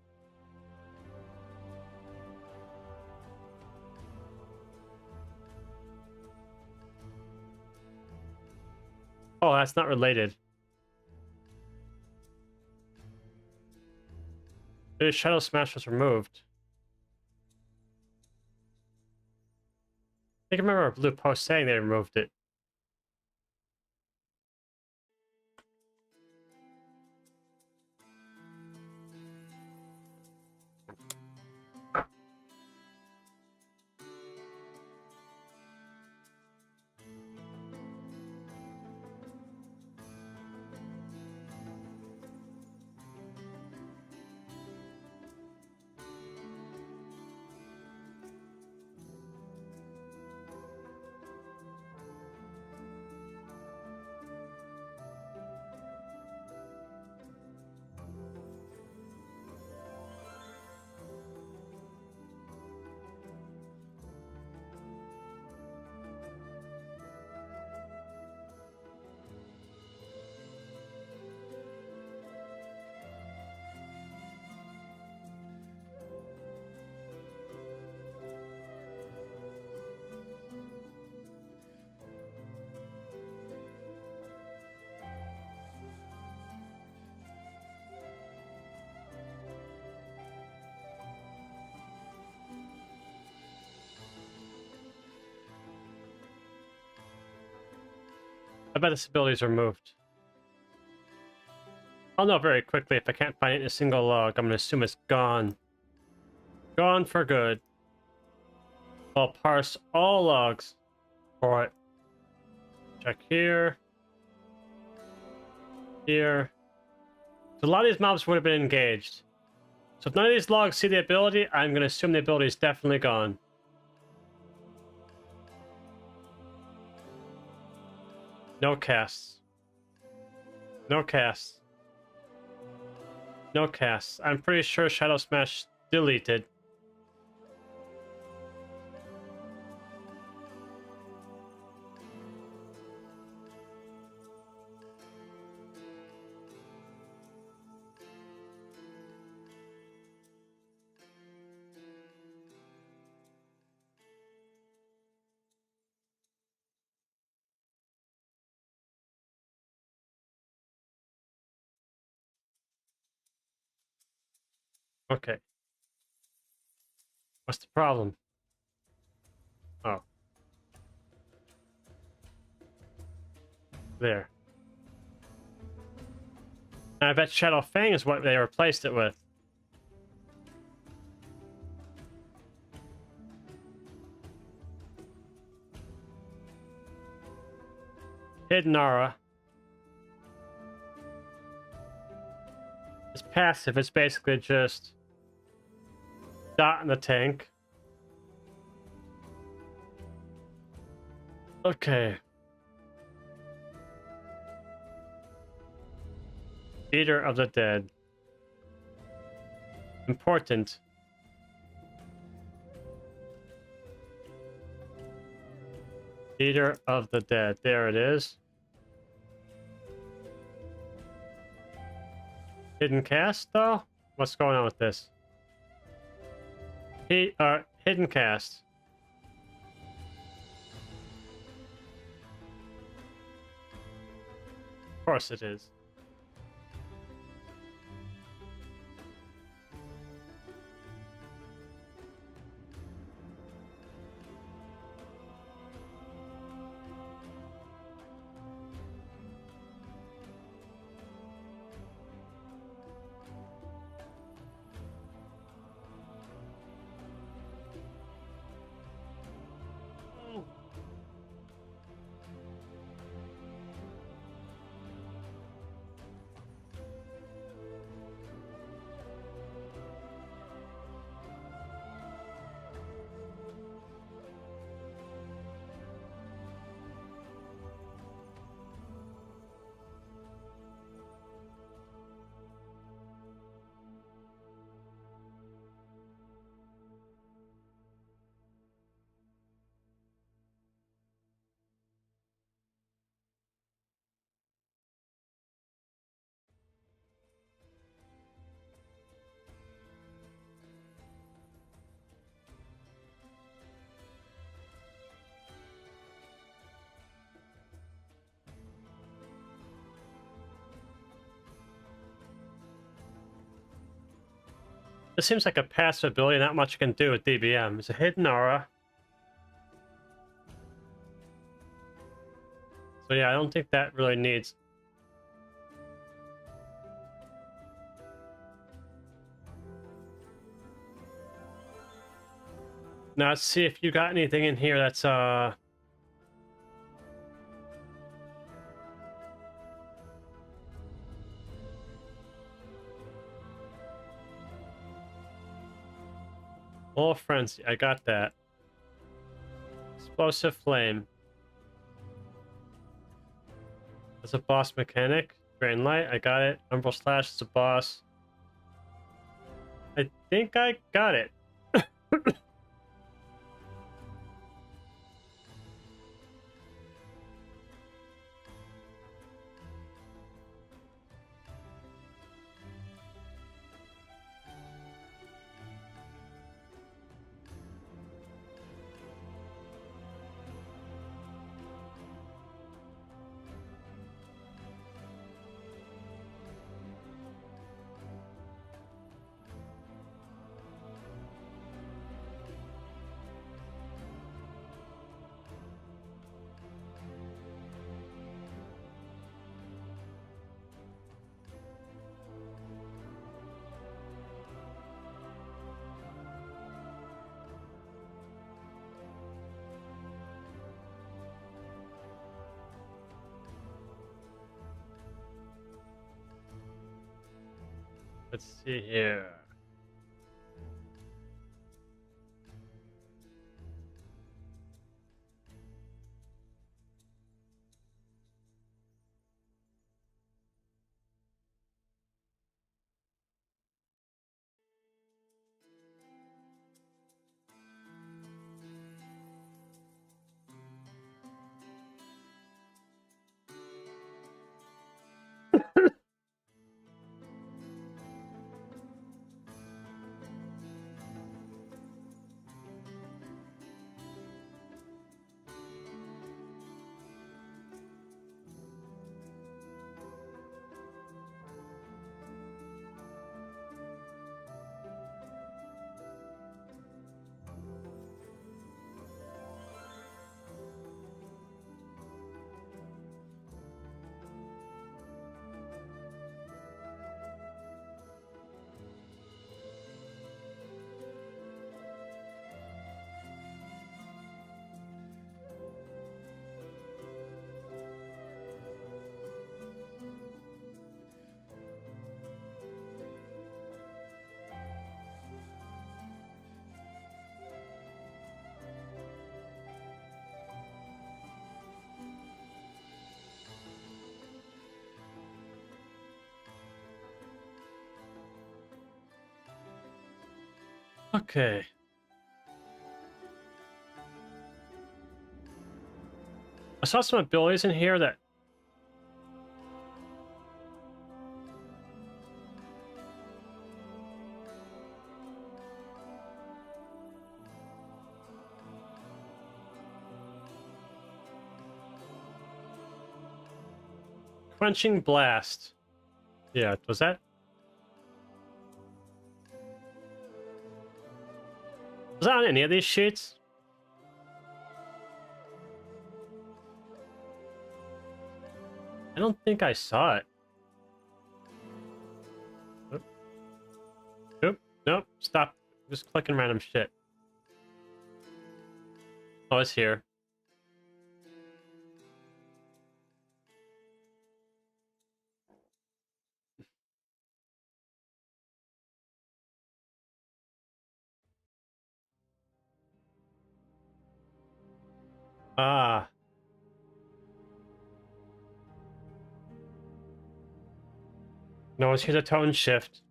Oh, that's not related. The Shadow Smash was removed. I think I remember a blue post saying they removed it. I bet this ability is removed. I'll know very quickly if I can't find it in a single log. I'm gonna assume it's gone. Gone for good. I'll parse all logs for it. Check here. Here. So a lot of these mobs would have been engaged. So if none of these logs see the ability, I'm gonna assume the ability is definitely gone. No casts. No casts. No casts. I'm pretty sure Shadow Smash deleted. Okay. What's the problem? Oh. There. And I bet Shadow Fang is what they replaced it with. Hidden Aura. It's passive. It's basically just dot in the tank. Okay. Eater of the Dead. Important. Eater of the Dead. There it is. Hidden cast, though? What's going on with this? Hidden cast. Of course it is. This seems like a passive ability, not much you can do with DBM. It's a hidden aura. So yeah, I don't think that really needs... Now let's see if you got anything in here that's Oh, Frenzy, I got that. Explosive Flame. That's a boss mechanic. Drain Light, I got it. Umbral Slash is a boss. I think I got it. Let's see here. Okay. I saw some abilities in here that... Quenching Blast. Yeah, was that? Was that on any of these sheets? I don't think I saw it. Oop. Oop. Nope. Stop. Just clicking random shit. Oh, it's here. Ah. No, it's here the tone shift.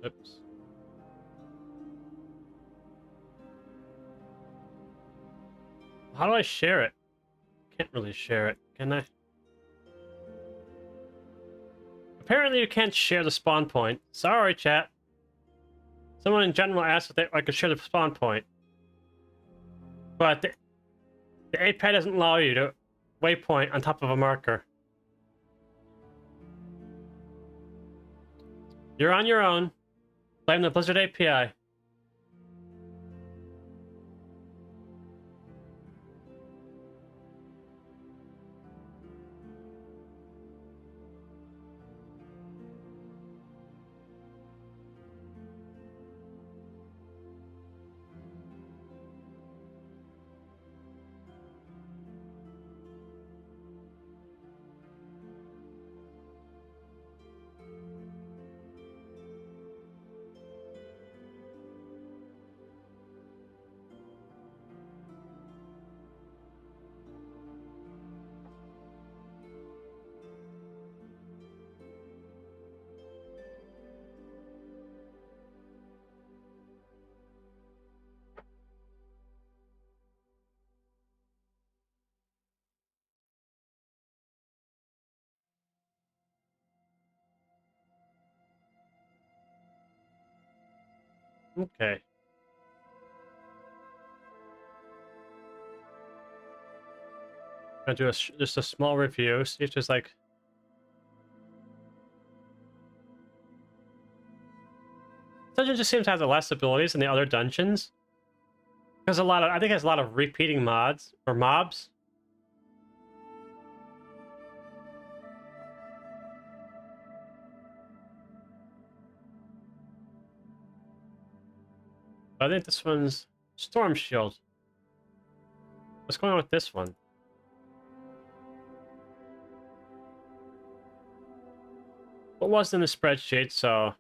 Oops. How do I share it? Can't really share it, can I? Apparently you can't share the spawn point. Sorry, chat. Someone in general asked if I could share the spawn point. But the A-pad doesn't allow you to waypoint on top of a marker. You're on your own. Blame the Blizzard API. Okay. Gonna do just a small review. See if there's like... Dungeon just seems to have the less abilities than the other dungeons. There's a lot of... I think it has a lot of repeating mods or mobs. I think this one's Storm Shield. What's going on with this one? What was in the spreadsheet, so...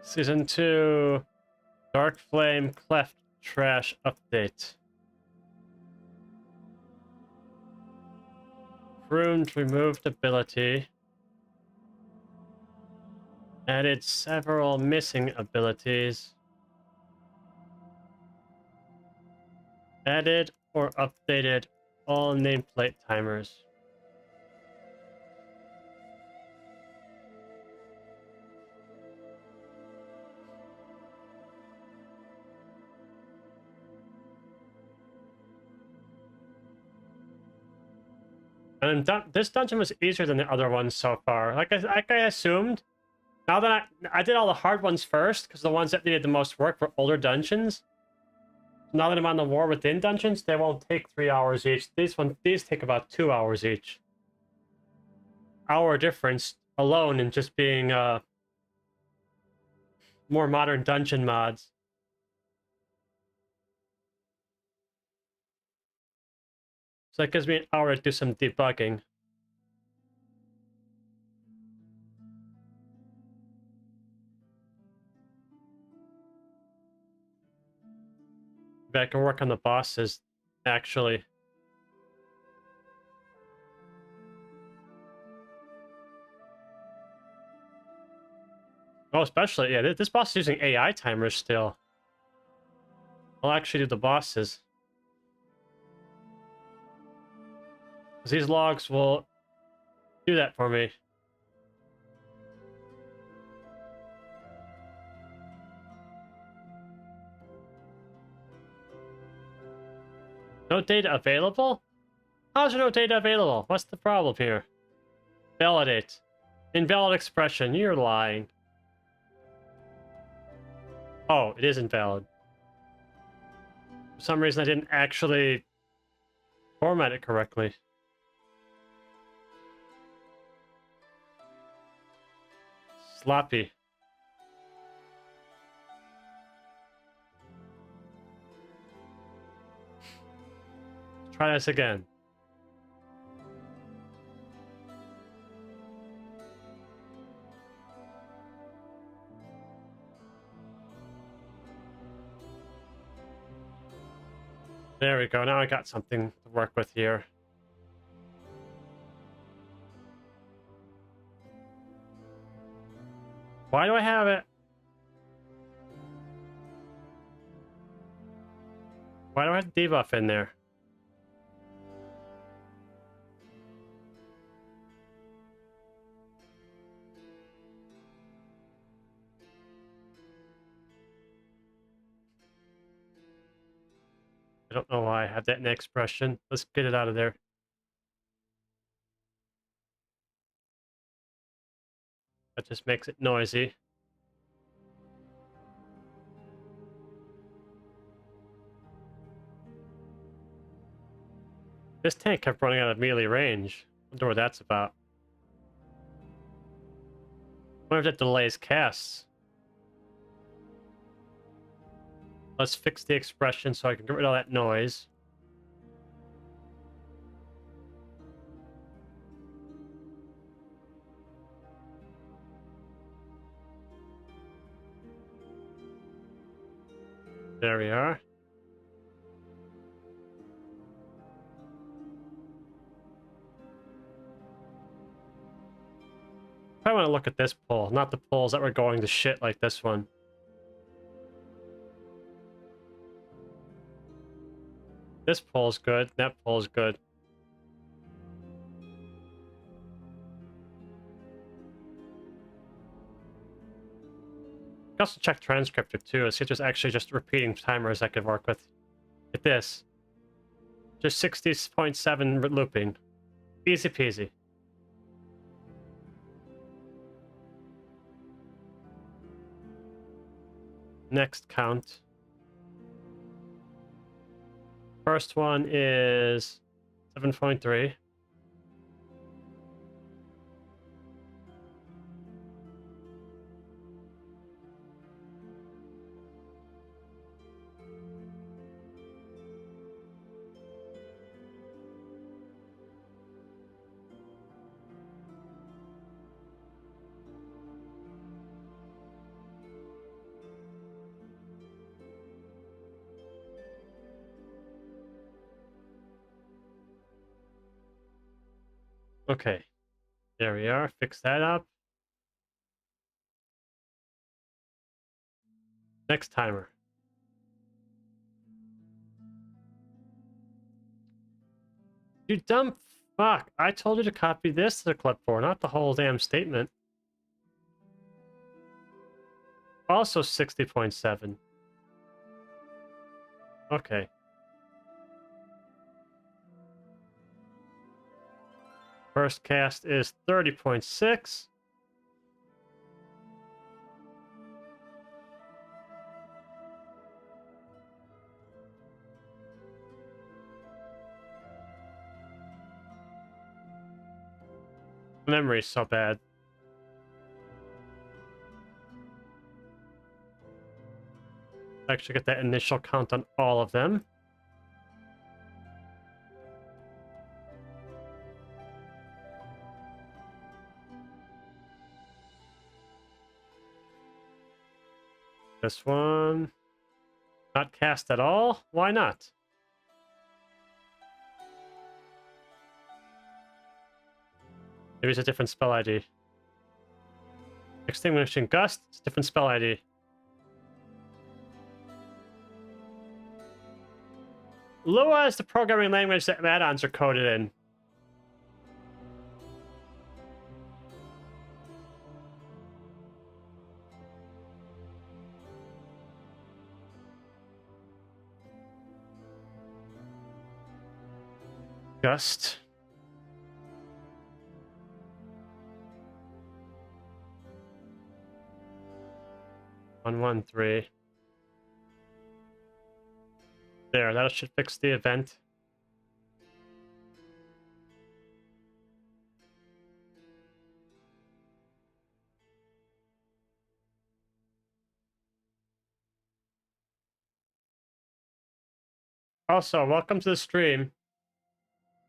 Season 2, Dark Flame Cleft Trash Update. Pruned removed ability. Added several missing abilities. Added or updated all nameplate timers. And this dungeon was easier than the other ones so far. Like I assumed. Now that I did all the hard ones first, because the ones that needed the most work were older dungeons. Now that I'm on the war within dungeons, they won't take 3 hours each. These take about 2 hours each. Hour difference alone in just being more modern dungeon mods. So that gives me an hour to do some debugging. Maybe I can work on the bosses, actually. Oh, especially, yeah, this boss is using AI timers still. I'll actually do the bosses. Because these logs will do that for me. No data available? How's there no data available? What's the problem here? Validate. Invalid expression. You're lying. Oh, it is invalid. For some reason I didn't actually format it correctly. Sloppy. Try this again. There we go. Now I got something to work with here. Why do I have it? Why do I have the debuff in there? I don't know why I have that in the expression. Let's get it out of there. That just makes it noisy. This tank kept running out of melee range. I wonder what that's about. I wonder if that delays casts. Let's fix the expression so I can get rid of that noise. There we are. I want to look at this pull, not the pulls that were going to shit like this one. This pull's good, that pull's good. I can also check transcriptor too, see if there's actually just repeating timers I could work with. At this. Just 60.7 looping. Easy peasy. Next count. First one is 7.3. Okay, there we are. Fix that up. Next timer. You dumb fuck. I told you to copy this to the clipboard, not the whole damn statement. Also 60.7. Okay. First cast is 30.6. Memory's so bad. Actually get that initial count on all of them. This one, not cast at all? Why not? Maybe it's a different spell ID. Extinguishing Gust, it's a different spell ID. Lua is the programming language that add-ons are coded in. Gust. One, 3. There, that should fix the event. Also, welcome to the stream.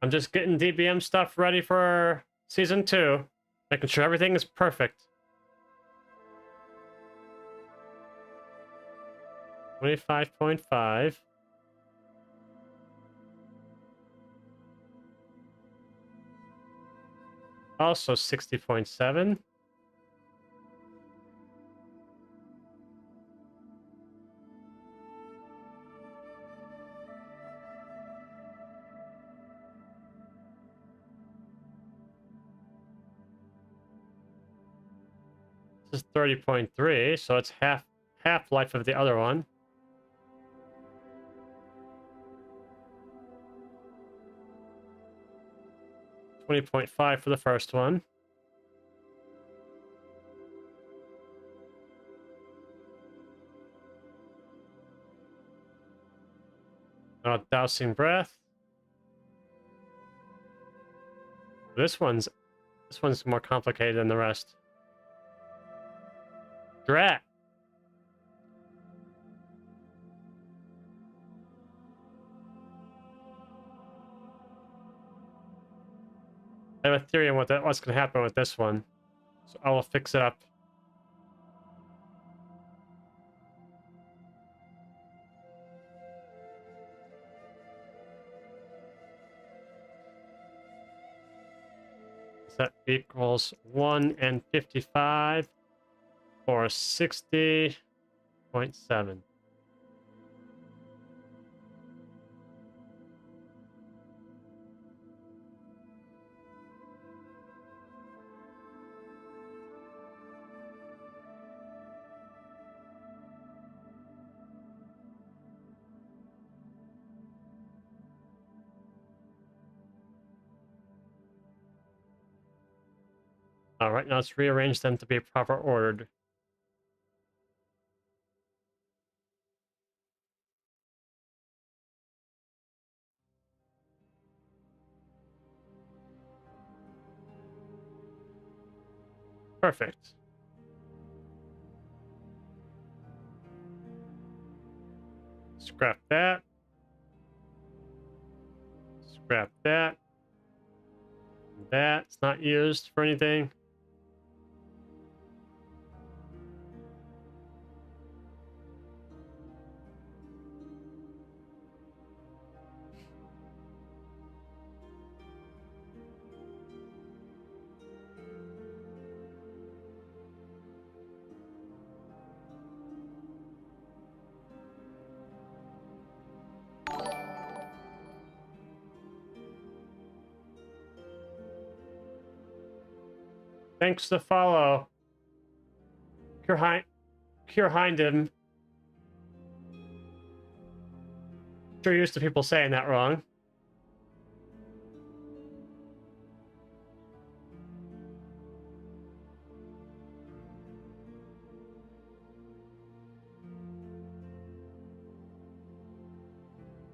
I'm just getting DBM stuff ready for Season 2. Making sure everything is perfect. 25.5. Also 60.7. This is 30.3, so it's half life of the other one. $20.5 for the first one. Dousing breath. This one's more complicated than the rest. Drat. I have a theory on what's going to happen with this one, so I will fix it up. So that equals 1 and 55 or 60.7. All right, now let's rearrange them to be proper ordered. Perfect. Scrap that. Scrap that. That's not used for anything. Thanks to follow. Cure behind him. Sure used to people saying that wrong.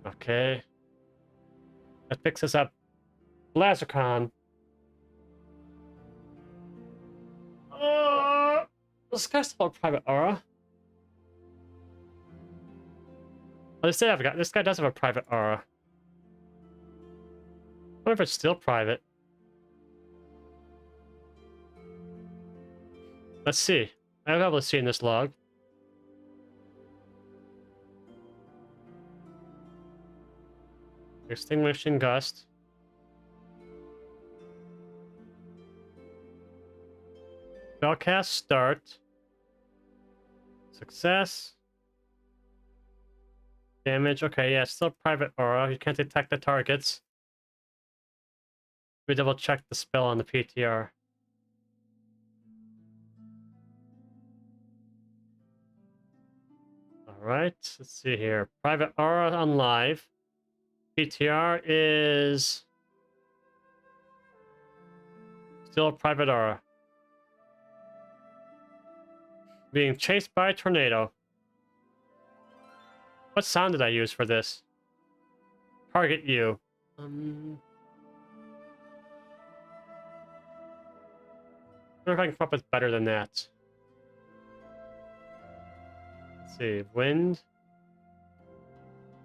Okay. That fixes up Lazarcon. This guy's still a private aura. Oh, this guy does have a private aura. I wonder if it's still private. Let's see. I'll be able to see in this log. Extinguishing gust. Spellcast start. Success. Damage. Okay, yeah, still private aura. You can't detect the targets. We double check the spell on the PTR. Alright, let's see here. Private aura on live. PTR is still private aura. Being chased by a tornado. What sound did I use for this? Target you. I wonder if I can come up with better than that. Let's see. Wind.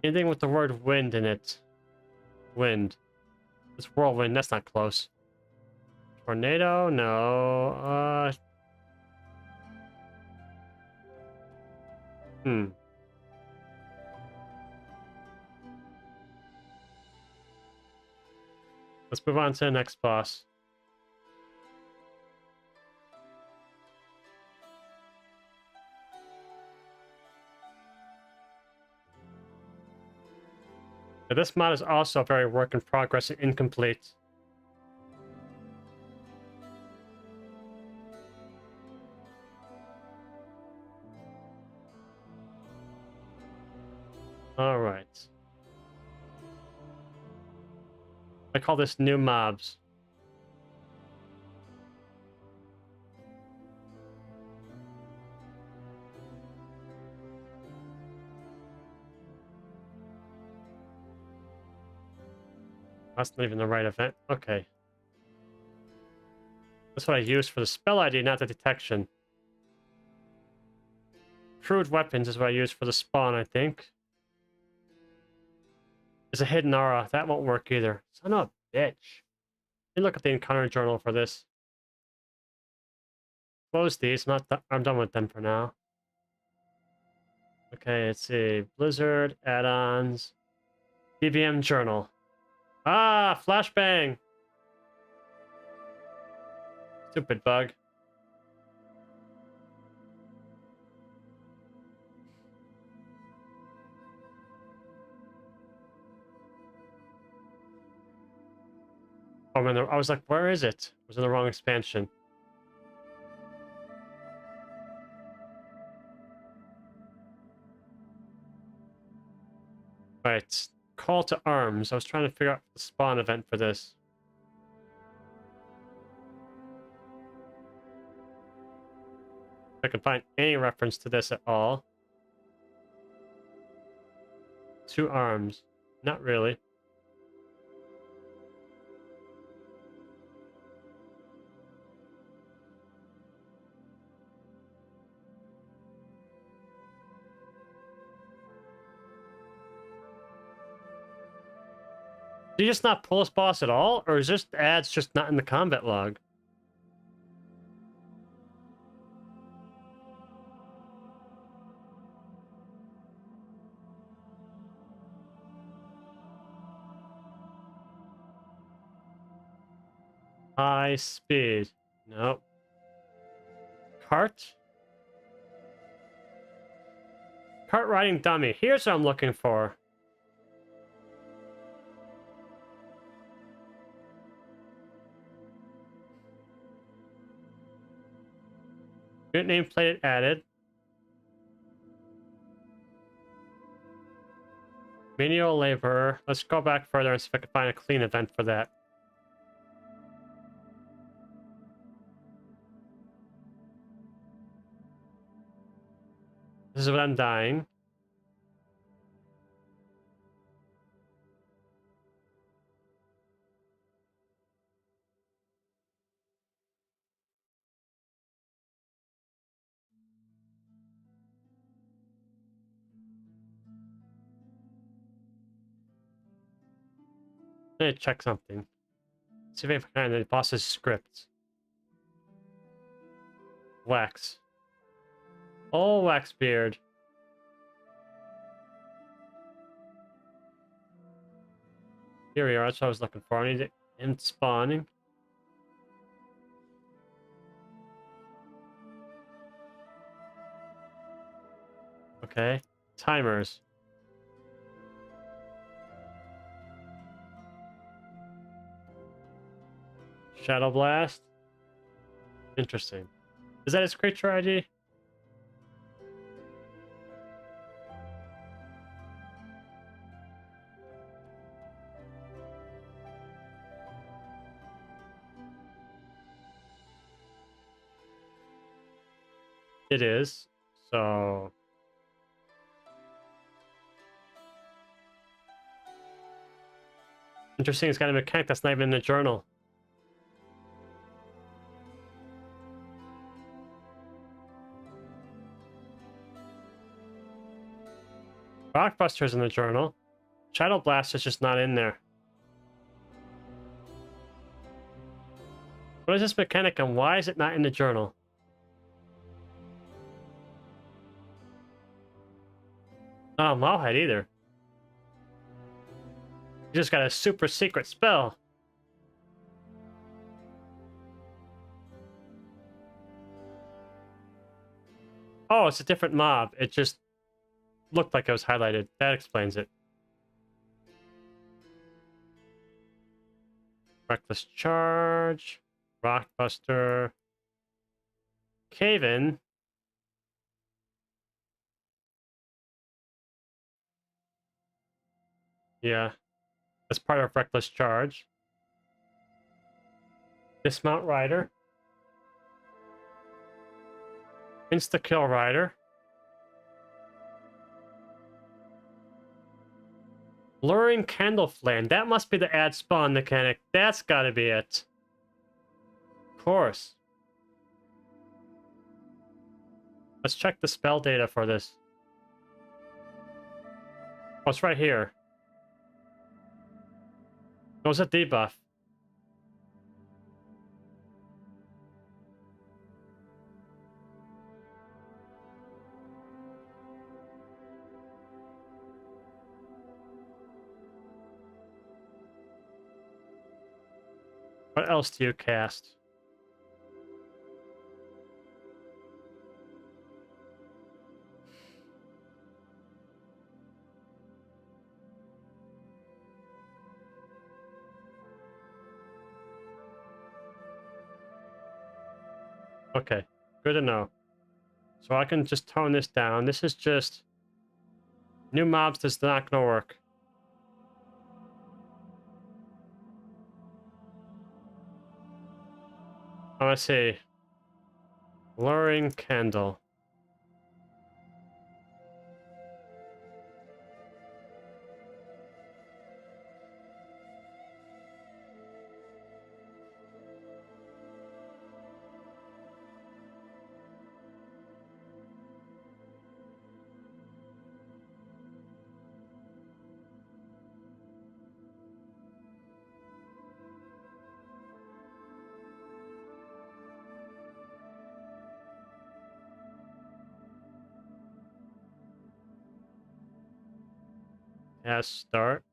Anything with the word wind in it. Wind. It's whirlwind. That's not close. Tornado? No. Let's move on to the next boss. Now, this mod is also a very work in progress and incomplete. Alright. I call this new mobs. That's not even the right event. Okay. That's what I used for the spell ID, not the detection. Crude weapons is what I used for the spawn, I think. There's a hidden aura. That won't work either. Son of a bitch. Let me look at the encounter journal for this. Close these. I'm done with them for now. Okay, let's see. Blizzard, add-ons. DBM journal. Ah, flashbang! Stupid bug. Oh, man, I was like, where is it? It was in the wrong expansion. Right. Call to arms. I was trying to figure out the spawn event for this. If I can find any reference to this at all. 2 arms. Not really. Do you just not pull this boss at all? Or is this ads just not in the combat log? High speed. Nope. Cart? Cart riding dummy. Here's what I'm looking for. Unit nameplate added. Menial laborer. Let's go back further and see if I can find a clean event for that. This is what I'm dying. Let me check something. See if I can find the boss's script. Wax. Oh, Waxbeard. Here we are. That's what I was looking for. I need him spawning. Okay. Timers. Shadow Blast. Interesting. Is that his creature ID? It is. So interesting. It's got a mechanic that's not even in the journal. Rockbuster's in the journal. Shadow Blast is just not in there. What is this mechanic and why is it not in the journal? Not a Mawhead either. You just got a super secret spell. Oh, it's a different mob. It just looked like it was highlighted. That explains it. Reckless Charge. Rockbuster. Cave-In. Yeah. That's part of Reckless Charge. Dismount Rider. Insta-Kill Rider. Luring Candle Flame. That must be the add spawn mechanic. That's gotta be it. Of course. Let's check the spell data for this. Oh, it's right here. It was a debuff. What else do you cast? Okay, good to know. So I can just tone this down. This is just new mobs that's not gonna work. I want to see. Luring Candle. Yes, start.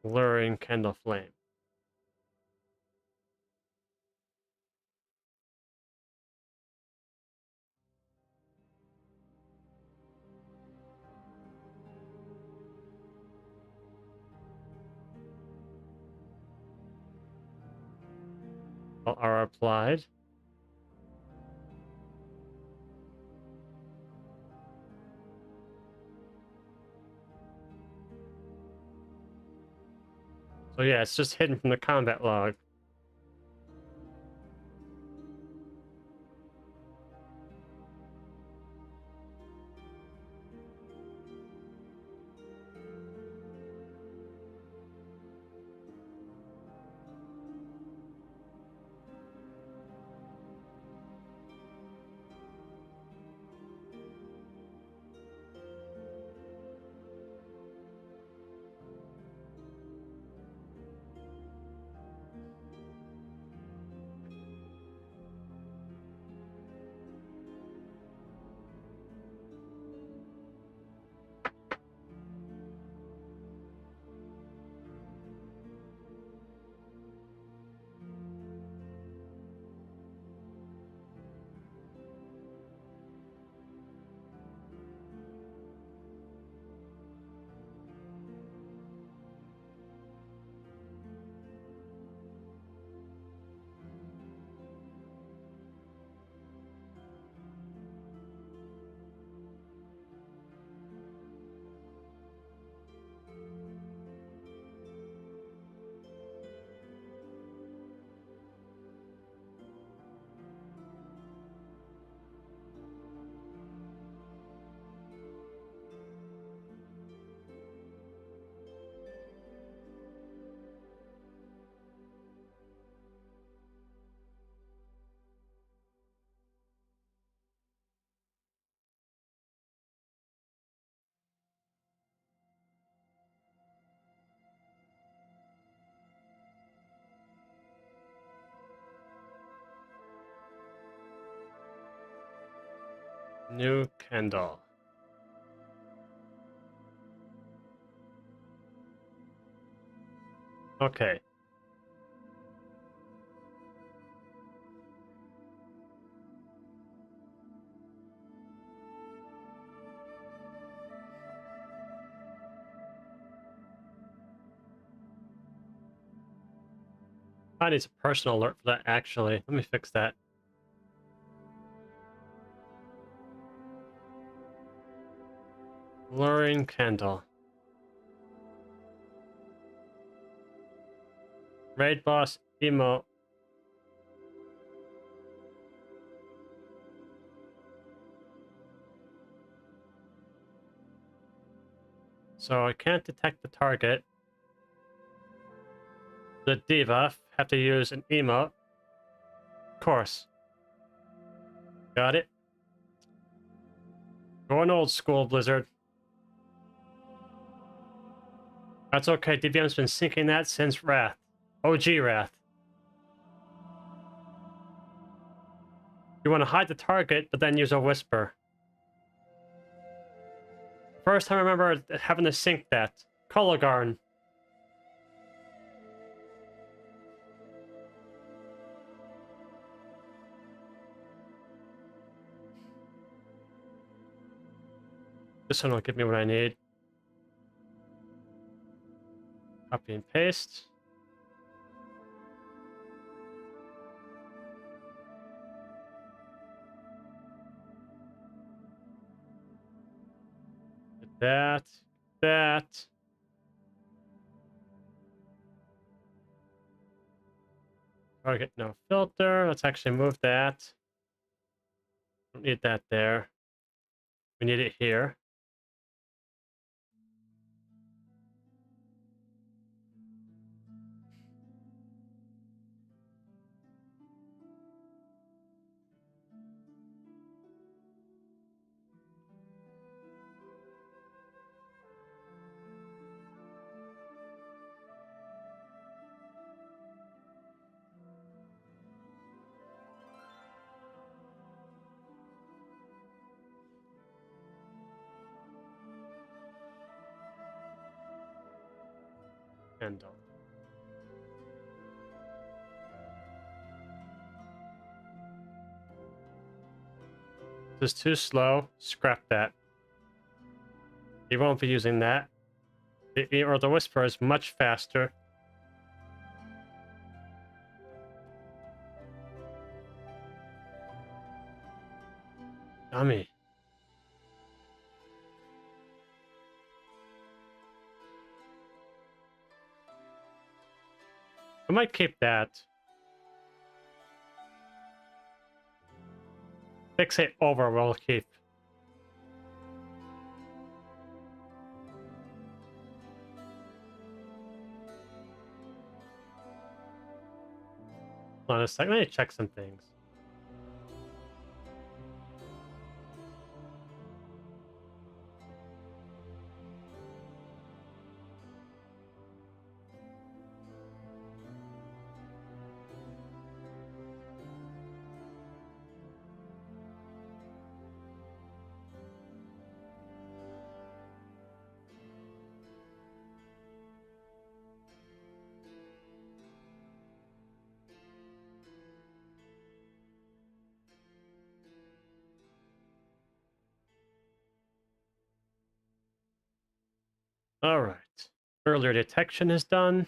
Luring Candle Flame. All are applied. So yeah, it's just hidden from the combat log. New candle. Okay. I need a personal alert for that, actually. Let me fix that. Luring candle. Raid boss emote. So I can't detect the target. The debuff have to use an emote. Of course. Got it. Going old school, Blizzard. That's okay, DBM's been syncing that since Wrath. OG Wrath. You want to hide the target, but then use a whisper. First time I remember having to sync that. Cologarn. This one will give me what I need. Copy and paste. Get that. Target no filter. Let's actually move that. Don't need that there. We need it here. Candle. This is too slow. Scrap that. You won't be using that. Or the whisper is much faster. Dummy. I might keep that. Fixate over we'll keep. Hold on a second, let me check some things. All right. Earlier detection is done.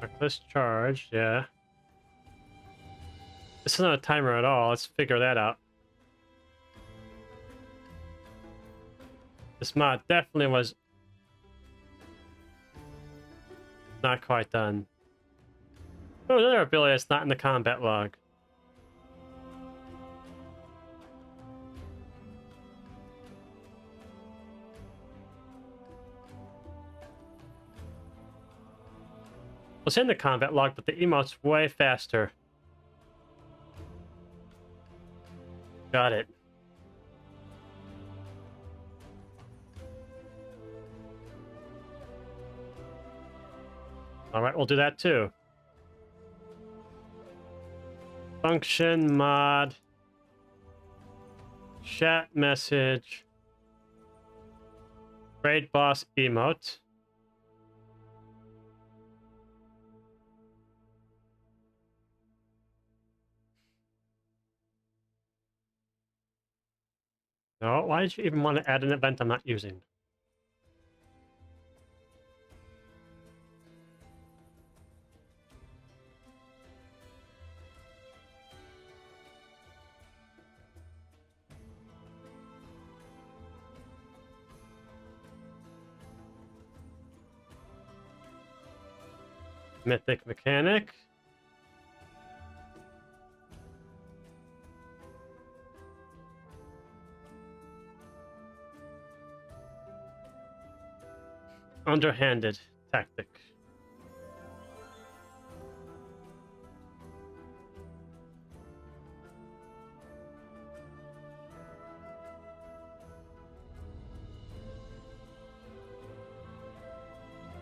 Reckless charge, yeah. This is not a timer at all. Let's figure that out. This mod definitely was not quite done. Oh, another ability that's not in the combat log. It's in the combat log, but the emote's way faster. Got it. Alright, we'll do that too. Function mod. Chat message. Raid boss emote. No, why did you even want to add an event I'm not using? Mythic mechanic. Underhanded tactic.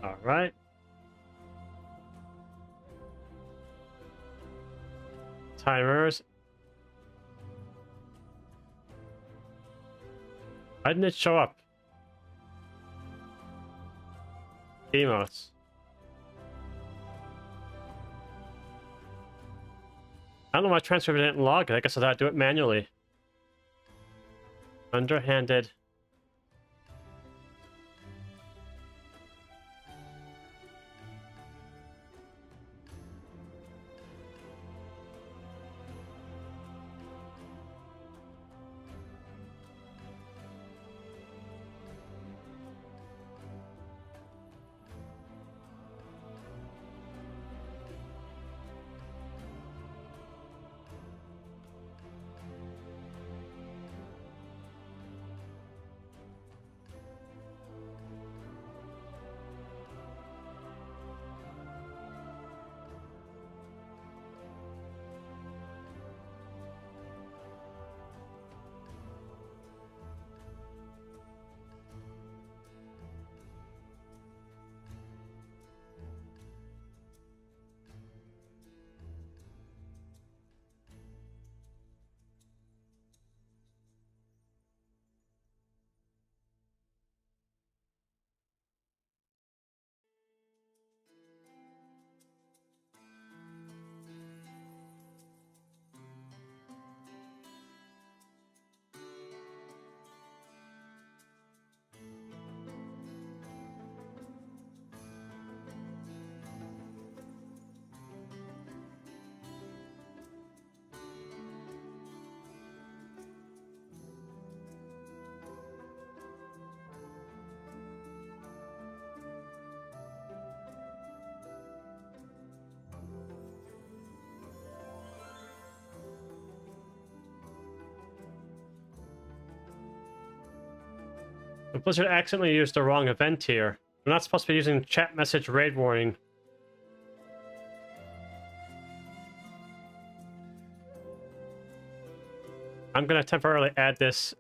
All right. Timers. Why didn't it show up? Emotes. I don't know why transfer didn't log it. I guess I had to do it manually. Underhanded. The Blizzard accidentally used the wrong event here. We're not supposed to be using chat message raid warning. I'm gonna temporarily add this.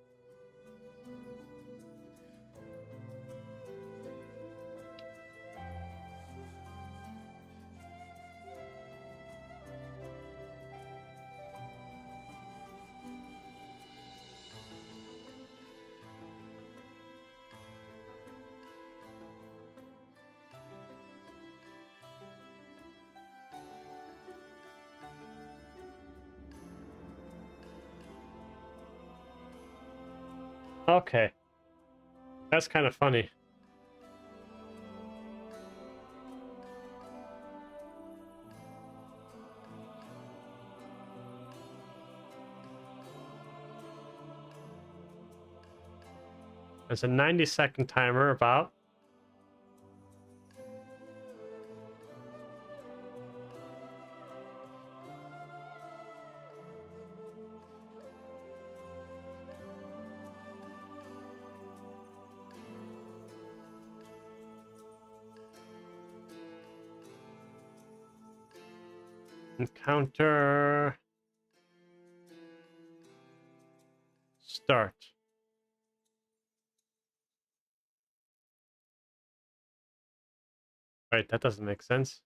Okay. That's kind of funny. There's a 90-second timer about. Encounter. Start. Wait, that doesn't make sense.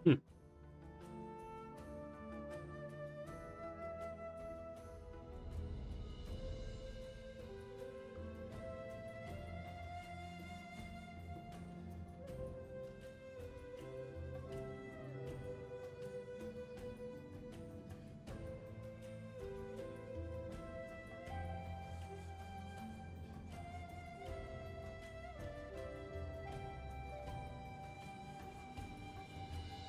Hmm.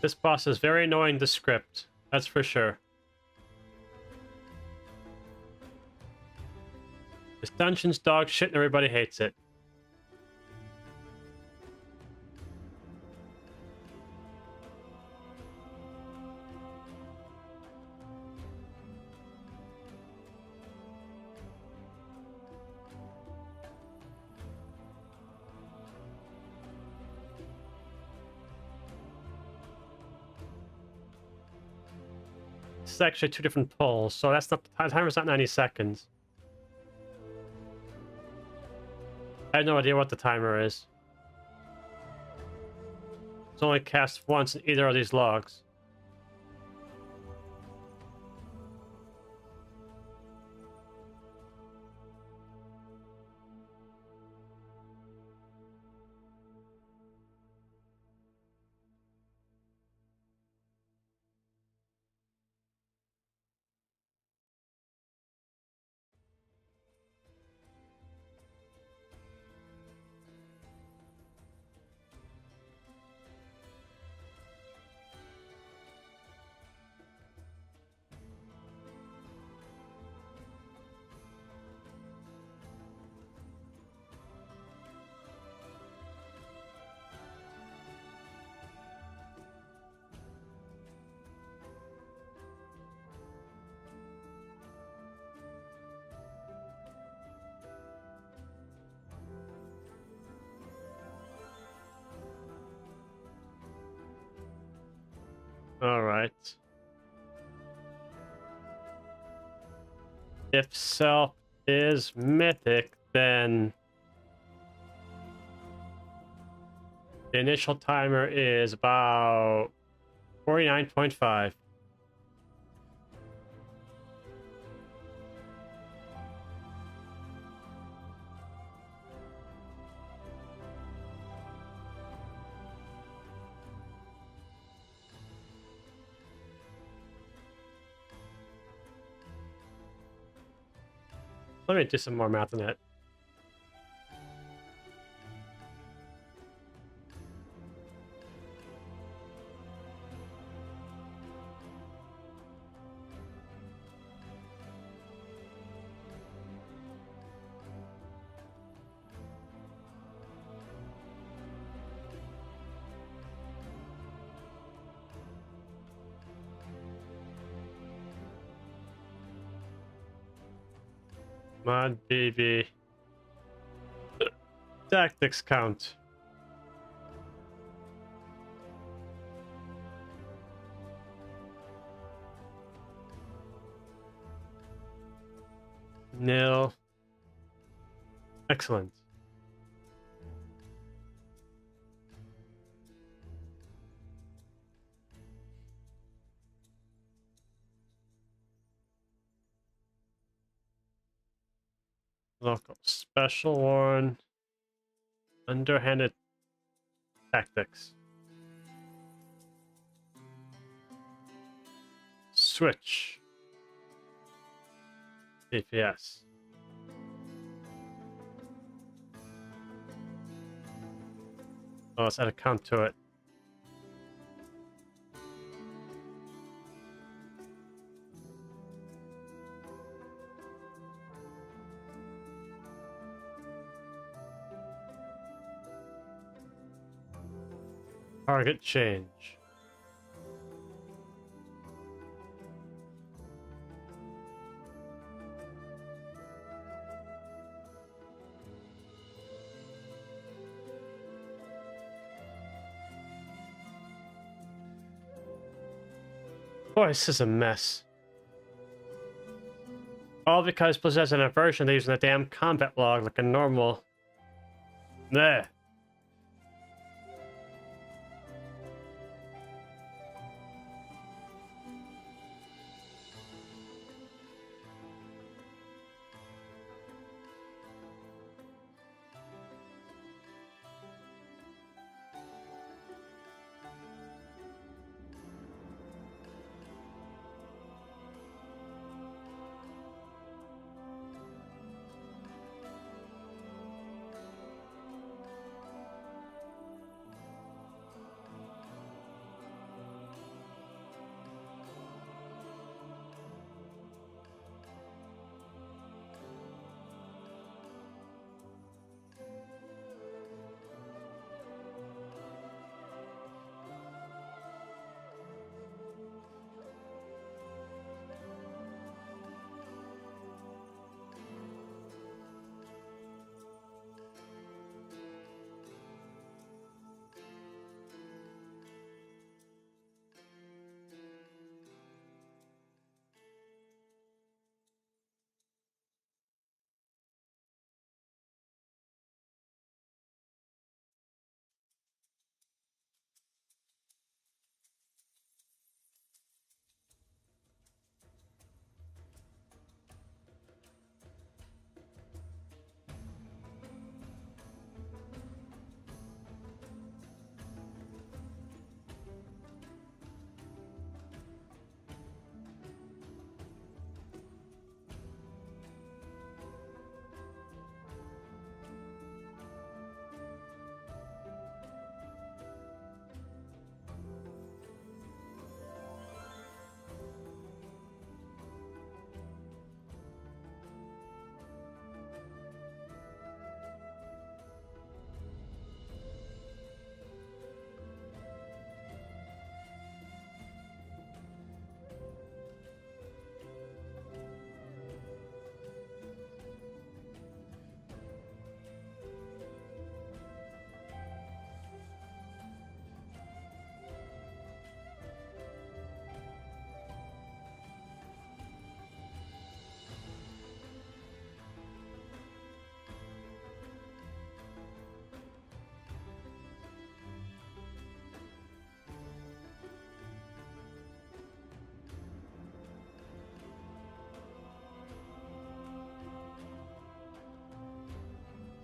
This boss is very annoying to script. That's for sure. This dungeon's dog shit and everybody hates it. This is actually 2 different pulls, so that's not the timer's not 90 seconds. I have no idea what the timer is. It's only cast once in either of these logs. Alright. If self is mythic, then the initial timer is about 49.5. Let me do some more math on it. Mod BB. Tactics count. Nil. Excellent. Local special one. Underhanded tactics. Switch. DPS. Oh, let's add a count to it. Target change. Boy, this is a mess. All because Blizzard has an aversion to using the damn combat log like a normal. There.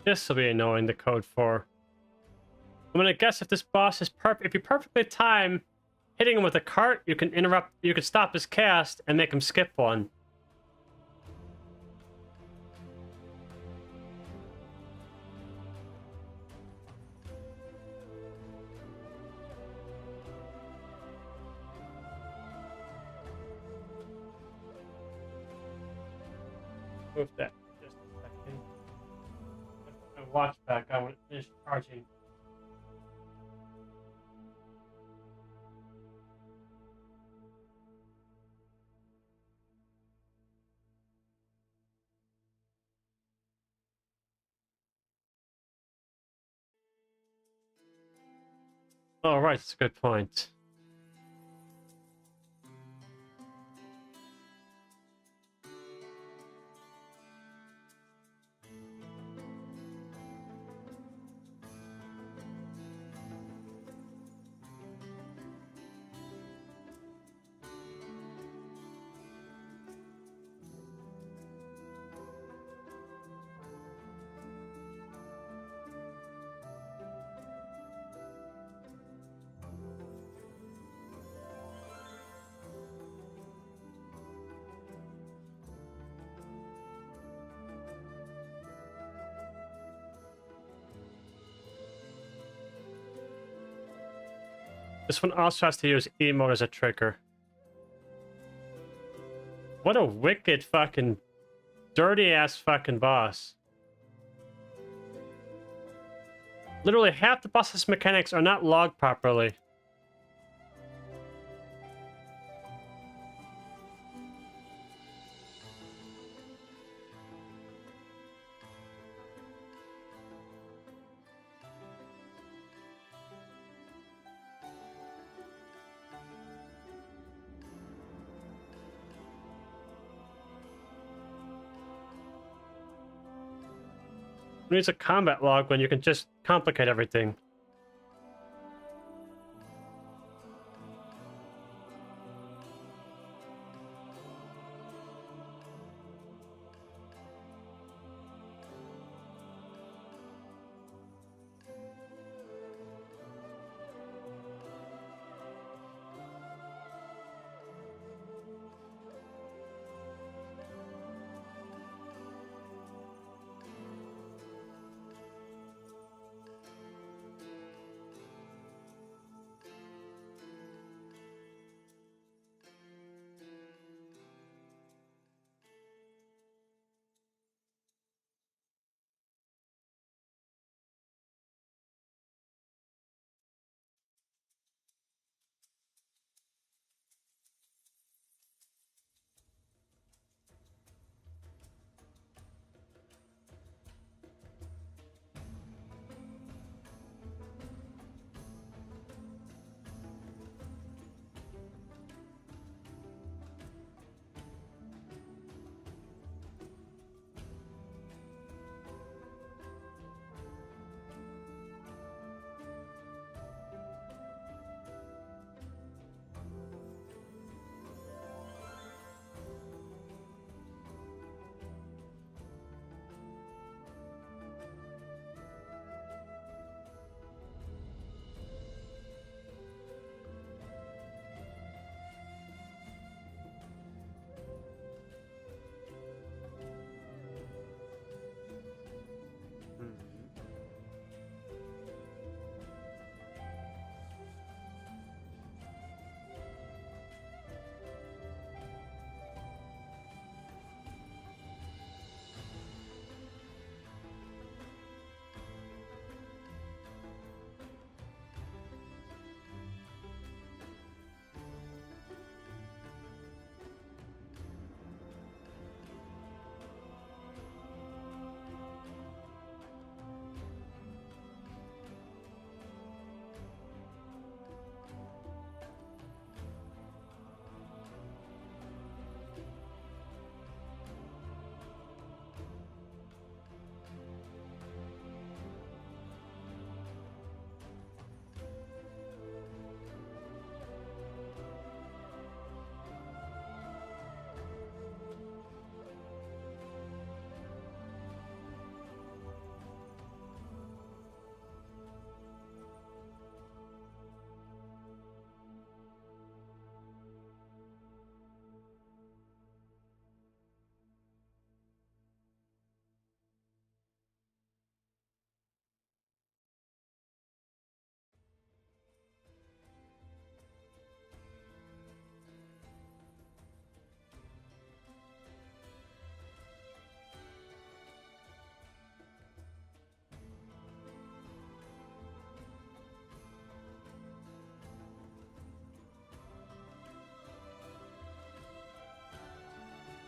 This will be annoying to code for. I'm gonna guess if this boss is if you perfectly time hitting him with a cart, you can stop his cast and make him skip one. Move that just a second. My watch back. I want to finish charging. Oh, right, that's a good point. This one also has to use emote as a trigger. What a wicked fucking dirty ass fucking boss. Literally half the boss's mechanics are not logged properly. Who needs a combat log when you can just complicate everything?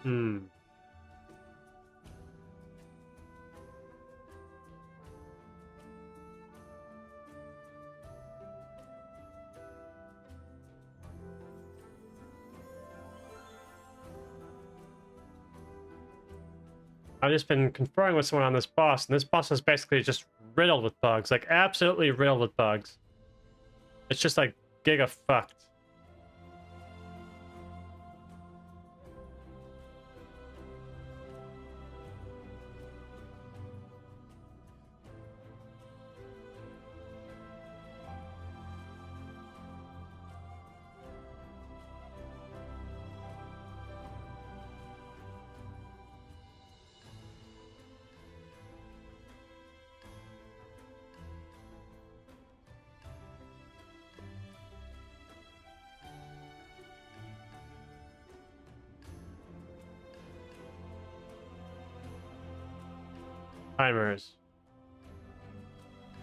Hmm. I've just been conferring with someone on this boss, and this boss is basically just riddled with bugs. Like, absolutely riddled with bugs. It's just like giga fucked. timers.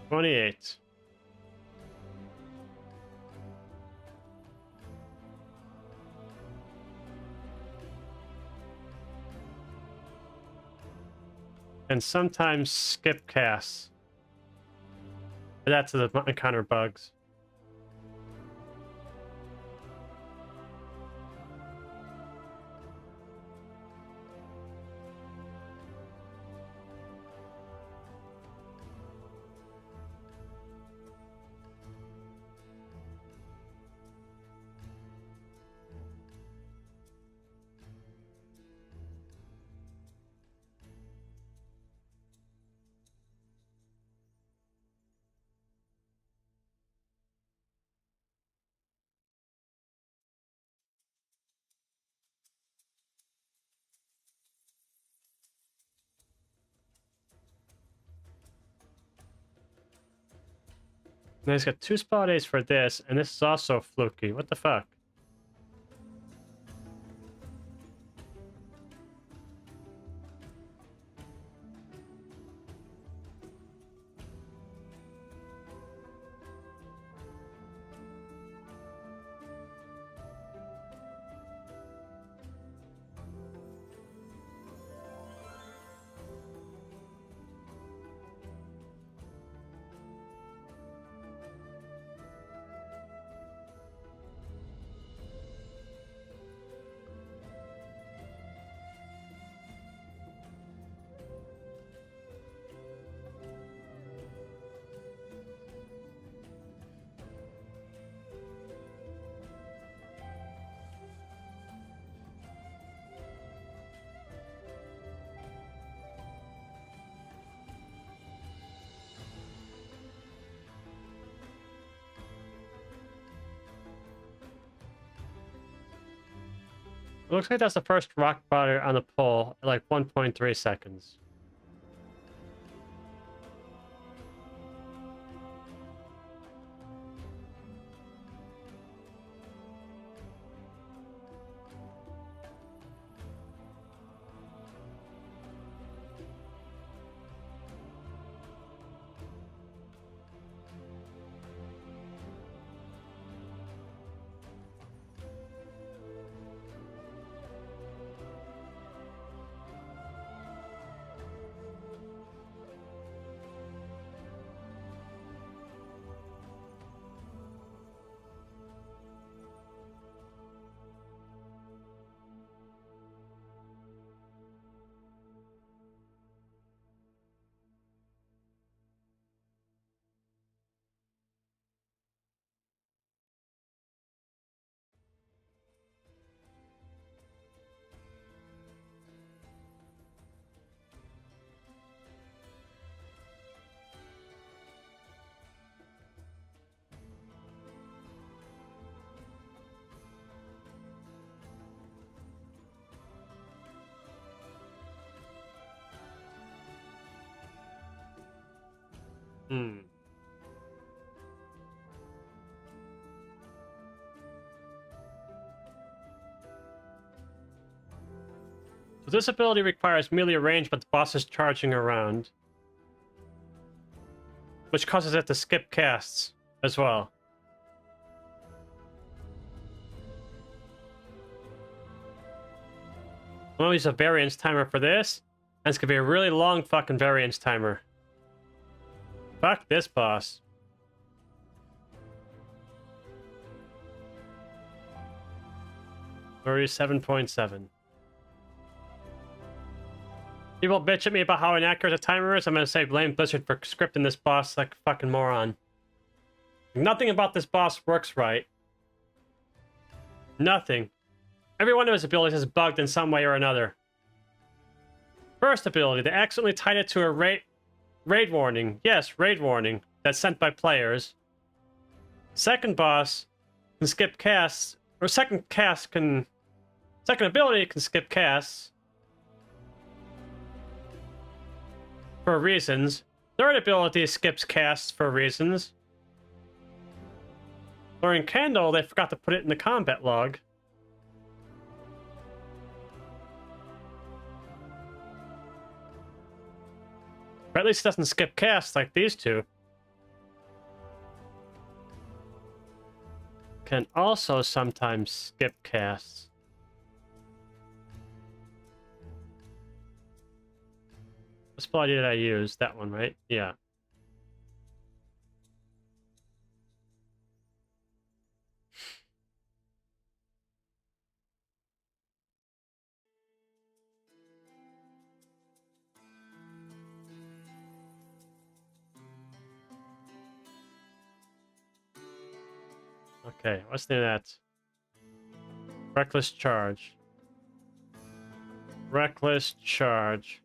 28. And sometimes skip casts. But that's the encounter bugs. And he's got 2 spell days for this, and this is also fluky. What the fuck? It looks like that's the first rock bottom on the pole at like 1.3 seconds. Hmm. So this ability requires melee range, but the boss is charging around, which causes it to skip casts as well. I'm gonna use a variance timer for this, and it's gonna be a really long fucking variance timer. Fuck this boss. Already 7.7. People bitch at me about how inaccurate the timer is. I'm gonna say blame Blizzard for scripting this boss like a fucking moron. Nothing about this boss works right. Nothing. Every one of his abilities is bugged in some way or another. First ability, they accidentally tied it to a raid warning. Yes, raid warning. That's sent by players. Second boss can skip casts, or second ability can skip casts for reasons. Third ability skips casts for reasons. During Candle, they forgot to put it in the combat log. Or at least it doesn't skip casts like these two. Can also sometimes skip casts. What spell did I use? That one, right? Yeah. Okay, what's the name of that? Reckless charge. Reckless charge.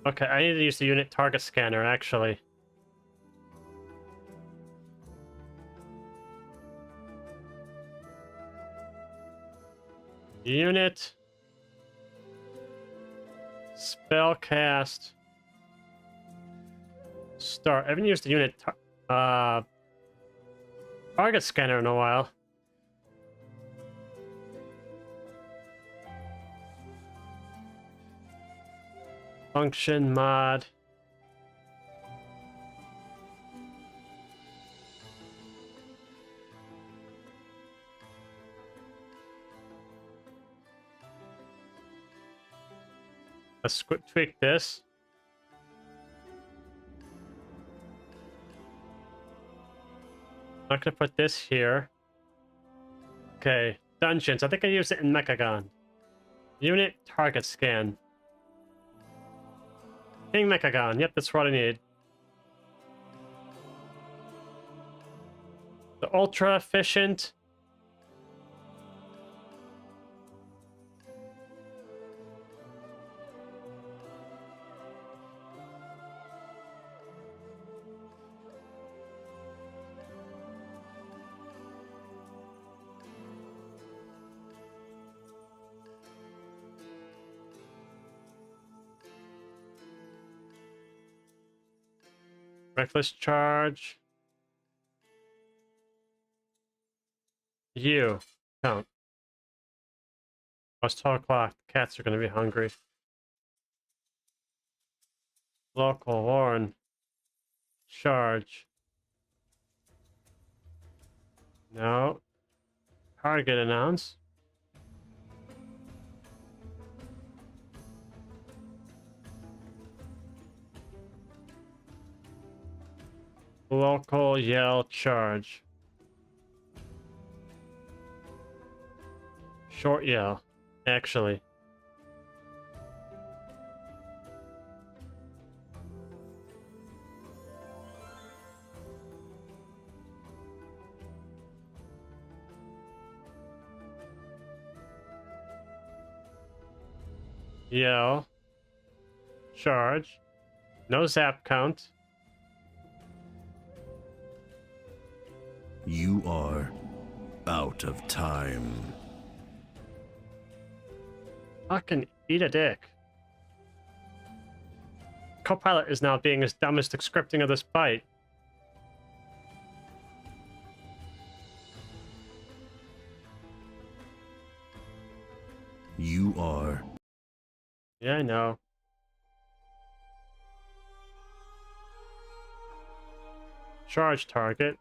Okay, I need to use the unit target scanner, actually. Unit. Spellcast. Start. I haven't used the unit target scanner in a while. Function mod. Let's tweak this. Not gonna put this here. Okay, dungeons. I think I used it in Mechagon. Unit target scan. King Mechagon. Yep, that's what I need. The ultra efficient. Reckless charge. You. Count. Oh, it's 12 o'clock. The cats are going to be hungry. Local horn. Charge. No. Target announce. Local yell charge. Short yell, actually. Yell. Charge. No zap count. You are out of time. Fucking eat a dick. Copilot is now being as dumb as the scripting of this fight. You are. Yeah, I know. Charge target.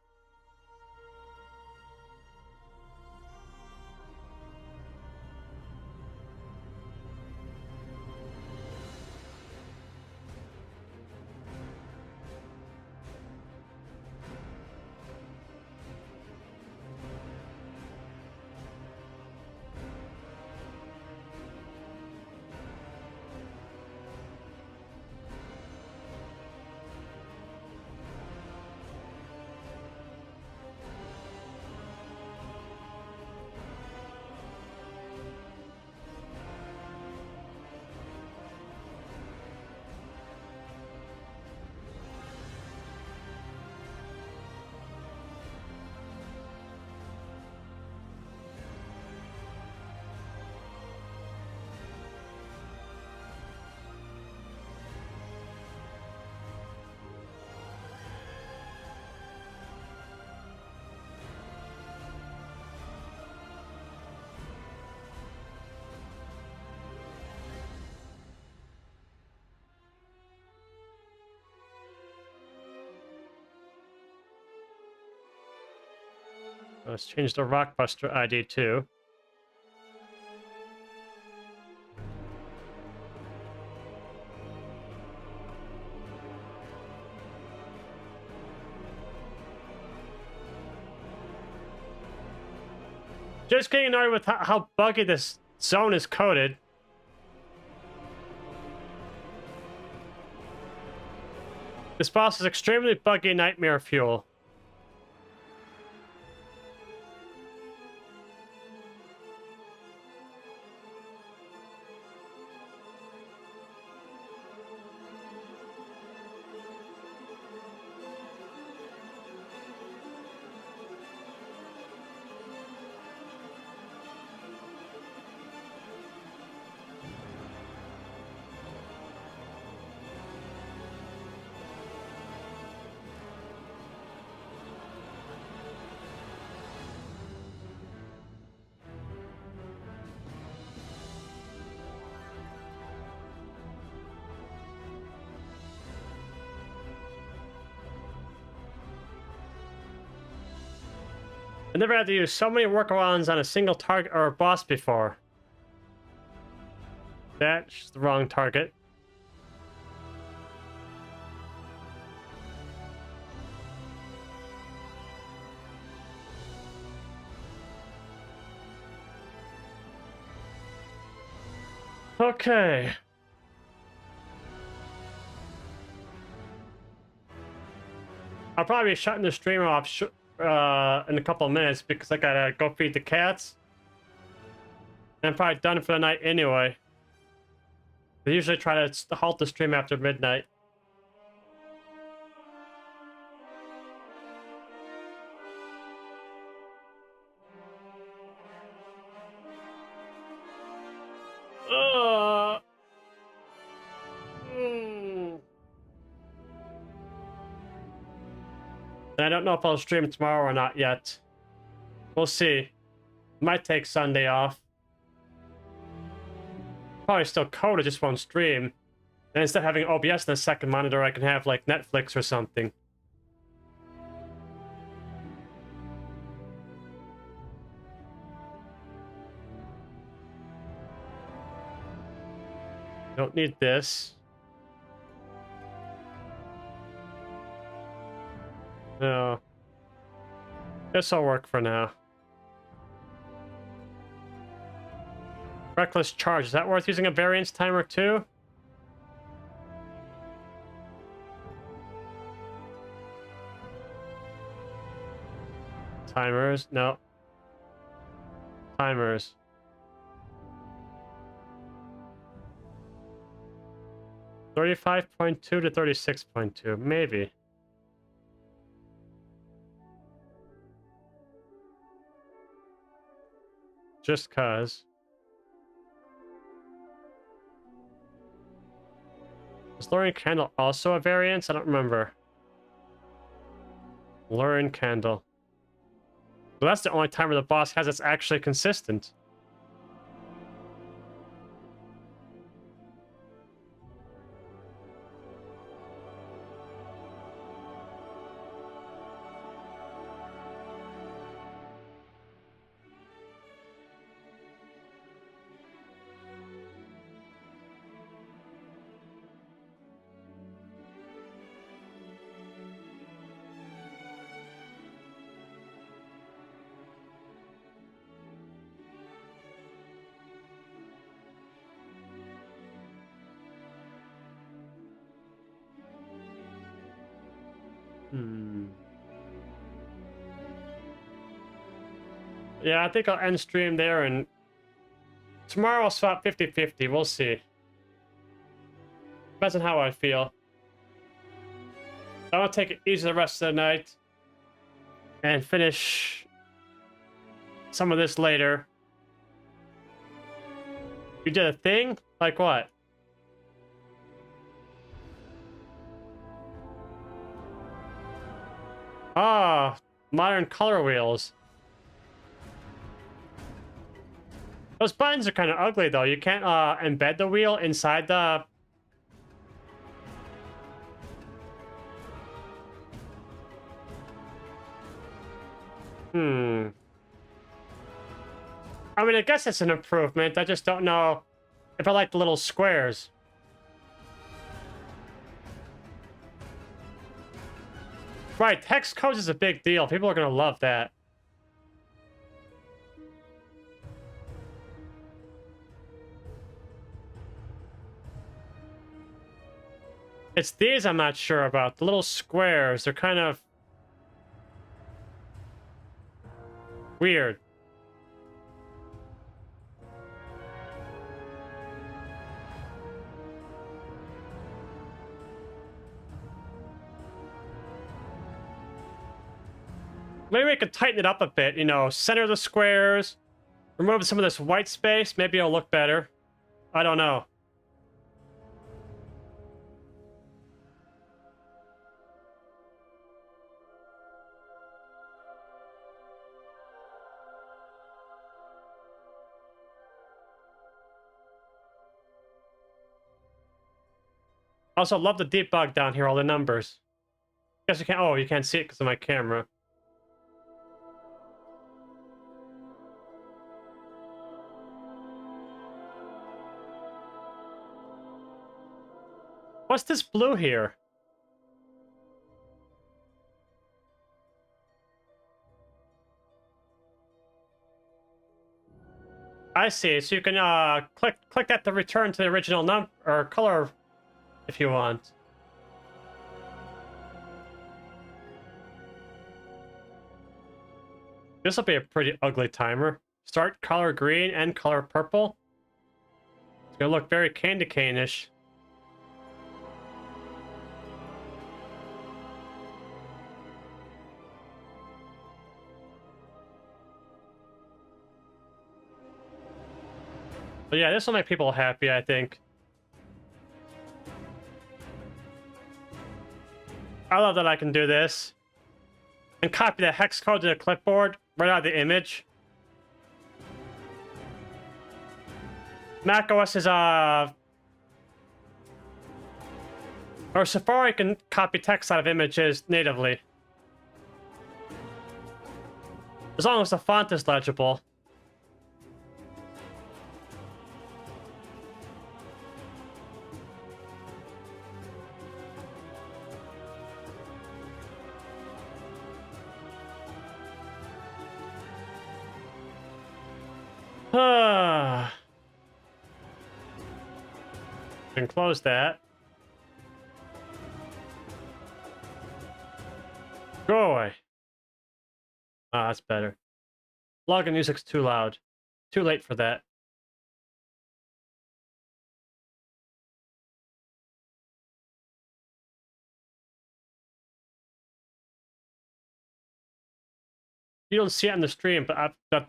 Let's change the Rockbuster ID too. Just getting annoyed with how buggy this zone is coded. This boss is extremely buggy nightmare fuel. I never had to use so many workarounds on a single target or a boss before. That's the wrong target. Okay. I'll probably be shutting the stream off in a couple of minutes because I gotta go feed the cats. And I'm probably done for the night anyway. I usually try to halt the stream after midnight. And I don't know if I'll stream tomorrow or not yet. We'll see. Might take Sunday off. Probably still code, I just won't stream. And instead of having OBS in the second monitor, I can have like Netflix or something. Don't need this. No. This'll work for now. Reckless charge. Is that worth using a variance timer too? Timers? No. Timers. $35.2 to $36.2, maybe. Just cause. Is Luring Candle also a variance? I don't remember. Luring Candle. Well, that's the only timer the boss has that's actually consistent. Yeah, I think I'll end stream there, and tomorrow I'll swap 50-50. We'll see. Depends on how I feel. I want to take it easy the rest of the night and finish some of this later. You did a thing? Like what? Ah, modern color wheels. Those buttons are kind of ugly, though. You can't embed the wheel inside the... I mean, I guess it's an improvement. I just don't know if I like the little squares. Right, hex codes is a big deal. People are gonna love that. It's these I'm not sure about. The little squares, they're kind of weird. Maybe we could tighten it up a bit, you know, center the squares, remove some of this white space, maybe it'll look better. I don't know. Also, love the debug down here, all the numbers. Guess you can't, oh, you can't see it because of my camera. What's this blue here? I see. So you can click that to return to the original number or color if you want. This will be a pretty ugly timer. Start color green and color purple. It's gonna look very candy cane-ish. But yeah, this will make people happy, I think. I love that I can do this. And copy the hex code to the clipboard right out of the image. Mac OS is or Safari can copy text out of images natively. As long as the font is legible. Can close that. Go away. Ah, that's better. Login music's too loud. Too late for that. You don't see it on the stream, but but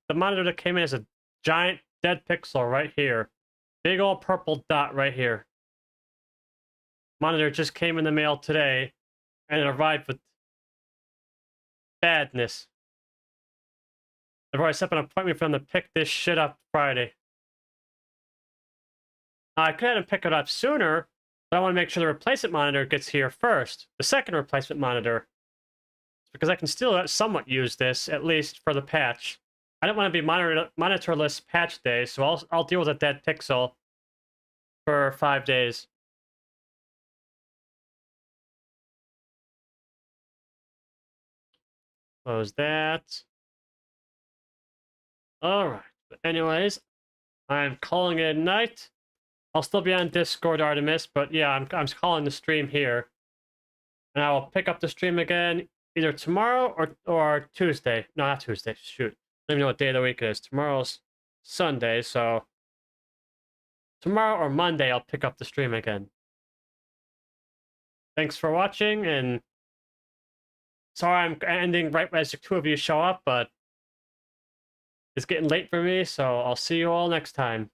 the monitor that came in is a giant dead pixel right here. Big old purple dot right here. Monitor just came in the mail today, and it arrived with badness. I've already set up an appointment for them to pick this shit up Friday. I could have them pick it up sooner, but I want to make sure the replacement monitor gets here first. The second replacement monitor. Because I can still somewhat use this, at least for the patch. I don't want to be monitorless patch days, so I'll deal with a dead pixel for 5 days. Close that. Alright, but anyways, I'm calling it a night. I'll still be on Discord, Artemis, but yeah, I'm calling the stream here. And I will pick up the stream again either tomorrow or Tuesday. No, not Tuesday. Shoot. I don't even know what day of the week it is. Tomorrow's Sunday, so tomorrow or Monday I'll pick up the stream again. Thanks for watching, and sorry I'm ending right as the two of you show up, but it's getting late for me, so I'll see you all next time.